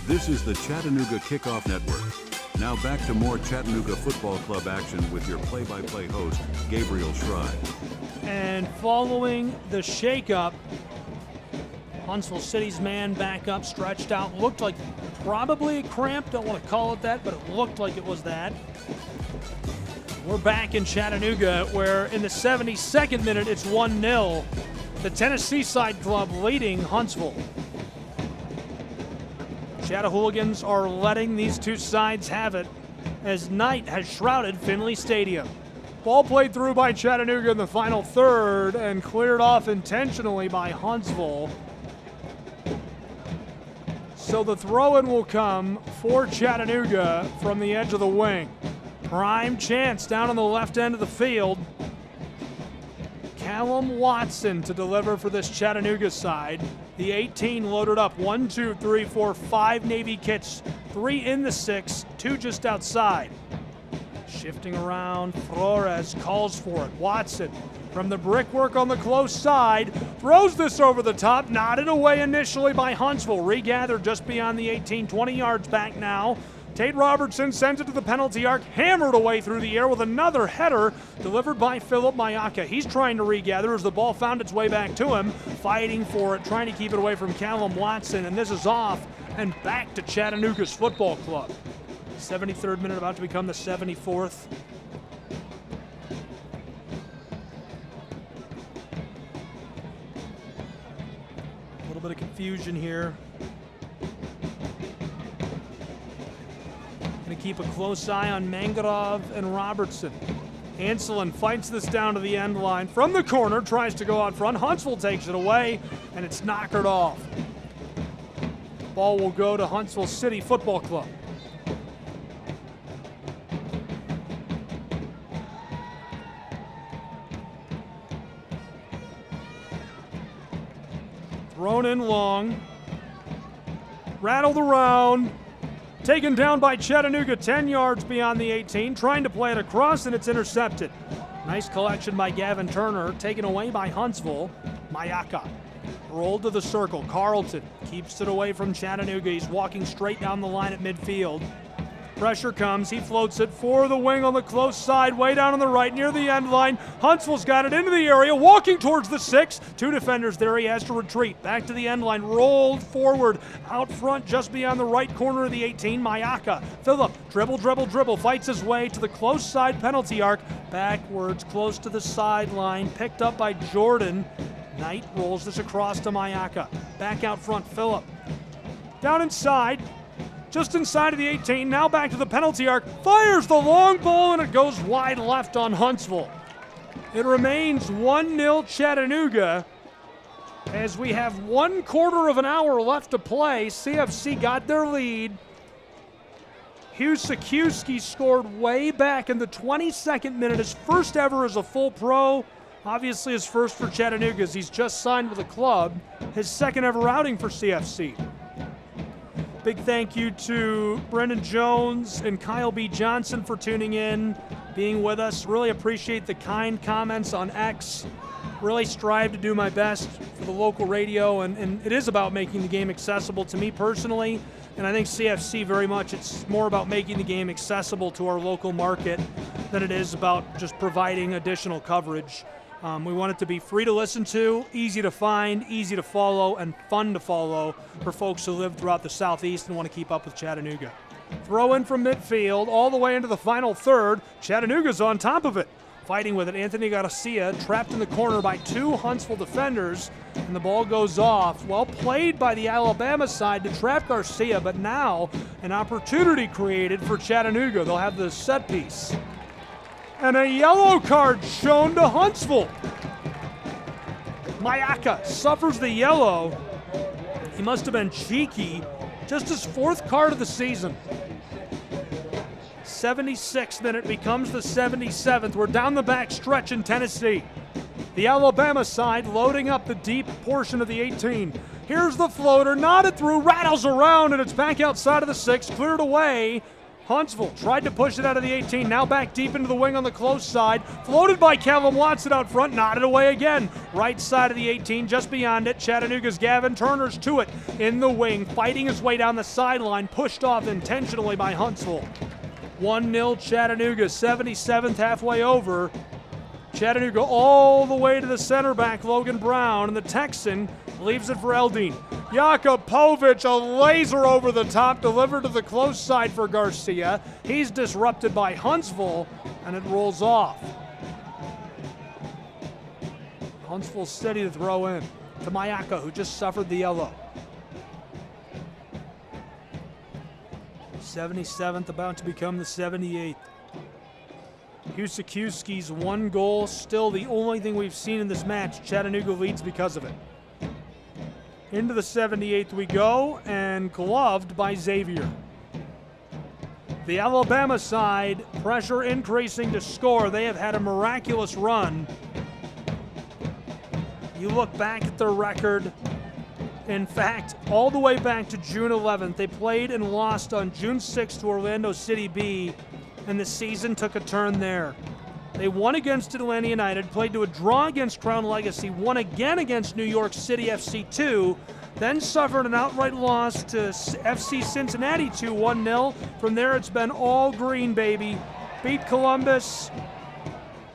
S2: This is the Chattanooga Kickoff Network. Now back to more Chattanooga Football Club action with your play-by-play host, Gabriel Schrei.
S11: And following the shakeup, Huntsville City's man back up, stretched out, looked like probably a cramp, don't want to call it that, but it looked like it was that. We're back in Chattanooga, where in the 72nd minute, it's 1-0. The Tennessee side club leading Huntsville. Chattahooligans are letting these two sides have it as night has shrouded Finley Stadium. Ball played through by Chattanooga in the final third and cleared off intentionally by Huntsville. So the throw-in will come for Chattanooga from the edge of the wing. Prime chance down on the left end of the field. Callum Watson to deliver for this Chattanooga side. The 18 loaded up. 1, 2, 3, 4, 5 Navy kits 3 in the 6, 2 just outside. Shifting around, Flores calls for it. Watson from the brickwork on the close side, throws this over the top, nodded away initially by Huntsville. Regathered just beyond the 18, 20 yards back now. Tate Robertson sends it to the penalty arc, hammered away through the air with another header delivered by Philip Mayaka. He's trying to regather as the ball found its way back to him, fighting for it, trying to keep it away from Callum Watson, and this is off and back to Chattanooga's football club. 73rd minute about to become the 74th. A little bit of confusion here. Going to keep a close eye on Mangarov and Robertson. Anselin fights this down to the end line. From the corner, tries to go out front. Huntsville takes it away, and it's knockered off. Ball will go to Huntsville City Football Club. Thrown in long. Rattled around. Taken down by Chattanooga 10 yards beyond the 18. Trying to play it across, and it's intercepted. Nice collection by Gavin Turner. Taken away by Huntsville. Mayaka. Rolled to the circle. Carlton keeps it away from Chattanooga. He's walking straight down the line at midfield. Pressure comes. He floats it for the wing on the close side, way down on the right near the end line. Huntsville's got it into the area, walking towards the 6. 2 defenders there. He has to retreat. Back to the end line. Rolled forward. Out front just beyond the right corner of the 18. Mayaka. Phillip. Dribble. Fights his way to the close side penalty arc. Backwards, close to the sideline. Picked up by Jordan. Knight rolls this across to Mayaka. Back out front, Phillip. Down inside. Just inside of the 18, now back to the penalty arc, fires the long ball, and it goes wide left on Huntsville. It remains 1-0 Chattanooga as we have 1/4 of an hour left to play. CFC got their lead. Hugh Siekierski scored way back in the 22nd minute, his first ever as a full pro. Obviously his first for Chattanooga as he's just signed with the club, his second ever outing for CFC. Big thank you to Brendan Jones and Kyle B. Johnson for tuning in, being with us. Really appreciate the kind comments on X. Really strive to do my best for the local radio, and it is about making the game accessible to me personally, and I think CFC very much, it's more about making the game accessible to our local market than it is about just providing additional coverage. We want it to be free to listen to, easy to find, easy to follow, and fun to follow for folks who live throughout the Southeast and want to keep up with Chattanooga. Throw in from midfield all the way into the final third. Chattanooga's on top of it. Fighting with it, Anthony Garcia trapped in the corner by 2 Huntsville defenders, and the ball goes off. Well played by the Alabama side to trap Garcia, but now an opportunity created for Chattanooga. They'll have the set piece. And a yellow card shown to Huntsville. Mayaka suffers the yellow. He must have been cheeky. Just his 4th card of the season. 76th minute becomes the 77th. We're down the back stretch in Tennessee. The Alabama side loading up the deep portion of the 18. Here's the floater, nodded through, rattles around, and it's back outside of the 6, cleared away. Huntsville tried to push it out of the 18, now back deep into the wing on the close side. Floated by Callum Watson out front, nodded away again. Right side of the 18, just beyond it. Chattanooga's Gavin Turner's to it in the wing, fighting his way down the sideline, pushed off intentionally by Huntsville. 1-0 Chattanooga, 77th halfway over. Chattanooga all the way to the center back, Logan Brown, and the Texan leaves it for Eldine. Jakupovic, a laser over the top, delivered to the close side for Garcia. He's disrupted by Huntsville, and it rolls off. Huntsville steady to throw in to Mayaka, who just suffered the yellow. 77th about to become the 78th. Hugh Siekierski's 1 goal, still the only thing we've seen in this match. Chattanooga leads because of it. Into the 78th we go, and gloved by Xavier. The Alabama side, pressure increasing to score. They have had a miraculous run. You look back at their record, In fact, all the way back to June 11th, they played and lost on June 6th to Orlando City B, and the season took a turn there. They won against Atlanta United, played to a draw against Crown Legacy, won again against New York City FC 2, then suffered an outright loss to FC Cincinnati 2, 1-0. From there, it's been all green, baby. Beat Columbus,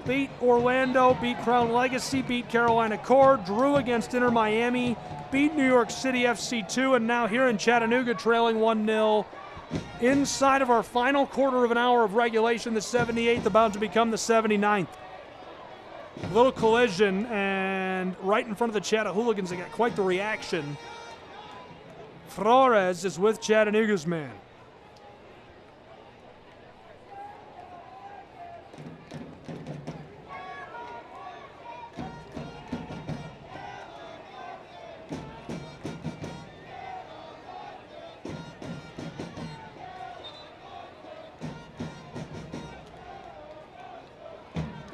S11: beat Orlando, beat Crown Legacy, beat Carolina Core, drew against Inter Miami, beat New York City FC 2, and now here in Chattanooga trailing 1-0. Inside of our final quarter of an hour of regulation, the 78th about to become the 79th. A little collision, and right in front of the Chattahooligans, they got quite the reaction. Flores is with Chattanooga's man.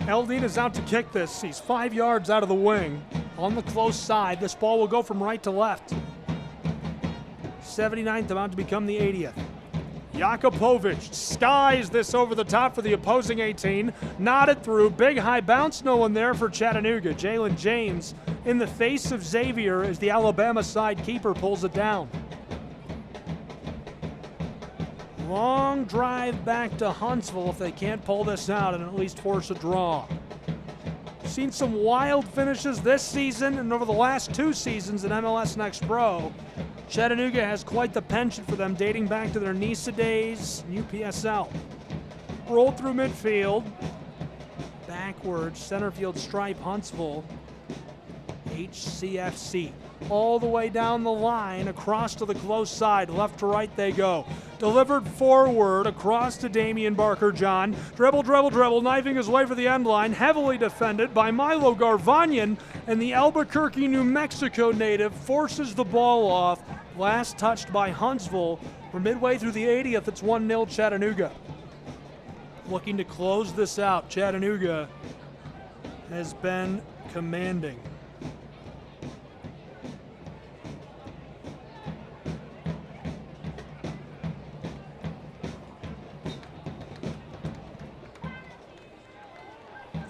S11: Eldine is out to kick this. He's 5 yards out of the wing. On the close side, this ball will go from right to left. 79th about to become the 80th. Jakupovic skies this over the top for the opposing 18. Nodded through. Big high bounce. No one there for Chattanooga. Jalen James in the face of Xavier as the Alabama side keeper pulls it down. Long drive back to Huntsville if they can't pull this out and at least force a draw. Seen some wild finishes this season and over the last 2 seasons in MLS Next Pro. Chattanooga has quite the penchant for them dating back to their NISA days, UPSL. Rolled through midfield. Backwards, center field stripe, Huntsville. HCFC. All the way down the line, across to the close side, left to right they go. Delivered forward, across to Damian Barker-John. Dribble, dribble, dribble, knifing his way for the end line, heavily defended by Milo Garvanyan, and the Albuquerque, New Mexico native forces the ball off. Last touched by Huntsville. We're midway through the 80th, it's 1-0 Chattanooga. Looking to close this out, Chattanooga has been commanding.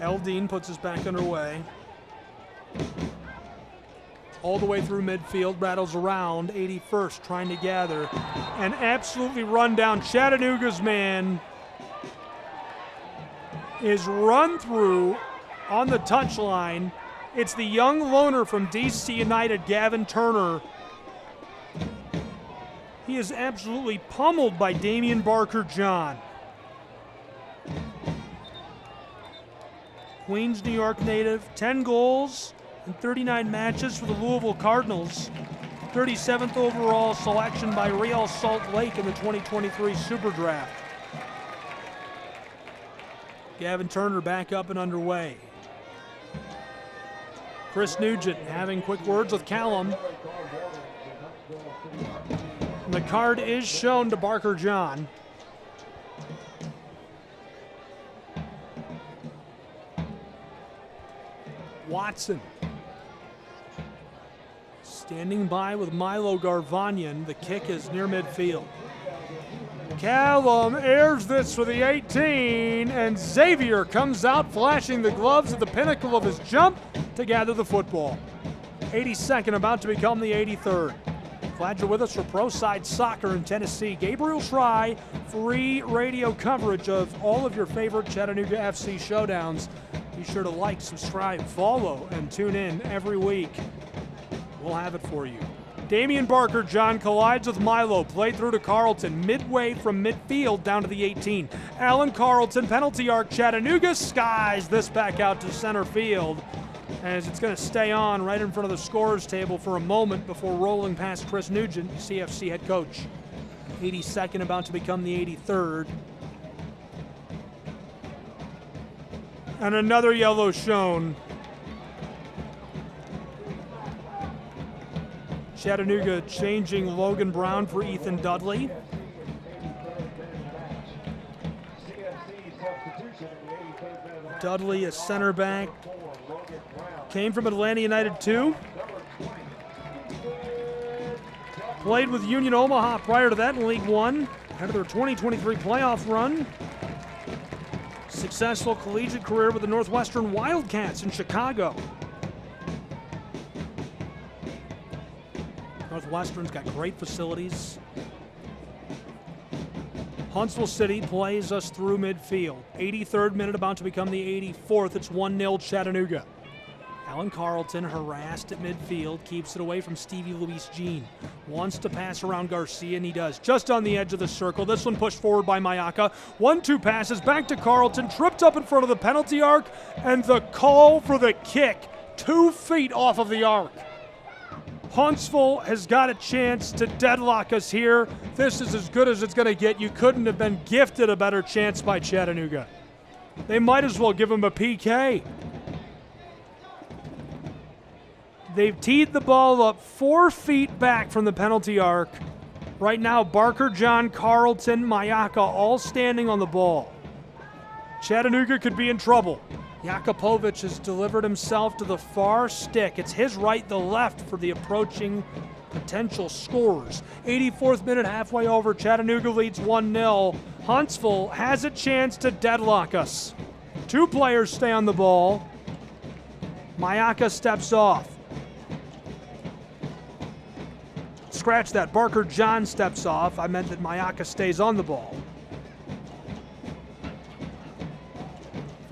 S11: Eldine puts us back underway. All the way through midfield, rattles around, 81st, trying to gather, and absolutely run down. Chattanooga's man is run through on the touchline. It's the young loner from DC United, Gavin Turner. He is absolutely pummeled by Damian Barker-John. Queens, New York native, 10 goals in 39 matches for the Louisville Cardinals. 37th overall selection by Real Salt Lake in the 2023 Super Draft. Gavin Turner back up and underway. Chris Nugent having quick words with Callum. And the card is shown to Barker-John. Watson standing by with Milo Garvanyan. The kick is near midfield. Callum airs this for the 18, and Xavier comes out flashing the gloves at the pinnacle of his jump to gather the football. 82nd about to become the 83rd. Glad you're with us for Pro Side Soccer in Tennessee. Gabriel Schrei, free radio coverage of all of your favorite Chattanooga FC showdowns. Be sure to like, subscribe, follow, and tune in every week. We'll have it for you. Damian Barker-John collides with Milo, played through to Carlton, midway from midfield down to the 18. Alan Carlton, penalty arc, Chattanooga skies this back out to center field, as it's going to stay on right in front of the scorer's table for a moment before rolling past Chris Nugent, CFC head coach. 82nd about to become the 83rd. And another yellow shown. Chattanooga changing Logan Brown for Ethan Dudley. Dudley, a center back, came from Atlanta United too. Played with Union Omaha prior to that in League One. Ahead of their 2023 playoff run. Successful collegiate career with the Northwestern Wildcats in Chicago. Northwestern's got great facilities. Huntsville City plays us through midfield. 83rd minute, about to become the 84th. It's 1-0 Chattanooga. Alan Carlton, harassed at midfield, keeps it away from Stevie Luis Jean. Wants to pass around Garcia, and he does. Just on the edge of the circle. This one pushed forward by Mayaka. 1-2 passes back to Carlton, tripped up in front of the penalty arc, and the call for the kick. 2 feet off of the arc. Huntsville has got a chance to deadlock us here. This is as good as it's going to get. You couldn't have been gifted a better chance by Chattanooga. They might as well give him a PK. They've teed the ball up 4 feet back from the penalty arc. Right now, Barker, John, Carlton, Mayaka all standing on the ball. Chattanooga could be in trouble. Jakupovic has delivered himself to the far stick. It's his right, the left for the approaching potential scorers. 84th minute, halfway over. Chattanooga leads 1-0. Huntsville has a chance to deadlock us. 2 players stay on the ball. Mayaka steps off. Scratch that. Barker John steps off. I meant that Mayaka stays on the ball.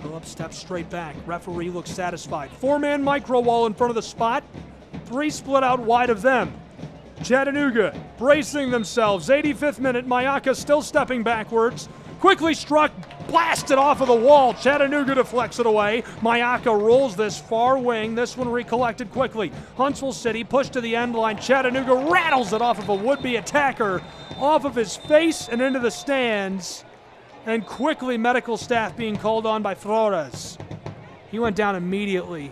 S11: Phillips steps straight back. Referee looks satisfied. 4-man micro wall in front of the spot. 3 split out wide of them. Chattanooga bracing themselves. 85th minute. Mayaka still stepping backwards. Quickly struck. Blasted off of the wall. Chattanooga deflects it away. Mayaka rolls this far wing. This one recollected quickly. Huntsville City pushed to the end line. Chattanooga rattles it off of a would-be attacker, off of his face and into the stands. And quickly medical staff being called on by Flores. He went down immediately.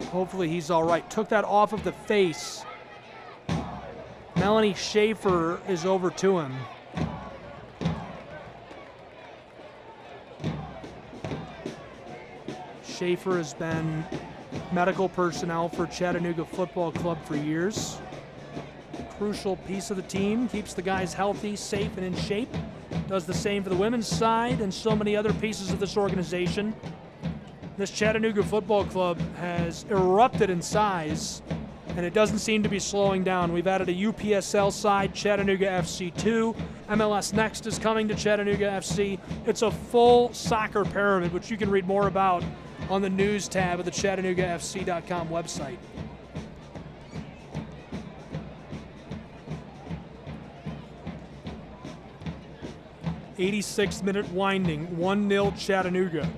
S11: Hopefully he's all right. Took that off of the face. Melanie Schaefer is over to him. Schaefer has been medical personnel for Chattanooga Football Club for years. Crucial piece of the team, keeps the guys healthy, safe, and in shape. Does the same for the women's side and so many other pieces of this organization. This Chattanooga Football Club has erupted in size, and it doesn't seem to be slowing down. We've added a UPSL side, Chattanooga FC 2. MLS Next is coming to Chattanooga FC. It's a full soccer pyramid, which you can read more about on the news tab of the ChattanoogaFC.com website. '86th minute winding, 1-0 Chattanooga.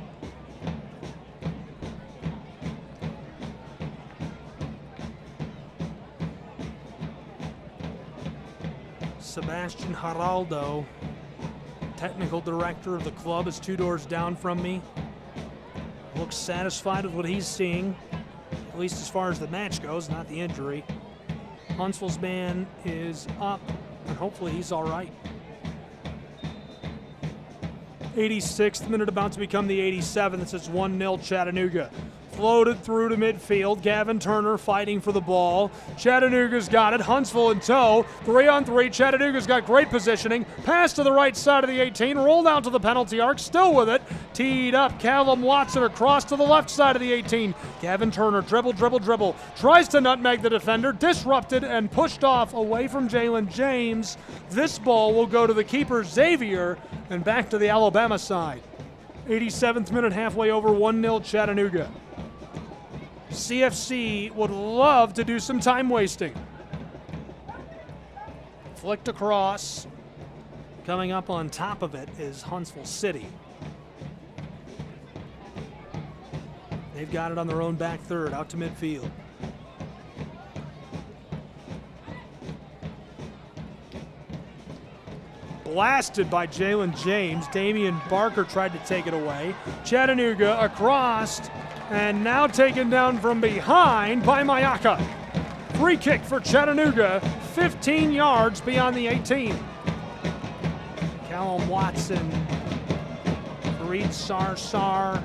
S11: Sebastian Geraldo, technical director of the club, is 2 doors down from me. Looks satisfied with what he's seeing, at least as far as the match goes, not the injury. Huntsville's man is up, and hopefully he's all right. 86th minute, about to become the 87th. It's 1-0 Chattanooga. Floated through to midfield. Gavin Turner fighting for the ball. Chattanooga's got it. Huntsville in tow. 3-on-3. Chattanooga's got great positioning. Pass to the right side of the 18. Rolled out to the penalty arc. Still with it. Teed up. Callum Watson across to the left side of the 18. Gavin Turner dribble. Tries to nutmeg the defender. Disrupted and pushed off away from Jalen James. This ball will go to the keeper, Xavier, and back to the Alabama side. 87th minute, halfway over, 1-0 Chattanooga. CFC would love to do some time wasting. Flicked across. Coming up on top of it is Huntsville City. They've got it on their own back third, out to midfield. Blasted by Jalen James. Damian Barker tried to take it away. Chattanooga across, and now taken down from behind by Mayaka. Free kick for Chattanooga, 15 yards beyond the 18. Callum Watson, Fareed Sarsar,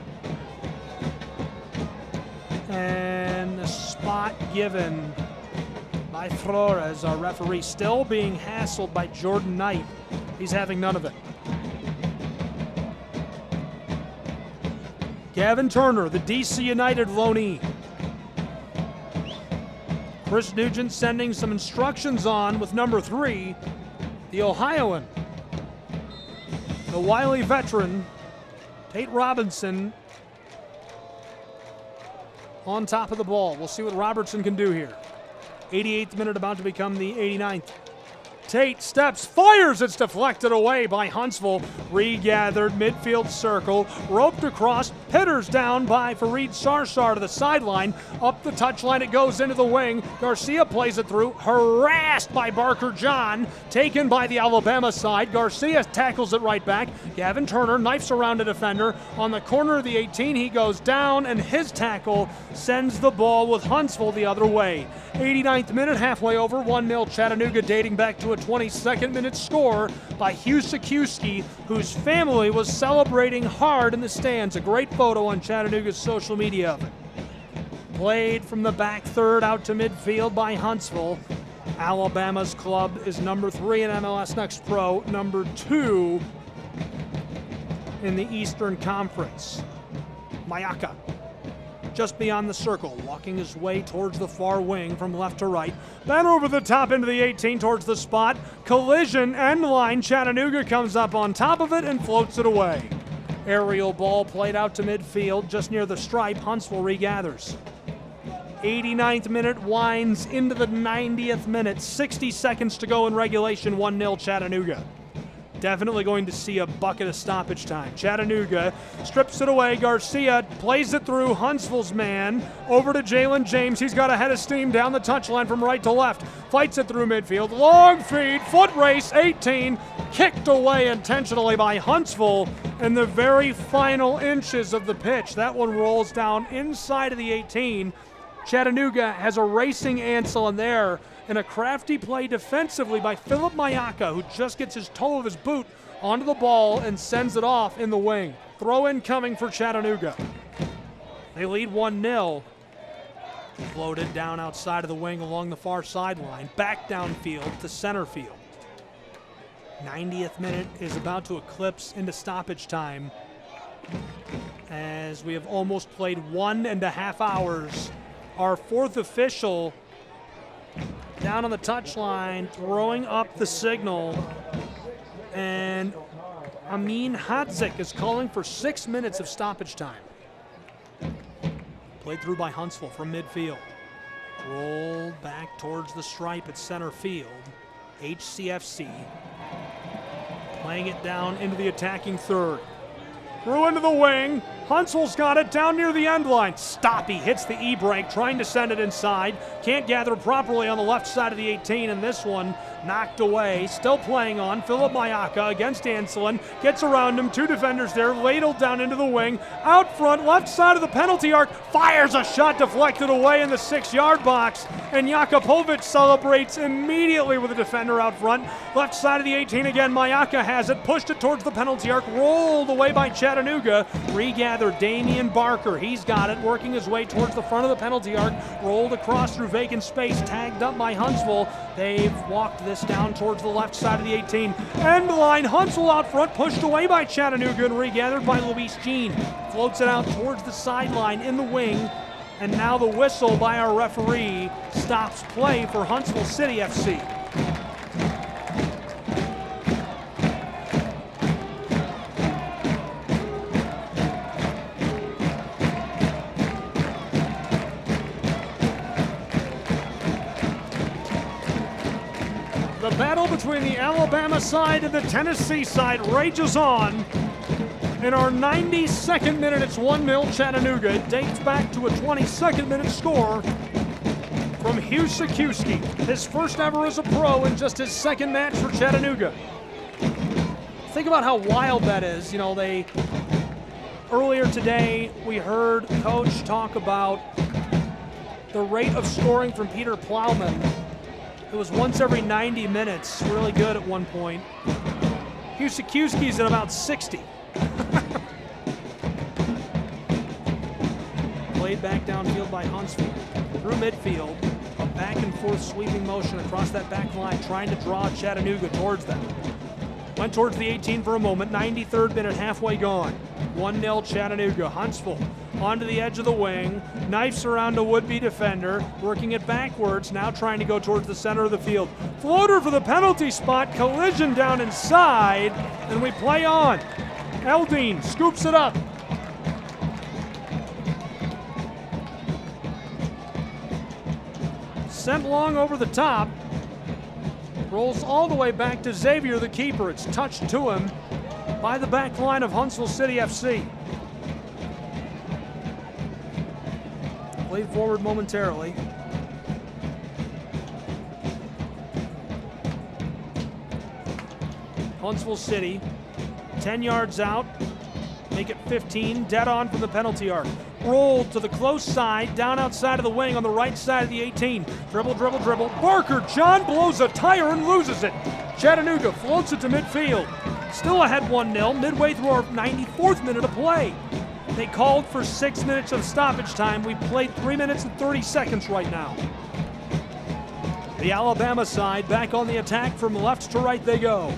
S11: and the spot given by by Flores, our referee, still being hassled by Jordan Knight. He's having none of it. Gavin Turner, the DC United loanee. Chris Nugent sending some instructions on with number 3, the Ohioan. The wily veteran, Tate Robinson, on top of the ball. We'll see what Robertson can do here. 88th minute about to become the 89th. Tate steps, fires, it's deflected away by Huntsville. Regathered, midfield circle, roped across, hitters down by Fareed Sarsar to the sideline. Up the touchline, it goes into the wing. Garcia plays it through, harassed by Barker John. Taken by the Alabama side. Garcia tackles it right back. Gavin Turner knifes around a defender. On the corner of the 18, he goes down, and his tackle sends the ball with Huntsville the other way. 89th minute, halfway over, 1-0 Chattanooga, dating back to a 22nd minute score by Hugh Sikuski, whose family was celebrating hard in the stands. A great photo on Chattanooga's social media of it. Played from the back third out to midfield by Huntsville. Alabama's club is number 3 in MLS Next Pro, number 2 in the Eastern Conference. Mayaka, just beyond the circle, walking his way towards the far wing from left to right. Then over the top into the 18 towards the spot. Collision, end line. Chattanooga comes up on top of it and floats it away. Aerial ball played out to midfield just near the stripe. Huntsville regathers. 89th minute winds into the 90th minute. 60 seconds to go in regulation. 1-0 Chattanooga. Definitely going to see a bucket of stoppage time. Chattanooga strips it away. Garcia plays it through Huntsville's man. Over to Jalen James. He's got a head of steam down the touchline from right to left. Fights it through midfield. Long feed. Foot race. 18. Kicked away intentionally by Huntsville in the very final inches of the pitch. That one rolls down inside of the 18. Chattanooga has a racing Ansel in there, and a crafty play defensively by Philip Mayaka, who just gets his toe of his boot onto the ball and sends it off in the wing. Throw in coming for Chattanooga. They lead 1-0. Floated down outside of the wing along the far sideline, back downfield to center field. 90th minute is about to eclipse into stoppage time, as we have almost played 1.5 hours. Our fourth official down on the touchline, throwing up the signal, and Amin Hadzik is calling for 6 minutes of stoppage time. Played through by Huntsville from midfield. Rolled back towards the stripe at center field. HCFC playing it down into the attacking third. Through into the wing. Huntsville's got it down near the end line. Stoppy hits the E-brake, trying to send it inside. Can't gather properly on the left side of the 18, and this one knocked away. Still playing on. Philip Mayaka against Anselin. Gets around him. 2 defenders there. Ladled down into the wing. Out front, left side of the penalty arc. Fires a shot deflected away in the 6-yard box. And Jakupovic celebrates immediately with a defender out front. Left side of the 18 again. Mayaka has it. Pushed it towards the penalty arc. Rolled away by Chattanooga. Regathered Damian Barker. He's got it. Working his way towards the front of the penalty arc. Rolled across through vacant space. Tagged up by Huntsville. They've walked this down towards the left side of the 18. End line. Huntsville out front. Pushed away by Chattanooga and regathered by Luis Jean. Floats it out towards the sideline in the wing. And now the whistle by our referee stops play for Huntsville City FC. The battle between the Alabama side and the Tennessee side rages on. In our 92nd minute, it's 1-0 Chattanooga. It dates back to a 22nd minute score from Hugh Sikuski. His first ever as a pro and just his second match for Chattanooga. Think about how wild that is. You know, earlier today, we heard Coach talk about the rate of scoring from Peter Plowman. It was once every 90 minutes, really good at one point. Hugh Sikuski's at about 60. Played back downfield by Huntsville. Through midfield. back and forth sweeping motion across that back line, trying to draw Chattanooga towards them. Went towards the 18 for a moment, 93rd minute, halfway gone. 1-0 Chattanooga. Huntsville onto the edge of the wing, knifes around a would-be defender, working it backwards, now trying to go towards the center of the field. Floater for the penalty spot, collision down inside, and we play on. Eldine scoops it up. Sent long over the top. Rolls all the way back to Xavier, the keeper. It's touched to him by the back line of Huntsville City FC. Played forward momentarily. Huntsville City, 10 yards out, make it 15, dead on from the penalty arc. Rolled to the close side, down outside of the wing on the right side of the 18. Dribble, dribble, dribble. Barker John blows a tire and loses it. Chattanooga floats it to midfield. Still ahead 1-0, midway through our 94th minute of play. They called for 6 minutes of stoppage time. We played 3 minutes and 30 seconds right now. The Alabama side back on the attack, from left to right they go.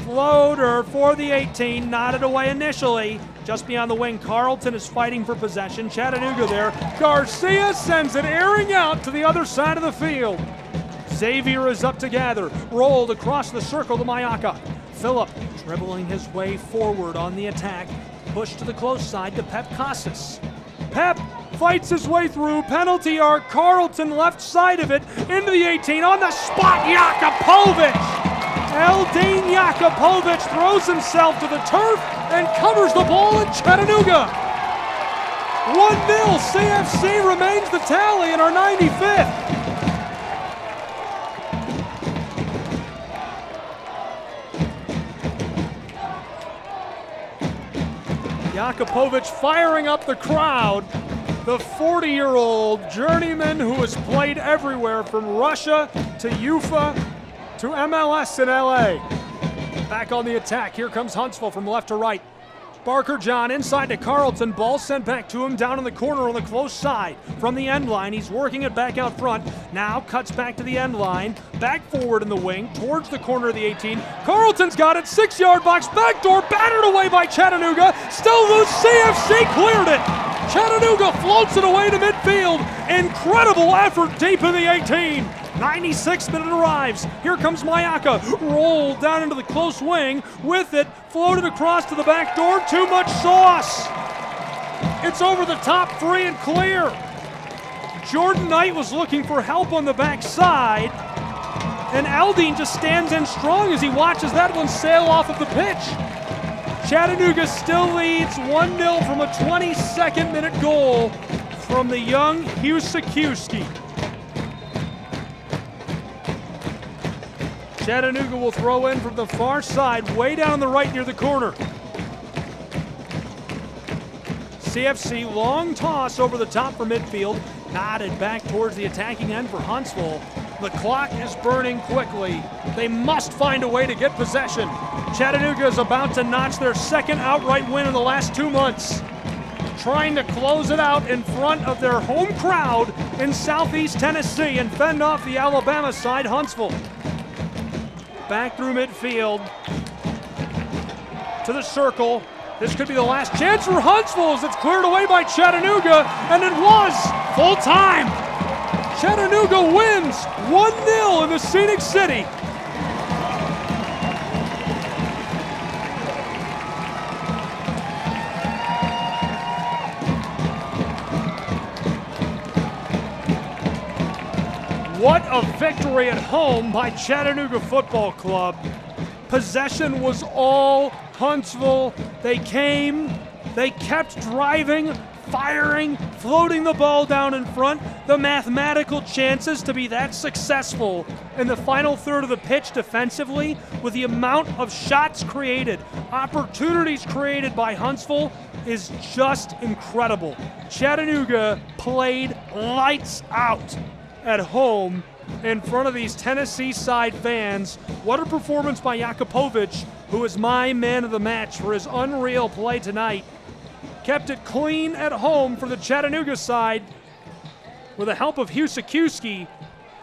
S11: Floater for the 18, nodded away initially. Just beyond the wing, Carlton is fighting for possession. Chattanooga there. Garcia sends it airing out to the other side of the field. Xavier is up to gather. Rolled across the circle to Mayaka. Phillip dribbling his way forward on the attack. Push to the close side to Pep Casas. Pep fights his way through, penalty arc, Carlton left side of it, into the 18, on the spot, Jakupovic! Eldine Jakupovic throws himself to the turf and covers the ball in Chattanooga. 1-0, CFC remains the tally in our 95th. Jakupovic firing up the crowd. The 40-year-old journeyman who has played everywhere from Russia to UFA to MLS in LA. Back on the attack. Here comes Huntsville from left to right. Barker John inside to Carlton. Ball sent back to him down in the corner on the close side. From the end line, he's working it back out front. Now cuts back to the end line. Back forward in the wing towards the corner of the 18. Carlton's got it. 6-yard box. Backdoor battered away by Chattanooga. Still loose. CFC cleared it. Chattanooga floats it away to midfield. Incredible effort deep in the 18. 96th minute arrives. Here comes Mayaka. Rolled down into the close wing. With it, floated across to the back door. Too much sauce. It's over the top, free and clear. Jordan Knight was looking for help on the backside. And Eldine just stands in strong as he watches that one sail off of the pitch. Chattanooga still leads 1-0 from a 22nd minute goal from the young Husakiewski. Chattanooga will throw in from the far side, way down the right near the corner. CFC, long toss over the top for midfield, nodded back towards the attacking end for Huntsville. The clock is burning quickly. They must find a way to get possession. Chattanooga is about to notch their second outright win in the last 2 months. Trying to close it out in front of their home crowd in Southeast Tennessee and fend off the Alabama side, Huntsville. Back through midfield to the circle. This could be the last chance for Huntsville as it's cleared away by Chattanooga, and it was full time. Chattanooga wins 1-0 in the Scenic City. What a victory at home by Chattanooga Football Club. Possession was all Huntsville. They came, they kept driving, firing, floating the ball down in front. The mathematical chances to be that successful in the final third of the pitch defensively, with the amount of shots created, opportunities created by Huntsville, is just incredible. Chattanooga played lights out at home in front of these Tennessee side fans. What a performance by Jakupovic, who is my man of the match for his unreal play tonight. Kept it clean at home for the Chattanooga side with the help of Husakiewski.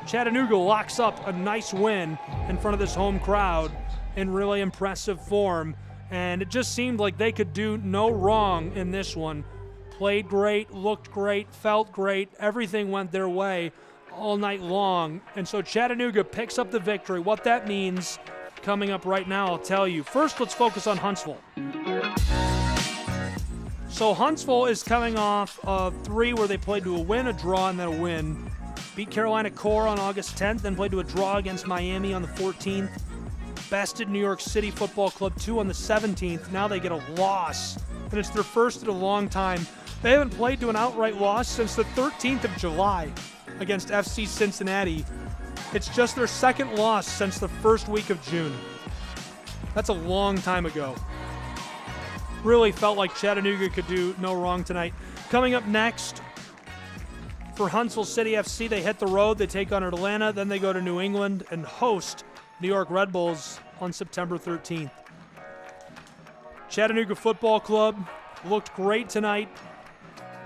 S11: Chattanooga locks up a nice win in front of this home crowd in really impressive form, and it just seemed like they could do no wrong in this one. Played great, looked great, felt great, everything went their way all night long, and so Chattanooga picks up the victory. What that means coming up right now, I'll tell you. First, let's focus on Huntsville. So Huntsville is coming off of 3 where they played to a win, a draw, and then a win. Beat Carolina Core on August 10th, then played to a draw against Miami on the 14th. Bested New York City Football Club 2 on the 17th. Now they get a loss, and it's their first in a long time. They haven't played to an outright loss since the 13th of July against FC Cincinnati. It's just their second loss since the first week of June. That's a long time ago. Really felt like Chattanooga could do no wrong tonight. Coming up next, for Huntsville City FC, they hit the road. They take on Atlanta. Then they go to New England and host New York Red Bulls on September 13th. Chattanooga Football Club looked great tonight.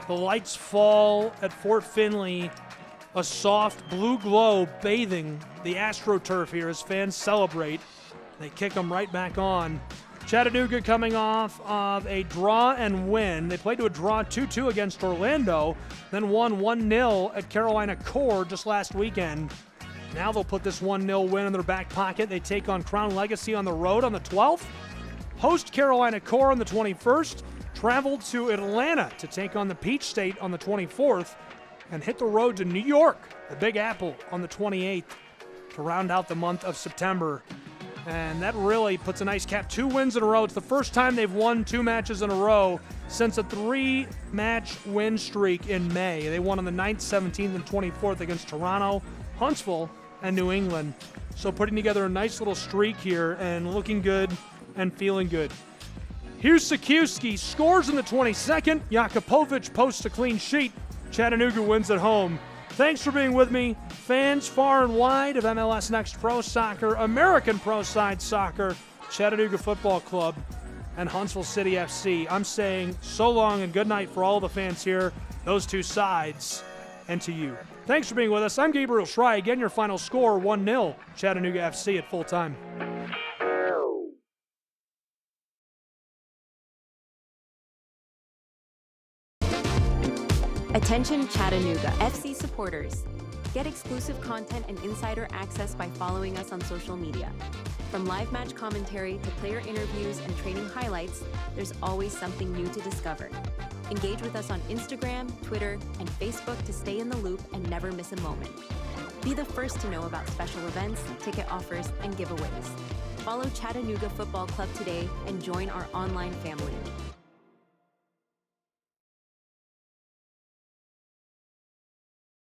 S11: The lights fall at Fort Finley. A soft blue glow bathing the AstroTurf here as fans celebrate. They kick them right back on. Chattanooga coming off of a draw and win. They played to a draw 2-2 against Orlando, then won 1-0 at Carolina Core just last weekend. Now they'll put this 1-0 win in their back pocket. They take on Crown Legacy on the road on the 12th, host Carolina Core on the 21st, travel to Atlanta to take on the Peach State on the 24th, and hit the road to New York, the Big Apple, on the 28th to round out the month of September. And that really puts a nice cap. 2 wins in a row. It's the first time they've won 2 matches in a row since a 3-match win streak in May. They won on the 9th, 17th, and 24th against Toronto, Huntsville, and New England. So putting together a nice little streak here and looking good and feeling good. Here's Sikiewski, scores in the 22nd. Jakupovic posts a clean sheet. Chattanooga wins at home. Thanks for being with me, fans far and wide of MLS Next Pro Soccer, American Pro Side Soccer, Chattanooga Football Club, and Huntsville City FC. I'm saying so long and good night for all the fans here, those 2 sides, and to you. Thanks for being with us. I'm Gabriel Schrei. Again, your final score, 1-0, Chattanooga FC at full time.
S3: Attention Chattanooga FC supporters. Get exclusive content and insider access by following us on social media. From live match commentary to player interviews and training highlights, there's always something new to discover. Engage with us on Instagram, Twitter, and Facebook to stay in the loop and never miss a moment. Be the first to know about special events, ticket offers, and giveaways. Follow Chattanooga Football Club today and join our online family.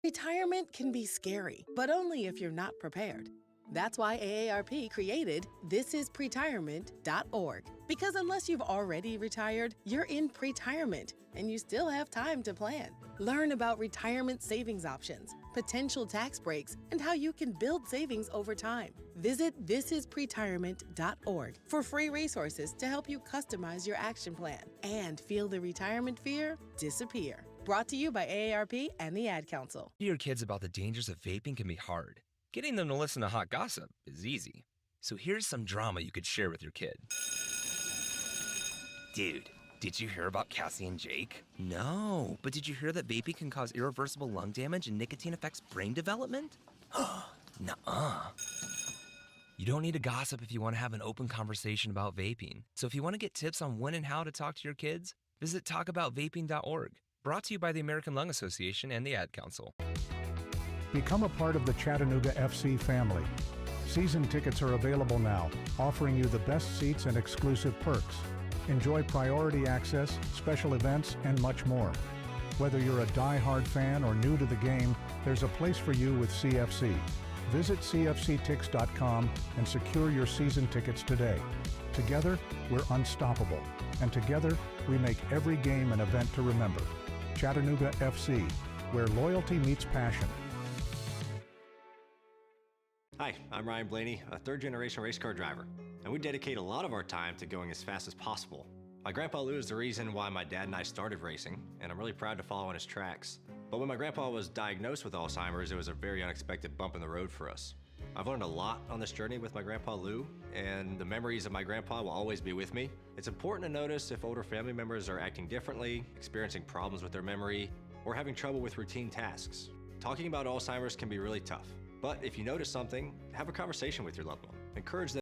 S17: Retirement can be scary, but only if you're not prepared. That's why AARP created thisispretirement.org. Because unless you've already retired, you're in pretirement, and you still have time to plan. Learn about retirement savings options, potential tax breaks, and how you can build savings over time. Visit thisispretirement.org for free resources to help you customize your action plan and feel the retirement fear disappear. Brought to you by AARP and the Ad Council.
S18: Your kids about the dangers of vaping can be hard. Getting them to listen to hot gossip is easy. So here's some drama you could share with your kid. Dude, did you hear about Cassie and Jake? No, but did you hear that vaping can cause irreversible lung damage and nicotine affects brain development? Nuh-uh. You don't need to gossip if you want to have an open conversation about vaping. So if you want to get tips on when and how to talk to your kids, visit talkaboutvaping.org. Brought to you by the American Lung Association and the Ad Council.
S4: Become a part of the Chattanooga FC family. Season tickets are available now, offering you the best seats and exclusive perks. Enjoy priority access, special events, and much more. Whether you're a die-hard fan or new to the game, there's a place for you with CFC. Visit cfctix.com and secure your season tickets today. Together, we're unstoppable. And together, we make every game an event to remember. Chattanooga FC, where loyalty meets passion.
S9: Hi, I'm Ryan Blaney, a third-generation race car driver, and we dedicate a lot of our time to going as fast as possible. My grandpa Lou is the reason why my dad and I started racing, and I'm really proud to follow in his tracks. But when my grandpa was diagnosed with Alzheimer's, it was a very unexpected bump in the road for us. I've learned a lot on this journey with my grandpa Lou, and the memories of my grandpa will always be with me. It's important to notice if older family members are acting differently, experiencing problems with their memory, or having trouble with routine tasks. Talking about Alzheimer's can be really tough, but if you notice something, have a conversation with your loved one. Encourage them